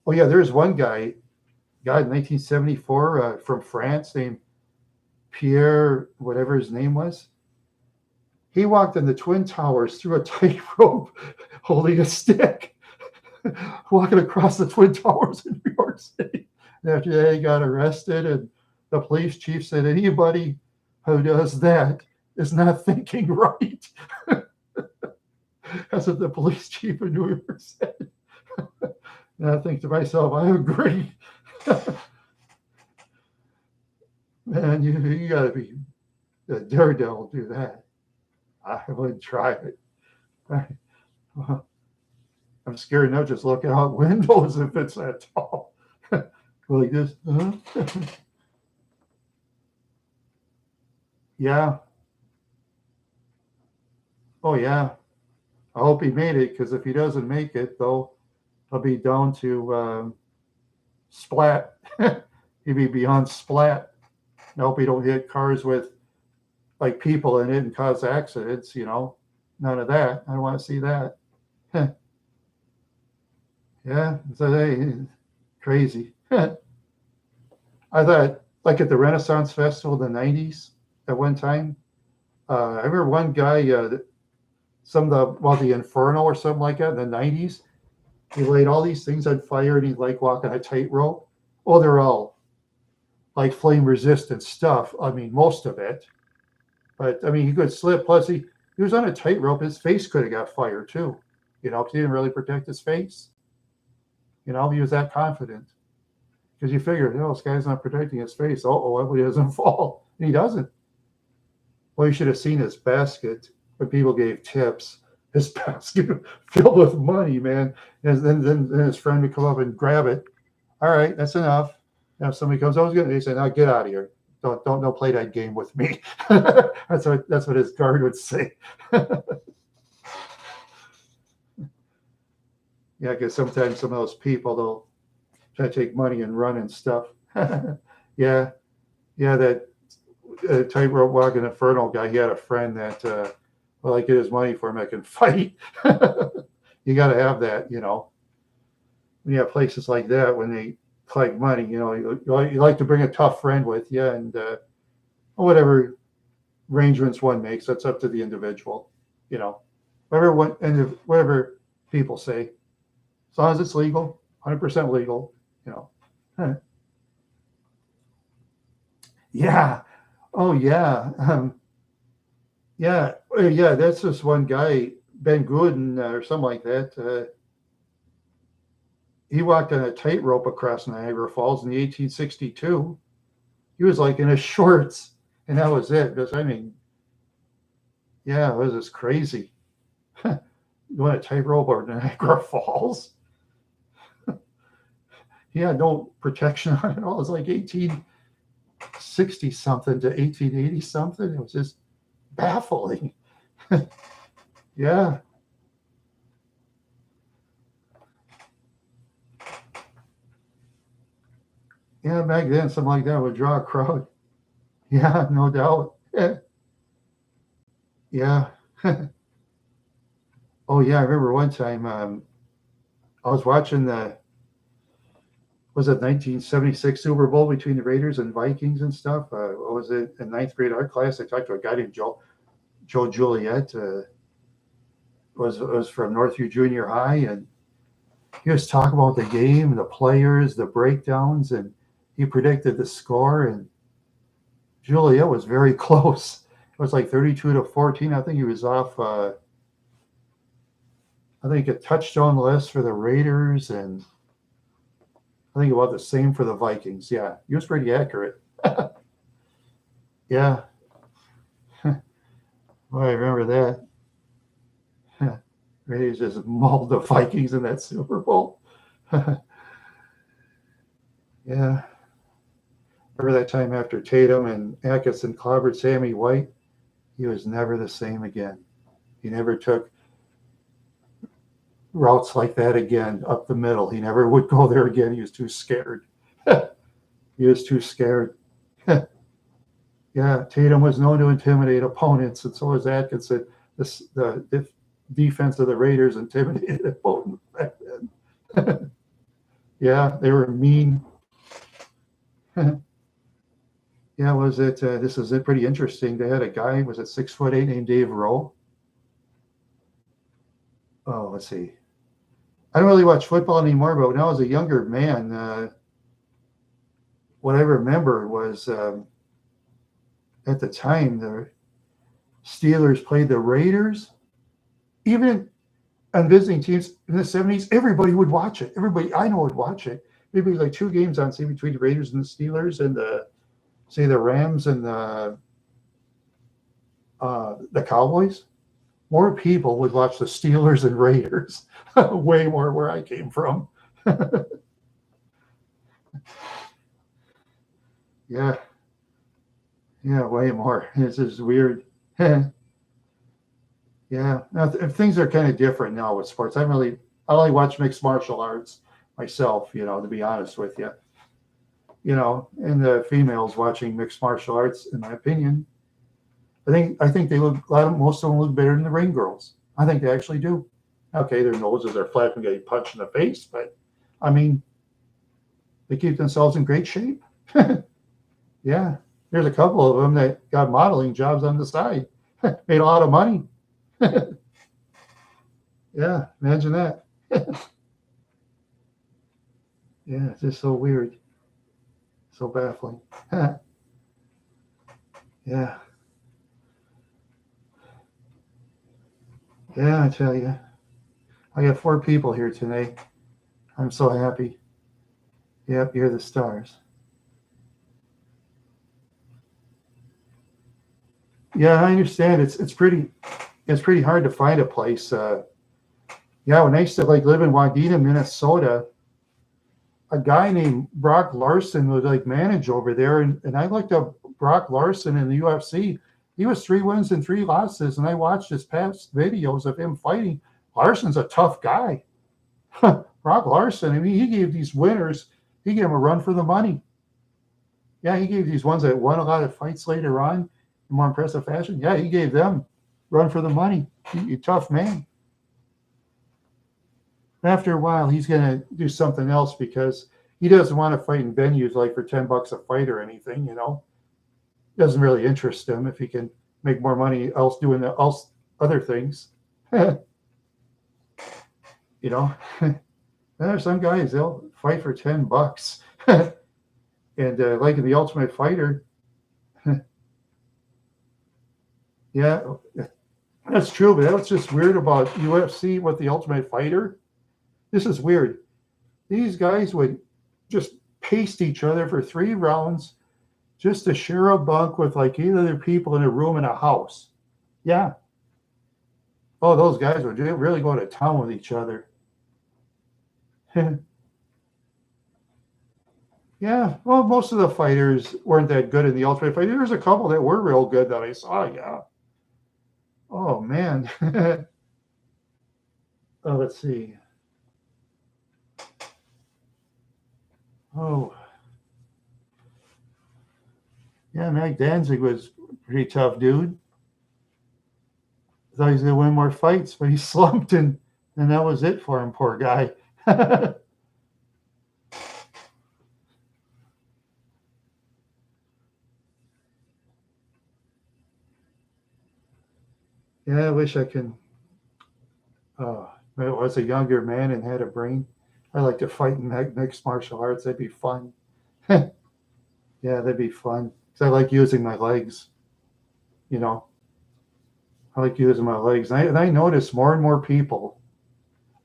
Oh yeah. There's one guy, in 1974 from France named Pierre, whatever his name was. He walked in the Twin Towers through a tightrope, holding a stick, walking across the Twin Towers in New York City. And after that, he got arrested, and the police chief said, "Anybody who does that is not thinking right." That's what the police chief of New York said. And I think to myself, I agree. Man, you got to be a daredevil to do that. I wouldn't try it. I'm scared now just looking out windows if it's that tall. Like this. Yeah. Oh, yeah. I hope he made it, because if he doesn't make it, though, he'll be down to splat. He'd be beyond splat. I hope he don't hit cars with like people in it and cause accidents, None of that. I don't want to see that. Yeah, so crazy. I thought, like at the Renaissance Festival in the 90s at one time, I remember one guy, the Inferno or something like that in the 90s, he laid all these things on fire and he's like walking a tightrope. Oh, they're all like flame resistant stuff. I mean, most of it. But I mean, he could slip. Plus, he was on a tightrope. His face could have got fired too, because he didn't really protect his face. He was that confident. Because you figured, this guy's not protecting his face. Oh, he doesn't fall. And he doesn't. Well, you should have seen his basket when people gave tips. His basket filled with money, man. And then his friend would come up and grab it. All right, that's enough. Now, if somebody comes, he said, "Now get out of here. Don't play that game with me." That's what his guard would say. Yeah, because sometimes some of those people, they'll try to take money and run and stuff. Yeah, that tightrope walking Inferno guy, he had a friend that, I get his money for him, I can fight. You got to have that, When you have places like that, when they collect money, you like to bring a tough friend with you, and whatever arrangements one makes, that's up to the individual, whatever people say, as long as it's legal, 100% legal, Yeah. Oh yeah. Yeah. That's this one guy, Ben Gooden or something like that. he walked on a tightrope across Niagara Falls in the 1862. He was like in his shorts, and that was it. Because I mean, yeah, it was just crazy. You want a tightrope over Niagara Falls? He had no protection on it all. It was like 1860 something to 1880 something. It was just baffling. Yeah. Yeah, back then, something like that would draw a crowd. Yeah, no doubt. Yeah. Oh, yeah. I remember one time I was watching was it 1976 Super Bowl between the Raiders and Vikings and stuff? What was it? In ninth grade art class, I talked to a guy named Joe Juliet. Was from Northview Junior High, and he was talking about the game, the players, the breakdowns, and he predicted the score. And Juliet was very close. It was like 32-14. I think he was off. I think a touchdown less for the Raiders, and I think about the same for the Vikings. Yeah, he was pretty accurate. Yeah. Well, I remember that. Raiders just mauled the Vikings in that Super Bowl. Yeah. Remember that time after Tatum and Atkinson clobbered Sammy White? He was never the same again. He never took routes like that again up the middle. He never would go there again. He was too scared. He was too scared. Yeah, Tatum was known to intimidate opponents, and so was Atkinson. The defense of the Raiders intimidated opponents back then. Yeah, they were mean. Yeah, was it? This is pretty interesting. They had a guy, was it 6'8", named Dave Rowe? Oh, let's see. I don't really watch football anymore, but when I was a younger man, what I remember was at the time the Steelers played the Raiders. Even on visiting teams in the 70s, everybody would watch it. Everybody I know would watch it. Maybe like two games on, say, between the Raiders and the Steelers, and the Rams and the Cowboys. More people would watch the Steelers and Raiders, way more where I came from. Yeah, way more. It's just weird. Yeah, now, things are kind of different now with sports. I only watch mixed martial arts myself, to be honest with you. And the females watching mixed martial arts, in my opinion, I think they look, most of them look better than the ring girls. I think they actually do. Okay, their noses are flat from getting punched in the face, but I mean, they keep themselves in great shape. Yeah, there's a couple of them that got modeling jobs on the side, made a lot of money. Yeah, imagine that. Yeah, it's just so weird, so baffling. Yeah. Yeah, I tell you, I got 4 people here today. I'm so happy. Yep, you're the stars. Yeah, I understand. It's pretty hard to find a place. Yeah, when I used to live in Wadena, Minnesota, a guy named Brock Larson would manage over there, and I looked up Brock Larson in the UFC. He was 3 wins and 3 losses, and I watched his past videos of him fighting. Larson's a tough guy. Brock Larson, I mean, he gave these winners, he gave them a run for the money. Yeah, he gave these ones that won a lot of fights later on in more impressive fashion. Yeah, he gave them run for the money. He's a tough man. After a while, he's going to do something else because he doesn't want to fight in venues like for $10 a fight or anything, Doesn't really interest him if he can make more money else doing other things. There's some guys, they'll fight for $10. And like in The Ultimate Fighter, yeah, that's true, but that's just weird about UFC with The Ultimate Fighter. This is weird. These guys would just paste each other for 3 rounds just to share a bunk with like 8 other people in a room in a house. Yeah. Oh, those guys would really go to town with each other. Yeah. Well, most of the fighters weren't that good in the Ultimate Fighter. There's a couple that were real good that I saw. Yeah. Oh man. Oh, let's see. Oh, yeah. Mac Danzig was a pretty tough dude. I thought he was gonna win more fights, but he slumped and that was it for him. Poor guy. Yeah, I wish I can. When I was a younger man and had a brain, I like to fight in mixed martial arts. That'd be fun. Yeah, that'd be fun. 'Cause I like using my legs. You know, I like using my legs. And I notice more and more people.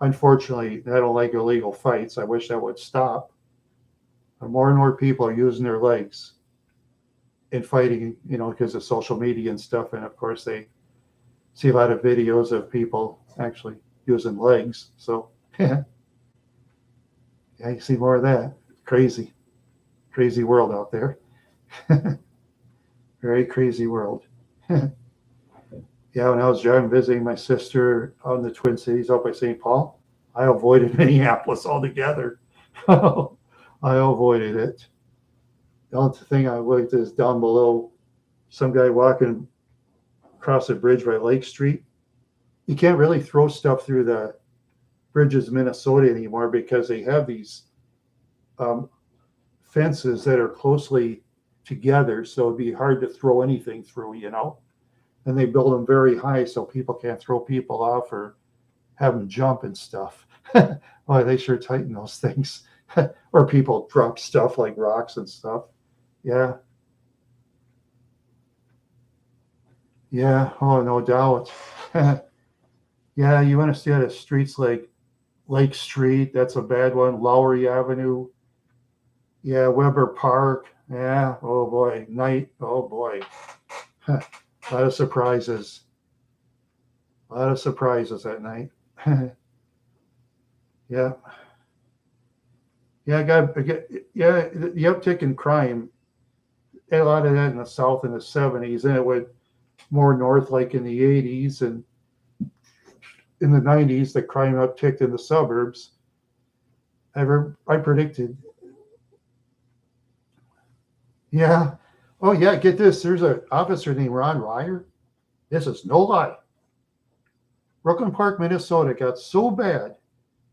Unfortunately, I don't like illegal fights. I wish that would stop. But more and more people are using their legs in fighting. Because of social media and stuff. And of course, they see a lot of videos of people actually using legs. So yeah, you see more of that. Crazy, crazy world out there. Very crazy world. Yeah, when I was young, visiting my sister out in the Twin Cities out by St. Paul, I avoided Minneapolis altogether. I avoided it. The only thing I liked is down below, some guy walking across a bridge by Lake Street. You can't really throw stuff through the bridges of Minnesota anymore because they have these um, fences that are closely together, so it'd be hard to throw anything through. And they build them very high so people can't throw people off or have them jump and stuff. Boy, they sure tighten those things. Or people drop stuff like rocks and stuff. Yeah. Yeah. Oh, no doubt. Yeah, you want to see the streets like Lake Street. That's a bad one. Lowry Avenue. Yeah, Weber Park. Yeah. Oh boy. Night. Oh boy. A lot of surprises. A lot of surprises at night. Yeah. Yeah, yeah, the uptick in crime, a lot of that in the South in the 70s, and it went more north like in the 80s, and in the 90s, the crime upticked in the suburbs. I predicted. Yeah. Oh, yeah, get this. There's an officer named Ron Ryer. This is no lie. Brooklyn Park, Minnesota got so bad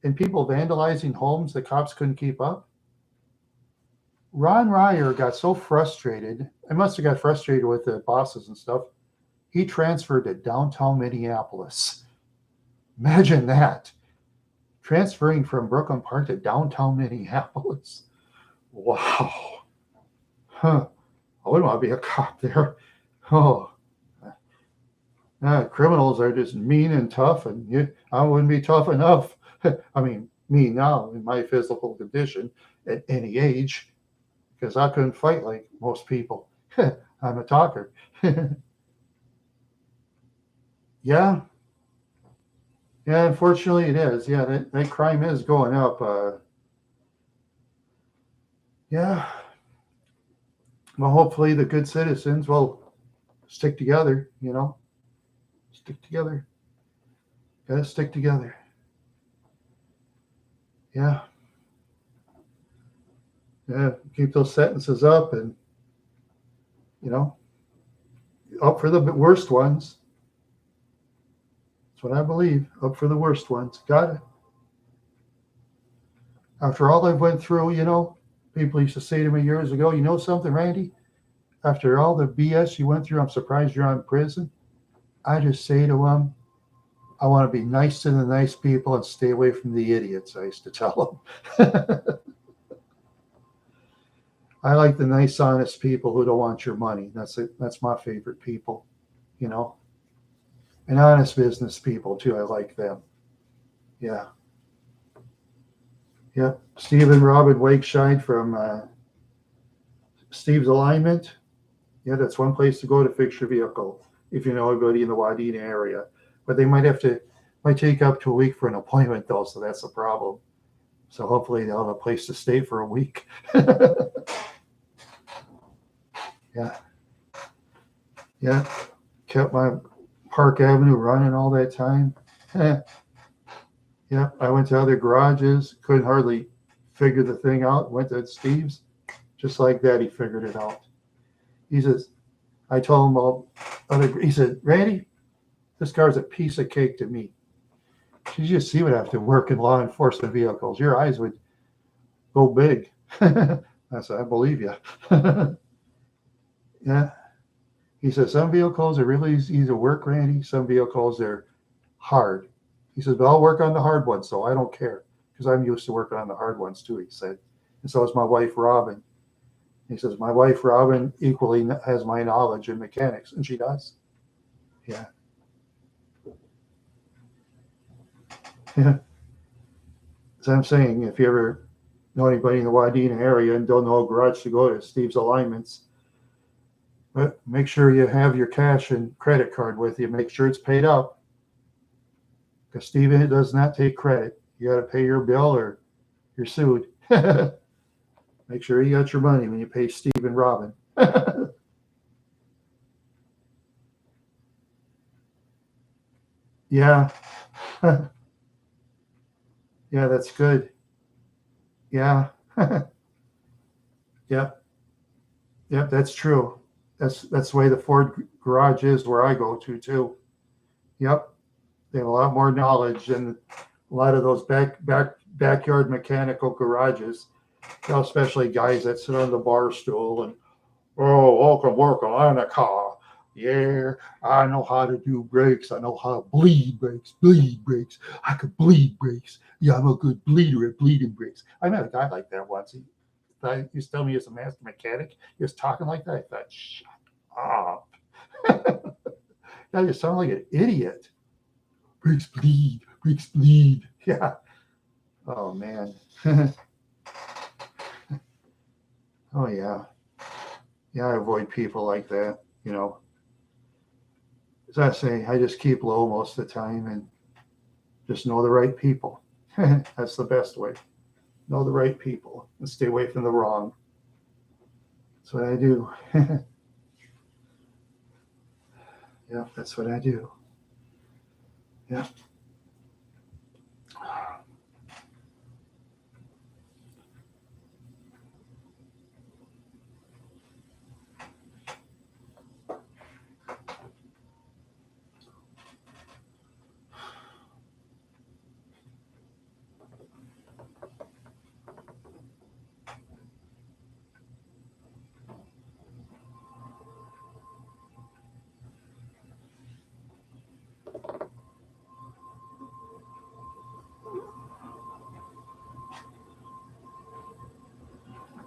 and people vandalizing homes, the cops couldn't keep up. Ron Ryer got so frustrated. I must have got frustrated with the bosses and stuff. He transferred to downtown Minneapolis. Imagine that. Transferring from Brooklyn Park to downtown Minneapolis. Wow. Huh. I wouldn't want to be a cop there. Oh. Criminals are just mean and tough, and I wouldn't be tough enough. I mean, me now in my physical condition at any age, because I couldn't fight like most people. I'm a talker. Yeah, yeah. Unfortunately, it is. Yeah, that crime is going up. Yeah. Well, hopefully the good citizens will stick together. Stick together. Gotta stick together. Yeah. Yeah. Keep those sentences up and you know up for the worst ones. That's what I believe. Up for the worst ones. Got it. After all I've went through, people used to say to me years ago, you know something, Randy? After all the BS you went through, I'm surprised you're in prison. I just say to them, I want to be nice to the nice people and stay away from the idiots, I used to tell them. I like the nice, honest people who don't want your money. That's it. That's my favorite people, you know. And honest business people too. I like them. Yeah. Yep. Steve and Robin Wakeshine from Steve's Alignment. Yeah, that's one place to go to fix your vehicle if you know anybody in the Wadena area. But they might take up to a week for an appointment though, so that's the problem. So hopefully they'll have a place to stay for a week. Yeah, yeah. Kept my Park Avenue running all that time. Yeah, I went to other garages, couldn't hardly figure the thing out. Went to Steve's, just like that, he figured it out. He says, I told him he said, Randy, this car's a piece of cake to me. You just see what I have to work in law enforcement vehicles. Your eyes would go big. I said, I believe you. Yeah. He says, some vehicles are really easy to work, Randy. Some vehicles are hard. He says, but I'll work on the hard ones, so I don't care because I'm used to working on the hard ones too, he said. And so is my wife, Robin. He says, my wife, Robin, equally has my knowledge in mechanics, and she does. Yeah. Yeah. As I'm saying, if you ever know anybody in the Wadena area and don't know a garage to go to, Steve's Alignments, but make sure you have your cash and credit card with you. Make sure it's paid up because Steven does not take credit. You got to pay your bill or you're sued. Make sure you got your money when you pay Steve and Robin. Yeah. Yeah, that's good. Yeah. Yep. Yep, that's true. That's the way the Ford garage is where I go to too. Yep. They have a lot more knowledge than a lot of those backyard mechanical garages, especially guys that sit on the bar stool and, oh, I can work on a car. Yeah, I know how to do brakes. I know how to bleed brakes. I could bleed brakes. Yeah, I'm a good bleeder at bleeding brakes. I met a guy like that once. He used to tell me he was a master mechanic. He was talking like that. I thought, shut up. Yeah, you sound like an idiot. Brakes bleed. Brakes bleed. Yeah. Oh, man. Oh, yeah. Yeah, I avoid people like that, you know. As I say, I just keep low most of the time and just know the right people. That's the best way. Know the right people and stay away from the wrong. That's what I do. Yeah, that's what I do. Yeah.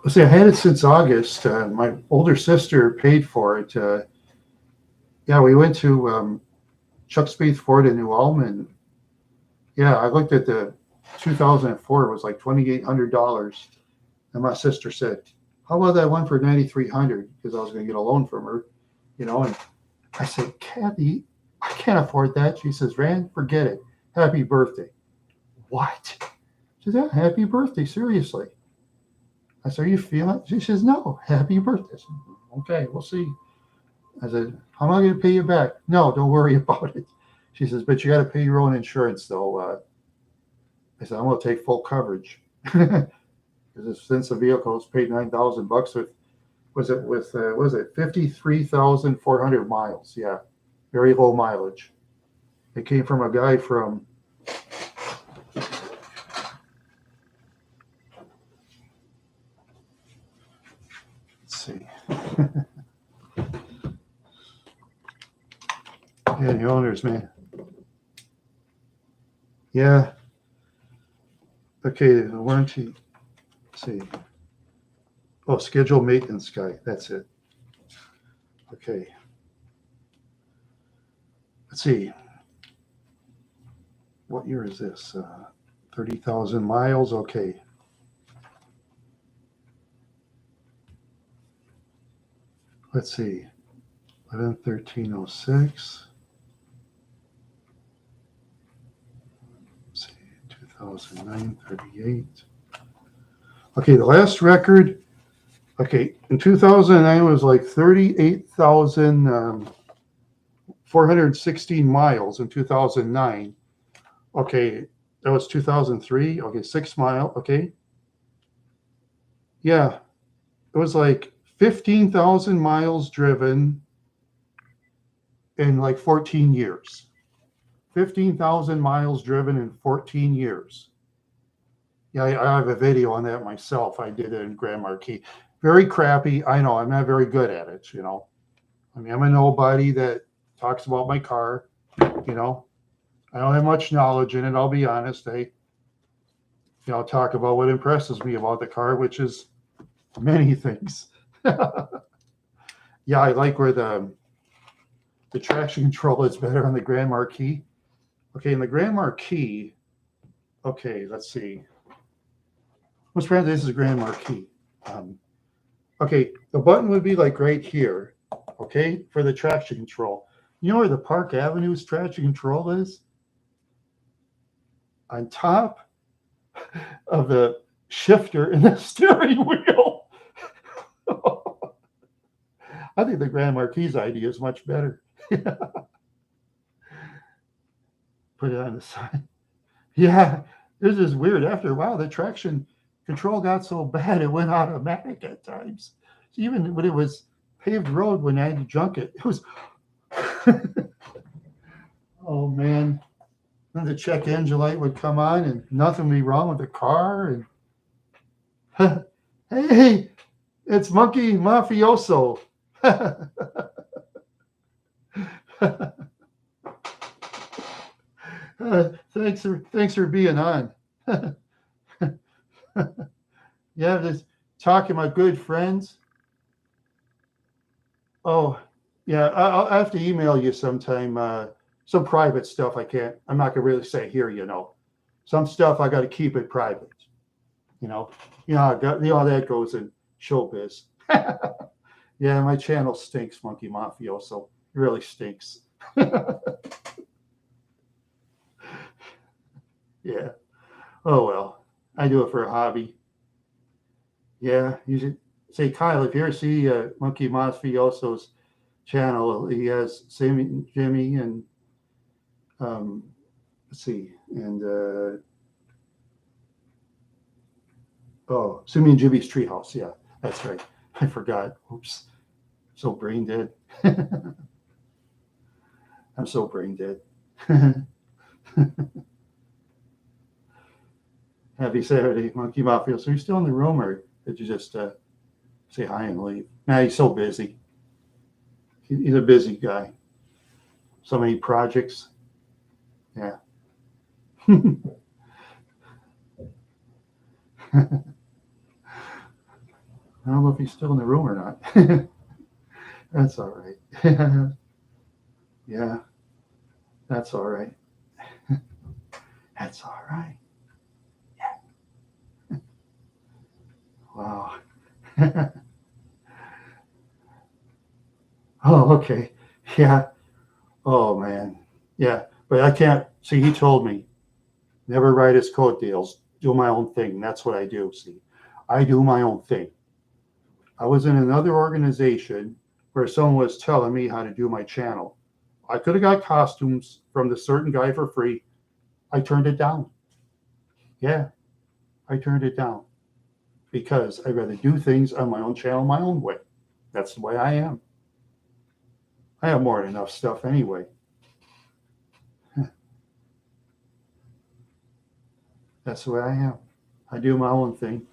See, I had it since August. My older sister paid for it. Yeah, we went to Chuck Speed Ford in New Ulm, and yeah, I looked at the 2004. It was like $2,800, and my sister said, "How about that one for 9,300?" Because I was going to get a loan from her, you know. And I said, "Kathy, I can't afford that." She says, "Rand, forget it. Happy birthday." What? She said, "Yeah, happy birthday, seriously." I said, "Are you feeling it?" She says, "No, happy birthday." I said, "Okay, we'll see." I said, "How am I going to pay you back?" "No, don't worry about it." She says, "But you got to pay your own insurance, though." I said, "I'm going to take full coverage." Because since the vehicle was paid $9,000 with, was it 53,400 miles? Yeah, very low mileage. It came from a guy from, let's see. Yeah, the owners, man. Yeah. Okay, the warranty. Let's see. Oh, scheduled maintenance guy. That's it. Okay. Let's see. What year is this? 30,000 miles. Okay. let's see, 11/13/06. Let's see, 2009, 38. Okay, the last record, okay, in 2009 it was like 38,416 miles in 2009. Okay, that was 2003. Okay, 6 mile. Okay. Yeah, it was like 15,000 miles driven in like 14 years. 15,000 miles driven in 14 years. Yeah, I have a video on that myself. I did it in Grand Marquis. Very crappy. I know I'm not very good at it, you know. I mean, I'm a nobody that talks about my car, you know. I don't have much knowledge in it, I'll be honest. Talk about what impresses me about the car, which is many things. Yeah, I like where the traction control is better on the Grand Marquis. Okay, in the Grand Marquis, okay, let's see. Let's pretend this is a Grand Marquis. Okay, the button would be like right here, okay, for the traction control. You know where the Park Avenue's traction control is? On top of the shifter in the steering wheel. I think the Grand Marquis idea is much better. Put it on the side. Yeah, this is weird. After a while, the traction control got so bad it went automatic at times. So even when it was paved road, when I had to junk it, it was. Oh man! Then the check engine light would come on, and nothing would be wrong with the car. And hey, it's Monkey Mafioso. Thanks for being on. Yeah, just talking about good friends. Oh, yeah, I'll have to email you sometime. Some private stuff I'm not gonna really say here. Some stuff I got to keep it private. That goes in showbiz. Yeah, my channel stinks, Monkey Mafioso. It really stinks. Yeah. Oh well, I do it for a hobby. Yeah, you should say, Kyle, if you ever see Monkey Mafioso's channel, he has Jimmy, and let's see, and Simi and Jimmy's Treehouse. Yeah, that's right. I forgot. Oops. So brain dead. I'm so brain dead. Happy Saturday, Monkey Mafia. So you're still in the room, or did you just say hi and leave? Nah, he's so busy. He's a busy guy. So many projects. Yeah. I don't know if he's still in the room or not. That's all right. Yeah, that's all right. That's all right. Yeah. Wow. Oh, okay. Yeah. Oh, man. Yeah. But I can't see. He told me never ride his coattails, do my own thing. That's what I do. See, I do my own thing. I was in another organization where someone was telling me how to do my channel. I could have got costumes from the certain guy for free. I turned it down. Yeah, I turned it down because I'd rather do things on my own channel, my own way. That's the way I am. I have more than enough stuff anyway. That's the way I am. I do my own thing.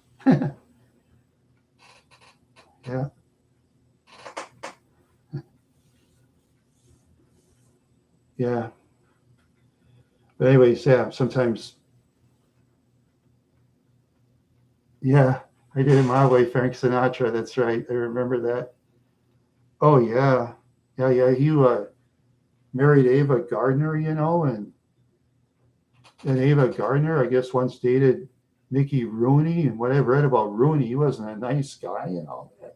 Yeah. Yeah. But anyways, yeah, sometimes. Yeah, I did it my way, Frank Sinatra. That's right. I remember that. Oh, yeah. Yeah. He married Ava Gardner, and Ava Gardner, I guess, once dated Mickey Rooney. And what I've read about Rooney, he wasn't a nice guy and all that.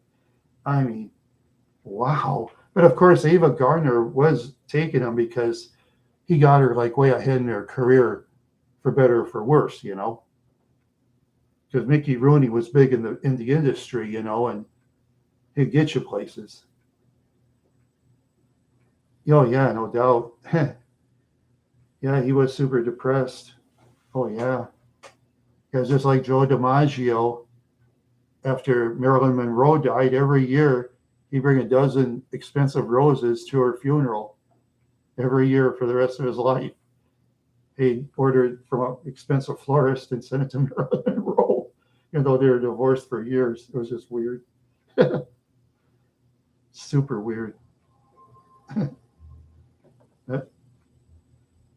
I mean, Wow. But of course, Ava Gardner was taking him because he got her like way ahead in her career, for better or for worse, you know. Because Mickey Rooney was big in the industry, you know, and he'd get you places. Oh yeah, no doubt. Yeah, he was super depressed. Oh yeah. Because just like Joe DiMaggio, after Marilyn Monroe died, every year he'd bring a dozen expensive roses to her funeral every year for the rest of his life. He ordered from an expensive florist and sent it to Marilyn Monroe, even though they were divorced for years. It was just weird. Super weird.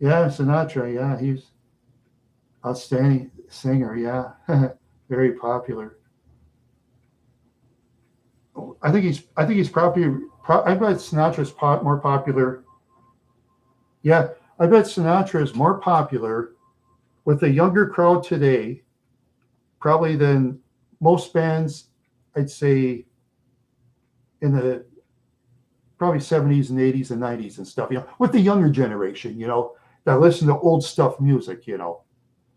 Yeah, Sinatra. Yeah, he's outstanding singer. Yeah, very popular. I think he's probably. I bet Sinatra's more popular. Yeah, I bet Sinatra is more popular with the younger crowd today, probably than most bands. I'd say in the probably 70s and 80s and 90s and stuff. You know, with the younger generation. You know, that listen to old stuff music. You know,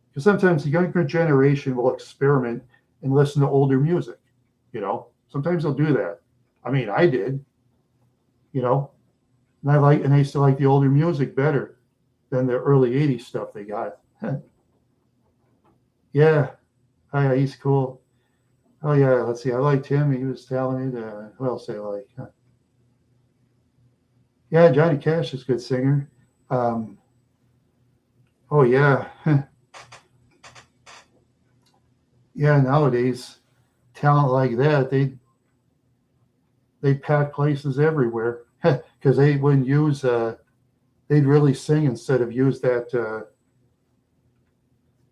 because sometimes the younger generation will experiment and listen to older music. You know, sometimes they'll do that. I mean, I did. You know, and I used to like the older music better than the early '80s stuff they got. Yeah, oh, yeah, he's cool. Oh yeah, let's see. I liked him. He was talented. Who else I like? Yeah, Johnny Cash is a good singer. Um, oh yeah, yeah. Nowadays, talent like that, they pack places everywhere because they wouldn't use. They'd really sing instead of use that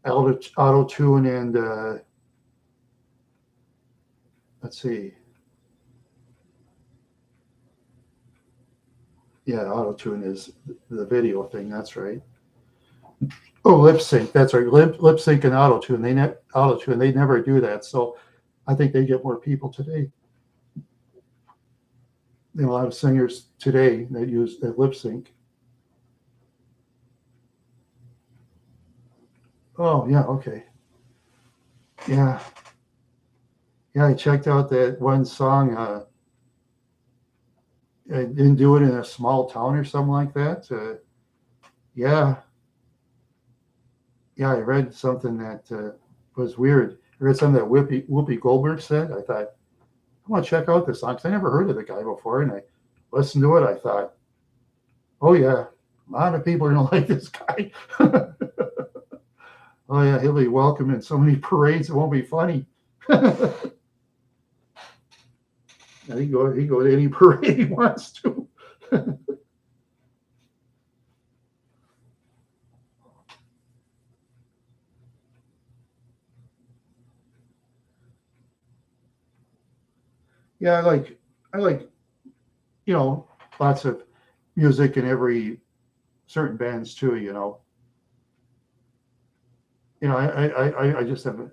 auto tune and let's see. Yeah, auto tune is the video thing. That's right. Oh, lip sync. That's right. Lip sync and auto tune. Auto tune. They never do that. So I think they get more people today. There are a lot of singers today that use that lip sync. Oh yeah, okay. Yeah, yeah. I checked out that one song. I didn't do it in a small town or something like that. Yeah, yeah. I read something that was weird. I read something that Whoopi Goldberg said. I thought I want to check out this song because I never heard of the guy before, and I listened to it. I thought, oh yeah, a lot of people are gonna like this guy. Oh yeah, he'll be welcome in so many parades. It won't be funny. He go to any parade he wants to. Yeah, I like you know lots of music in every certain bands too. I just have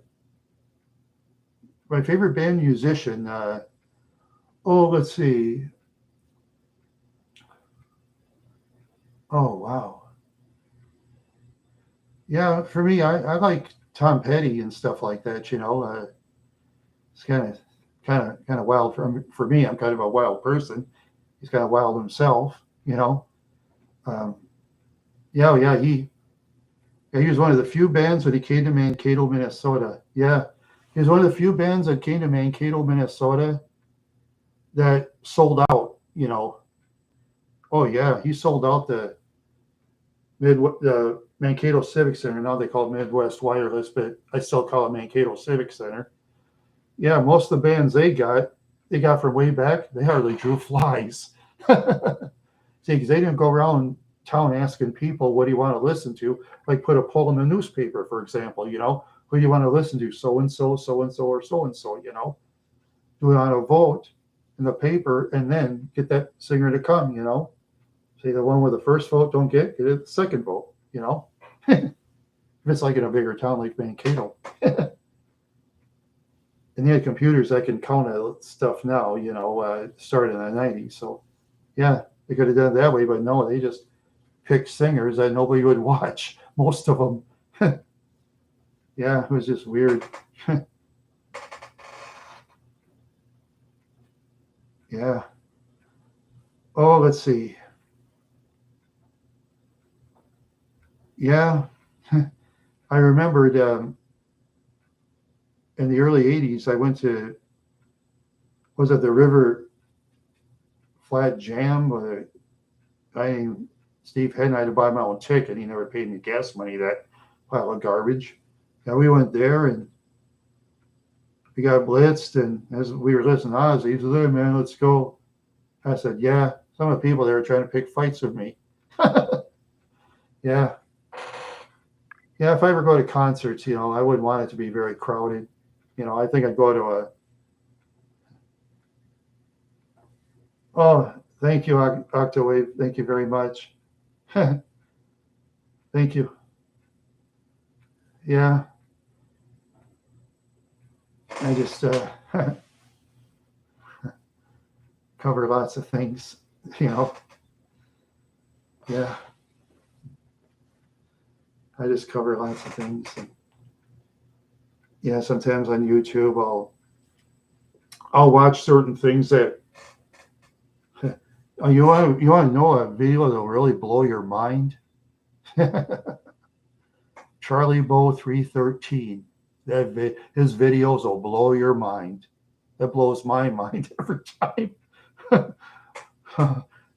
my favorite band musician. Oh, let's see. Oh wow, yeah. For me, I like Tom Petty and stuff like that. It's kind of wild for me. I'm kind of a wild person. He's kind of wild himself. Um, yeah, oh, yeah. He was one of the few bands when he came to Mankato, Minnesota. Yeah, he was one of the few bands that came to Mankato, Minnesota that sold out. Oh yeah, he sold out the Mankato Civic Center. Now they call it Midwest Wireless, but I still call it Mankato Civic Center. Yeah, most of the bands they got from way back, they hardly drew flies. See, because they didn't go around town asking people, what do you want to listen to? Like put a poll in the newspaper, for example, who do you want to listen to? So and so, so and so, or so and so, do it on a vote in the paper and then get that singer to come. Say the one with the first vote don't get it the second vote. If it's like in a bigger town like Mankato. And they had computers that can count stuff now, started in the 90s. So, yeah, they could have done it that way, but no, they just picked singers that nobody would watch, most of them. Yeah, it was just weird. Yeah. Oh, let's see. Yeah. I remembered in the early 80s, I went to, was it the River Flat Jam? Or I, Steve Henn, I had to buy my own ticket. He never paid me gas money, that pile of garbage. And we went there and we got blitzed. And as we were listening to Ozzy, he said, "Hey, man, let's go." I said, "Yeah." Some of the people there were trying to pick fights with me. Yeah. Yeah, if I ever go to concerts, I wouldn't want it to be very crowded. I think I'd go to a. Oh, thank you, Octawave. Thank you very much. Thank you. Yeah, I just cover lots of things. You know, yeah, I just cover lots of things. And yeah, sometimes on YouTube, I'll watch certain things that. Oh, you want to know a video that'll really blow your mind? Charlie Bo 313. His videos will blow your mind. That blows my mind every time.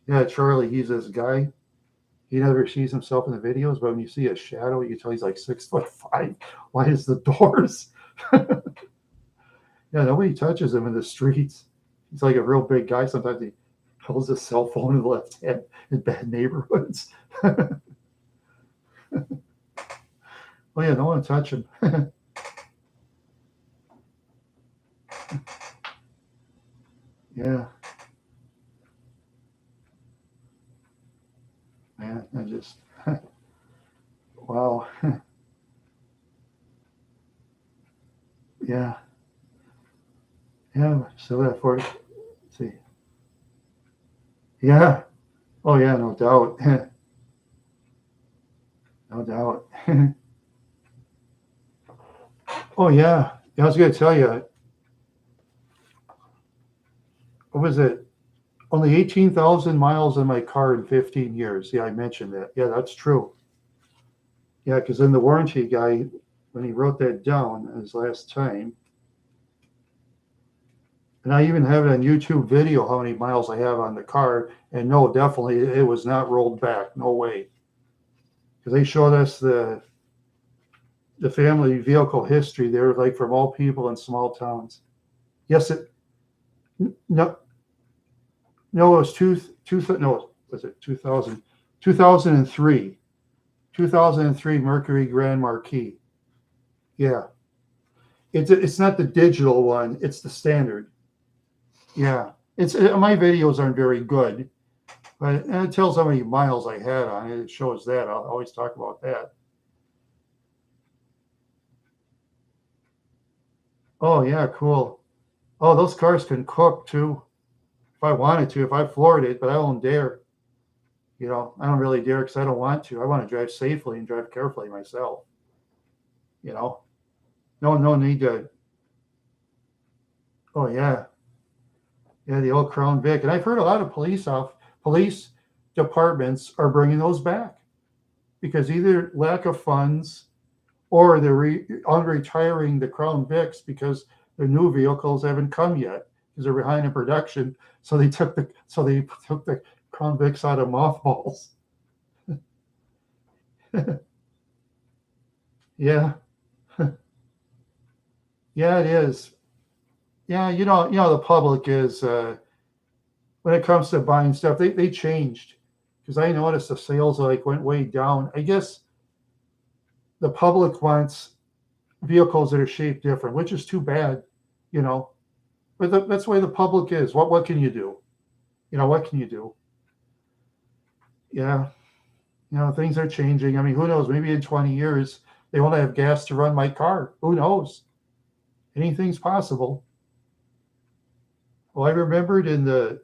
Yeah, Charlie, he's this guy. He never sees himself in the videos, but when you see a shadow, you can tell he's like 6'5". Why is the doors? Yeah, nobody touches him in the streets. He's like a real big guy. Sometimes he holds his cell phone in the left hand in bad neighborhoods. Oh yeah, no one touch him. Yeah, man, I just wow. Yeah, yeah. So that for see. Yeah. Oh yeah, no doubt. No doubt. Oh yeah. I was gonna tell you, what was it? Only 18,000 miles in my car in 15 years. Yeah, I mentioned that. Yeah, that's true. Yeah, because then the warranty guy, when he wrote that down his last time, and I even have it on YouTube video how many miles I have on the car. And no, definitely it was not rolled back. No way. Because they showed us the family vehicle history. They were like from all people in small towns. Yes, no, no, it was no, was it 2000, 2003, 2003 Mercury Grand Marquis. Yeah, it's not the digital one; it's the standard. Yeah, it's my videos aren't very good, but it tells how many miles I had on it. It shows that. I'll always talk about that. Oh yeah, cool. Oh, those cars can cook too. If I wanted to, if I floored it, but I don't dare. I don't really dare because I don't want to. I want to drive safely and drive carefully myself. You know, no need to. Oh yeah, yeah, the old Crown Vic, and I've heard a lot of police departments are bringing those back because either lack of funds or they're unretiring the Crown Vics because the new vehicles haven't come yet because they're behind in production. So they took the Crown Vics out of mothballs. Yeah, yeah, it is. Yeah, the public is when it comes to buying stuff, they changed because I noticed the sales like went way down. I guess the public wants vehicles that are shaped different, which is too bad, you know. But that's the way the public is. What can you do? What can you do? Yeah, things are changing. I mean, who knows? Maybe in 20 years they won't have gas to run my car. Who knows? Anything's possible. Well, I remembered in the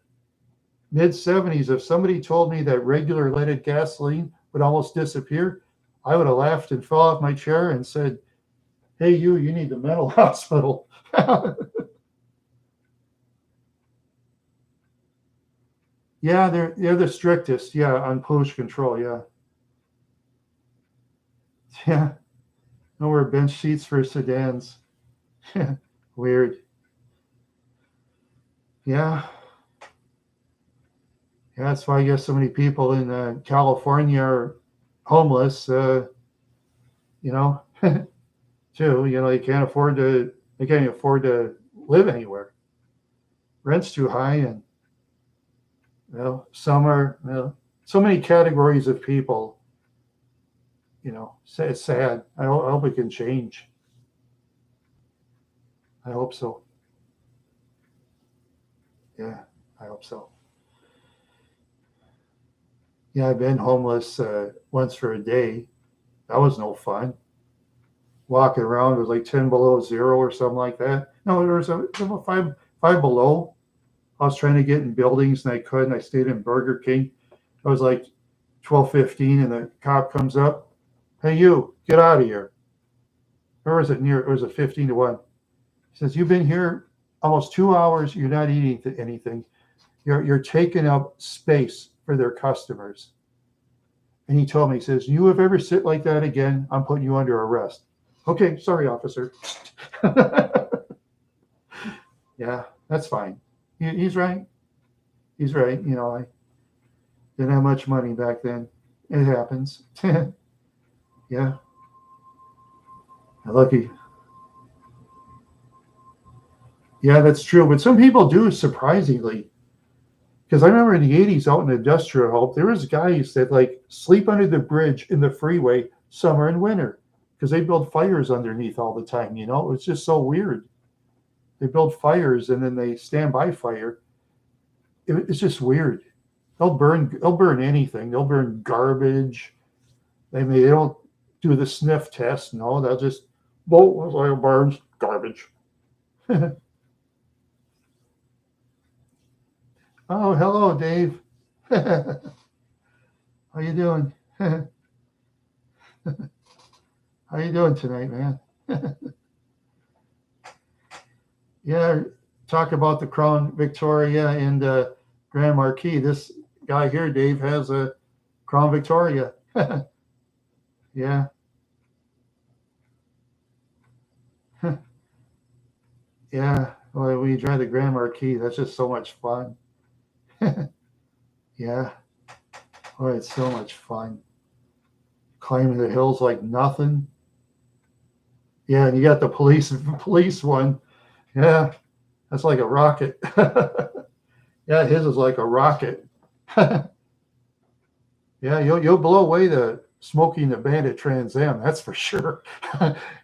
mid 70s, if somebody told me that regular leaded gasoline would almost disappear, I would have laughed and fell off my chair and said, hey, you need the mental hospital. Yeah, they're the strictest, yeah, on pollution control, yeah. Yeah. No more bench seats for sedans. Weird. Yeah. Yeah, that's why I guess so many people in California are homeless, you know, too. You know, they can't afford to live anywhere. Rent's too high, and some are, so many categories of people. It's sad. I hope it can change. I hope so. Yeah, I hope so. Yeah, I've been homeless once for a day. That was no fun. Walking around, it was like 10 below zero or something like that. No, there was about five below. I was trying to get in buildings and I couldn't. I stayed in Burger King. I was like 12:15 and the cop comes up. Hey, you, get out of here. Or was it near? Or was it 15 to 1? He says, you've been here almost 2 hours. You're not eating anything. You're taking up space for their customers. And he told me, he says, you have ever sit like that again, I'm putting you under arrest. Okay, sorry, officer. Yeah, that's fine. He's right. He's right. I didn't have much money back then. It happens. Yeah, lucky. Yeah, that's true. But some people do, surprisingly. Because I remember in the 80s out in industrial help, there was guys that like sleep under the bridge in the freeway summer and winter because they build fires underneath all the time. It's just so weird. They build fires and then they stand by fire. It's just weird. They'll burn anything. They'll burn garbage. They don't do the sniff test. No, they'll just burns garbage. Oh, hello, Dave. How you doing? How you doing tonight, man? Yeah, talk about the Crown Victoria and Grand Marquis. This guy here, Dave, has a Crown Victoria. Yeah. Yeah. Well, when you drive the Grand Marquis, that's just so much fun. Yeah. Oh, it's so much fun. Climbing the hills like nothing. Yeah, and you got the police one. Yeah, that's like a rocket. Yeah, his is like a rocket. Yeah, you'll blow away the Smokey and the Bandit Trans Am, that's for sure.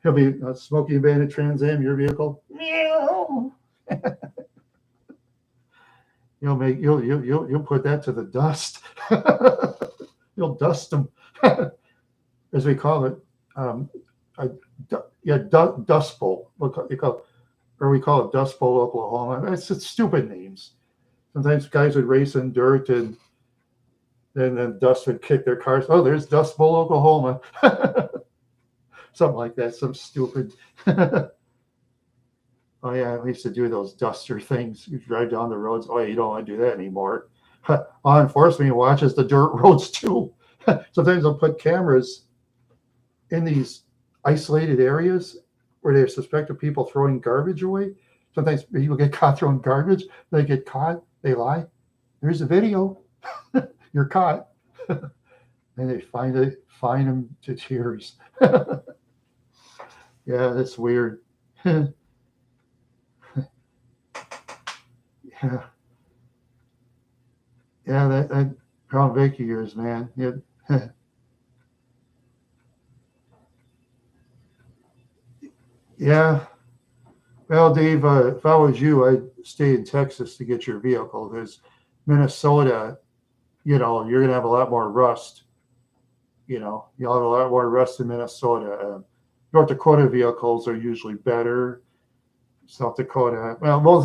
He'll be Smokey and Bandit Trans Am, your vehicle. Meow. You'll put that to the dust. You'll dust them, as we call it. Dust Bowl. We call it Dust Bowl, Oklahoma. It's stupid names. Sometimes guys would race in dirt and then dust would kick their cars. Oh, there's Dust Bowl, Oklahoma. Something like that. Some stupid. Oh yeah, we used to do those duster things. You drive down the roads. Oh, you don't want to do that anymore. Law enforcement watches the dirt roads too. Sometimes they'll put cameras in these isolated areas where they suspect of people throwing garbage away. Sometimes people get caught throwing garbage. They get caught. They lie. There's a video. You're caught. And they fine them to tears. Yeah, that's weird. Yeah. Yeah, that Crown Vic years, man. Yeah. Well, Dave, if I was you, I'd stay in Texas to get your vehicle because Minnesota, you're going to have a lot more rust. You'll have a lot more rust in Minnesota. North Dakota vehicles are usually better. South Dakota. Well,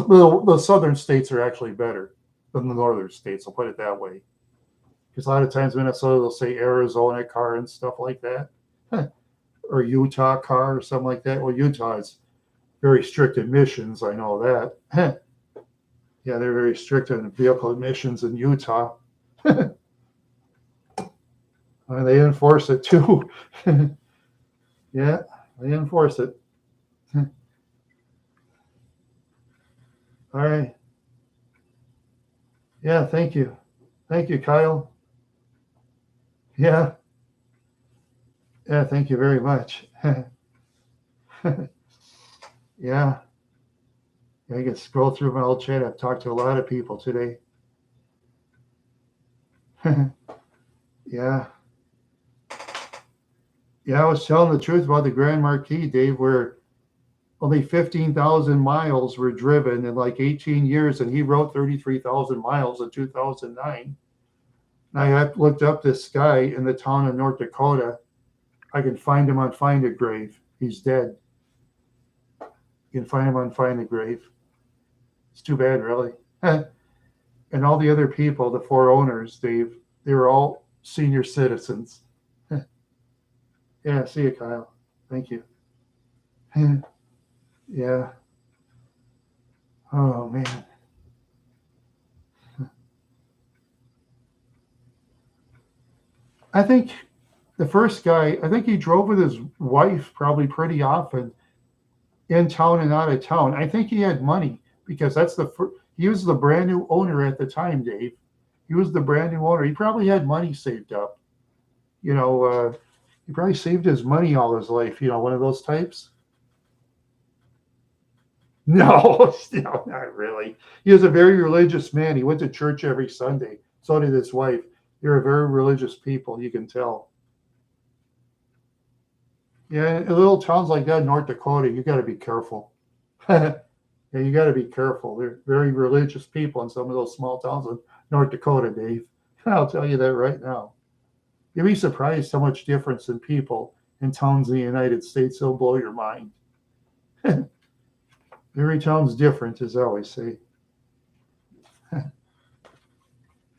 the southern states are actually better than the northern states. I'll put it that way. Because a lot of times Minnesota, they'll say Arizona car and stuff like that, or Utah car or something like that. Well, Utah is very strict emissions. I know that. Yeah, they're very strict on vehicle emissions in Utah. They enforce it too. Yeah, they enforce it. All right. Yeah, thank you. Thank you, Kyle. Yeah. Yeah, thank you very much. Yeah. I can scroll through my old chat. I've talked to a lot of people today. Yeah. Yeah, I was telling the truth about the Grand Marquis, Dave, where only 15,000 miles were driven in like 18 years, and he wrote 33,000 miles in 2009. And I looked up this guy in the town of North Dakota. I can find him on Find a Grave. He's dead. You can find him on Find a Grave. It's too bad, really. And all the other people, the four owners, Dave, they were all senior citizens. Yeah, see you, Kyle. Thank you. Yeah. Oh, man. I think the first guy, I think he drove with his wife probably pretty often in town and out of town. I think he had money because he was the brand new owner at the time, Dave. He was the brand new owner. He probably had money saved up. He probably saved his money all his life. One of those types. No, no, not really. He was a very religious man. He went to church every Sunday. So did his wife. They're a very religious people, you can tell. Yeah, in little towns like that in North Dakota, you got to be careful. Yeah, you got to be careful. They're very religious people in some of those small towns in North Dakota, Dave. I'll tell you that right now. You'd be surprised how much difference in people in towns in the United States. It'll blow your mind. Every town's different, as I always say.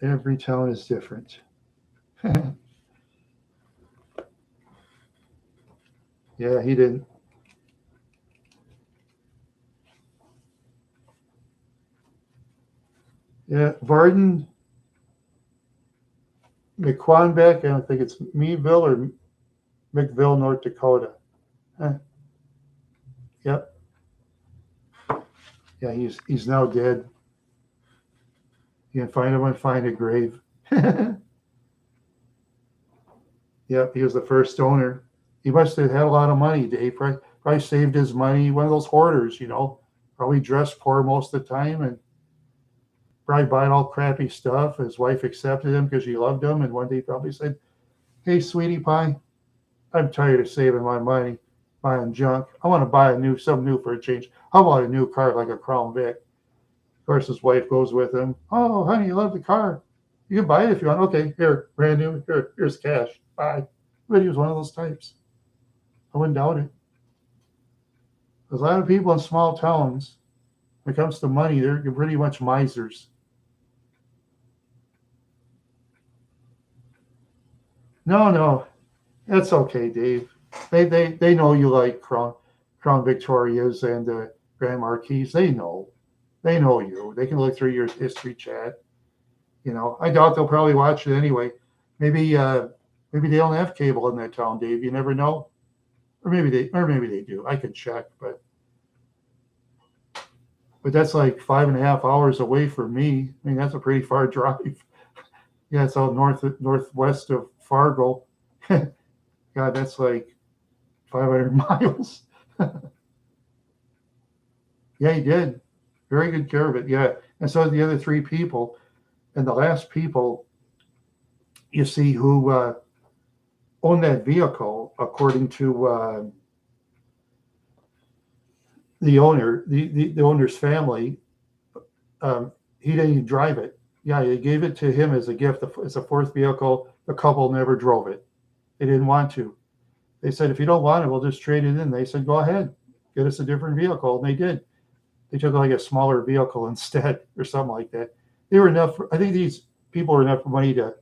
Every town is different. Yeah, he didn't. Yeah, Varden, McQuanbeck, I don't think it's Meadville or McVille, North Dakota. Yep. Yeah, he's now dead. You can find him on Find a Grave. Yep, he was the first owner. He must have had a lot of money, Dave. Probably saved his money. One of those hoarders, probably dressed poor most of the time and probably buying all crappy stuff. His wife accepted him because she loved him. And one day probably said, "Hey, sweetie pie, I'm tired of saving my money buying junk. I want to buy something new for a change. How about a new car like a Crown Vic?" Of course, his wife goes with him. "Oh, honey, you love the car. You can buy it if you want." "Okay, here, brand new. Here's cash. Bye." But he was one of those types. I wouldn't doubt it. There's a lot of people in small towns, when it comes to money, they're pretty much misers. No, that's okay, Dave. They know you like Crown Victorias and Grand Marquis. They know you. They can look through your history chat. I doubt they'll probably watch it anyway. Maybe they don't have cable in that town, Dave. You never know. Or maybe they do. I could check, but that's like 5.5 hours away from me. I mean, that's a pretty far drive. Yeah, it's out northwest of Fargo. God, that's like 500 miles. Yeah, he did. Very good care of it. Yeah, and so the other three people, and the last people, you see, who owned that vehicle, according to the owner, the owner's family, he didn't even drive it. Yeah, they gave it to him as a gift. It's a fourth vehicle. The couple never drove it. They didn't want to. They said, "If you don't want it, we'll just trade it in." They said, "Go ahead, get us a different vehicle." And they did. They took like a smaller vehicle instead or something like that. They were enough. I think these people were enough money to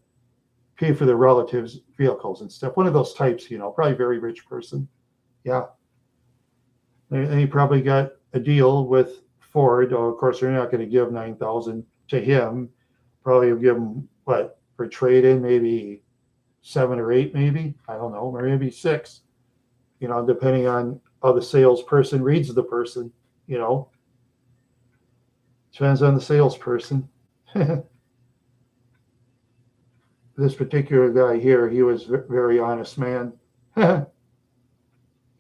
pay for their relatives' vehicles and stuff. One of those types, probably a very rich person. Yeah. And he probably got a deal with Ford. Oh, of course, they're not going to give $9,000 to him. Probably give him what for trade-in, maybe 7 or 8, maybe. I don't know, or maybe 6. Depending on how the salesperson reads the person. Depends on the salesperson. This particular guy here, he was a very honest man. Yeah,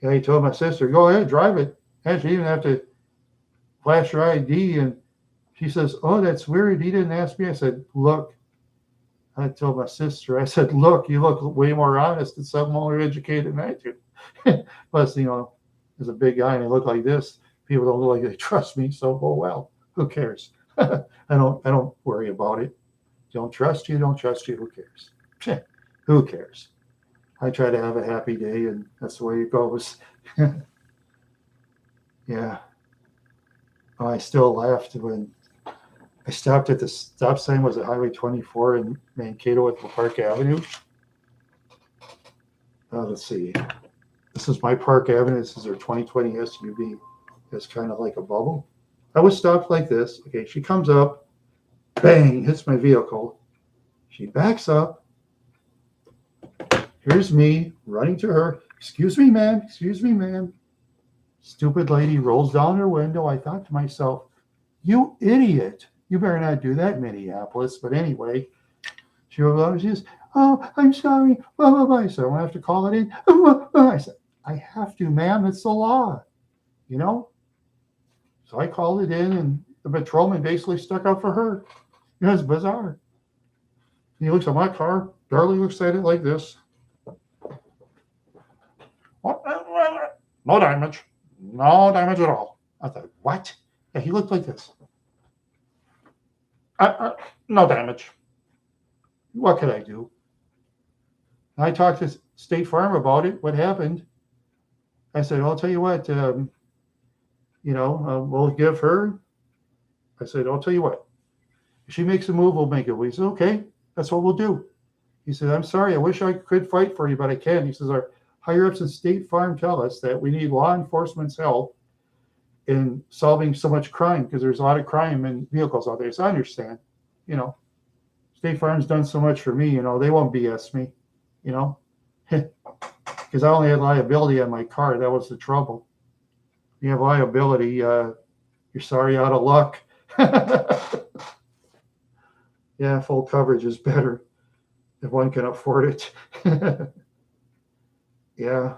he told my sister, go ahead, drive it. And she didn't have to flash her ID. And she says, oh, that's weird. He didn't ask me. I said, look, I told my sister, I said, look, you look way more honest and some more educated than I do. Plus, as a big guy and I look like this, people don't look like they trust me. So, oh, well, who cares? I don't worry about it. Don't trust you, who cares? Who cares? I try to have a happy day, and that's the way it goes. Yeah. Oh, I still laughed when I stopped at the stop sign. Was it Highway 24 in Mankato at Park Avenue? Let's see. This is my Park Avenue. This is their 2020 SUV. It's kind of like a bubble. I was stopped like this. Okay, she comes up, bang, hits my vehicle. She backs up. Here's me running to her. Excuse me, ma'am. Excuse me, ma'am. Stupid lady rolls down her window. I thought to myself, you idiot. You better not do that, Minneapolis. But anyway, she says, oh, I'm sorry. Blah, blah, blah. I said, I won't have to call it in. I said, I have to, ma'am. It's the law. So I called it in, and the patrolman basically stuck up for her. It's bizarre. He looks at my car. Darley looks at it like this. No damage. No damage at all. I thought, what? Yeah, he looked like this. No damage. What could I do? I talked to State Farm about it. What happened? I said, I'll tell you what, we'll give her. I said, I'll tell you what. If she makes a move, we'll make it. He said, okay, that's what we'll do. He said, I'm sorry. I wish I could fight for you, but I can't. He says, our higher-ups at State Farm tell us that we need law enforcement's help in solving so much crime because there's a lot of crime in vehicles out there. So I understand, State Farm's done so much for me, they won't BS me, because I only had liability on my car. That was the trouble. You have liability, you're sorry out of luck. Yeah, full coverage is better if one can afford it. Yeah.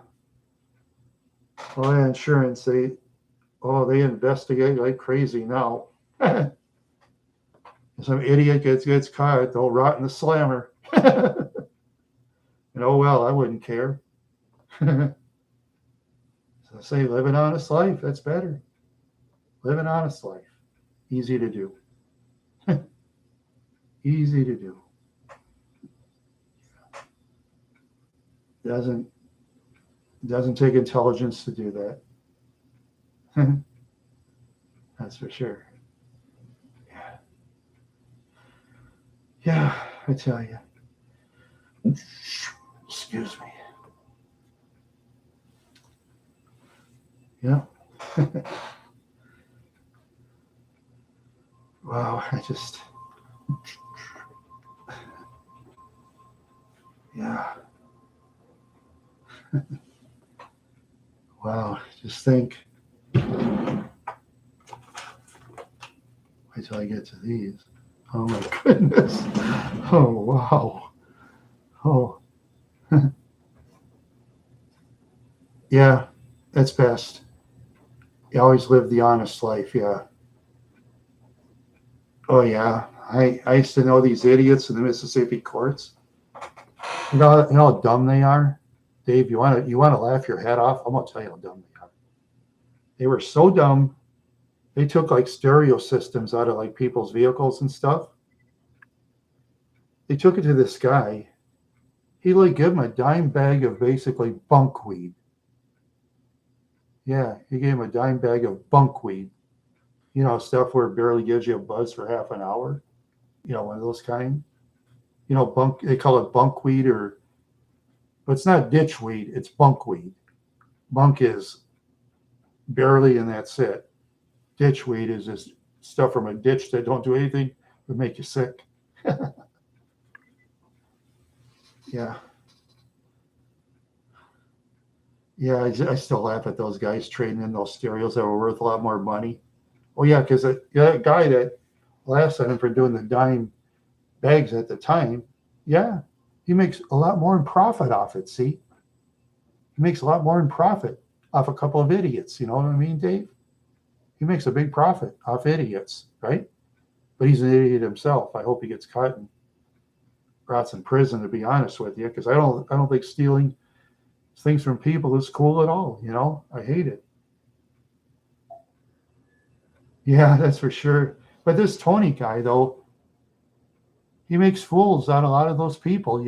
Well, insurance, they investigate like crazy now. Some idiot gets caught, they'll rot in the slammer. And oh well, I wouldn't care. So I say live an honest life, that's better. Live an honest life. Easy to do. Easy to do. Doesn't take intelligence to do that. That's for sure. Yeah, I tell you. Excuse me. Yeah. Wow, yeah. Wow, just think. Wait till I get to these. Oh my goodness. Oh, wow. Oh. Yeah, that's best. You always live the honest life, yeah. Oh yeah. I used to know these idiots in the Mississippi courts. You know how dumb they are? Dave, you want to laugh your head off? I'm gonna tell you how dumb they are. They were so dumb. They took like stereo systems out of like people's vehicles and stuff. They took it to this guy. He like gave him a dime bag of basically bunkweed. Yeah, he gave him a dime bag of bunkweed. stuff where it barely gives you a buzz for half an hour. One of those kind. They call it bunkweed, but it's not ditchweed, it's bunkweed. Bunk is barely, and that's it. Ditchweed is just stuff from a ditch that don't do anything but make you sick. Yeah. Yeah, I still laugh at those guys trading in those stereos that were worth a lot more money. Oh, yeah, because that guy that laughs at him for doing the dime bags at the time, yeah, he makes a lot more in profit off it, see? He makes a lot more in profit off a couple of idiots, you know what I mean, Dave? He makes a big profit off idiots, right? But he's an idiot himself. I hope he gets caught and rots in prison, to be honest with you, because I don't think stealing things from people is cool at all. I hate it. Yeah, that's for sure. But this Tony guy, though, he makes fools out of a lot of those people.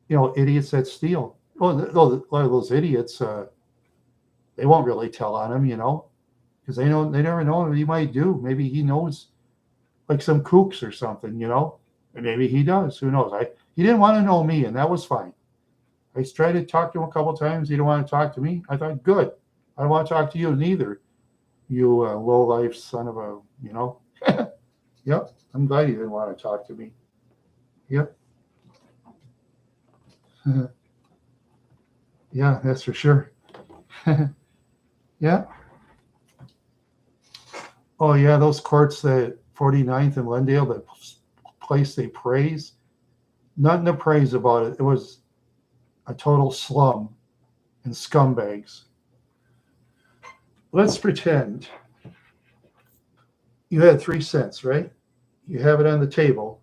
Idiots that steal. Well, a lot of those idiots, they won't really tell on him, because they never know what he might do. Maybe he knows, like some kooks or something, and maybe he does. Who knows? He didn't want to know me, and that was fine. I tried to talk to him a couple of times. He didn't want to talk to me. I thought, good. I don't want to talk to you neither. You low-life son of a, Yep. I'm glad he didn't want to talk to me. Yep. Yeah, that's for sure. Yeah. Oh, yeah, those courts, that 49th and Lendale, that place they praise, nothing to praise about it. It was a total slum and scumbags. Let's pretend you had 3 cents, right? You have it on the table.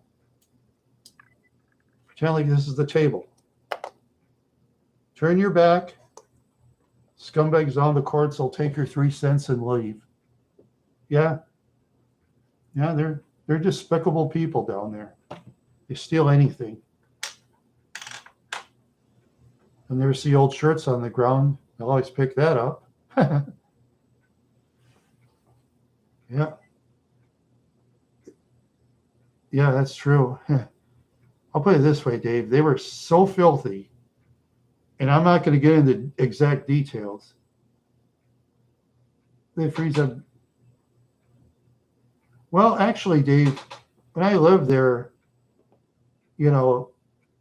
Pretend like this is the table. Turn your back. Scumbags on the courts will take your 3 cents and leave. Yeah. Yeah, they're despicable people down there. They steal anything. And there's the old shirts on the ground. I'll always pick that up. Yeah. Yeah, that's true. I'll put it this way, Dave. They were so filthy, and I'm not going to get into exact details. They freeze up. Well, actually, Dave, when I lived there,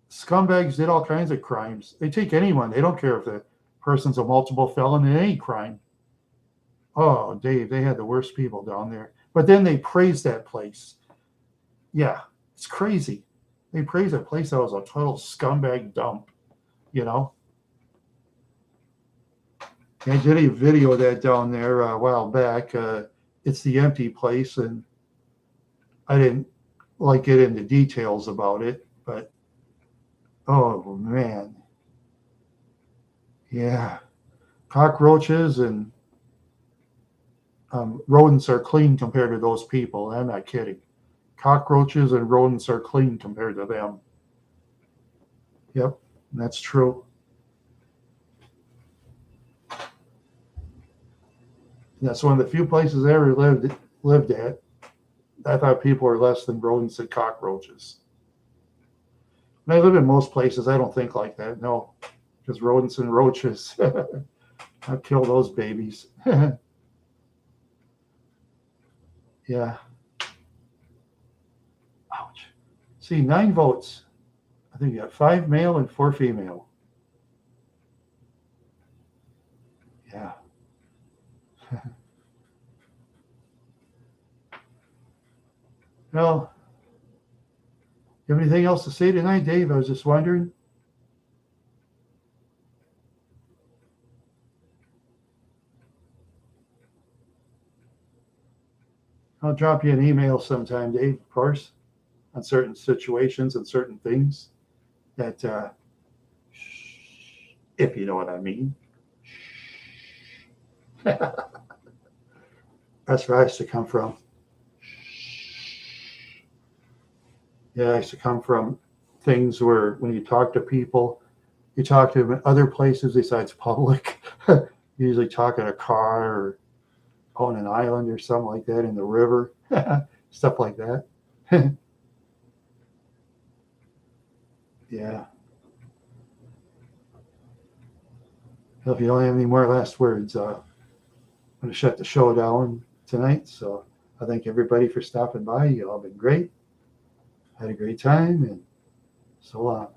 scumbags did all kinds of crimes. They take anyone. They don't care if the person's a multiple felon in any crime. Oh, Dave, they had the worst people down there. But then they praised that place. Yeah, it's crazy. They praised that place that was a total scumbag dump, I did a video of that down there a while back. It's the empty place, and I didn't get into details about it, but oh man, yeah, cockroaches and rodents are clean compared to those people. I'm not kidding. Cockroaches and rodents are clean compared to them. Yep, that's true. That's one of the few places I ever lived at. I thought people were less than rodents and cockroaches. When I live in most places, I don't think like that. No, because rodents and roaches, I'll kill those babies. Yeah. Ouch. See, 9 votes. I think you got 5 male and 4 female. Yeah. Well, you have anything else to say tonight, Dave? I was just wondering. I'll drop you an email sometime, Dave, of course, on certain situations and certain things that, if you know what I mean. That's where I used to come from. Yeah, I used to come from things where when you talk to people, you talk to them in other places besides public. You usually talk in a car or on an island or something like that in the river, stuff like that. Yeah. If you don't have any more last words, I'm going to shut the show down tonight. So I thank everybody for stopping by. You all been great. Had a great time, and so long.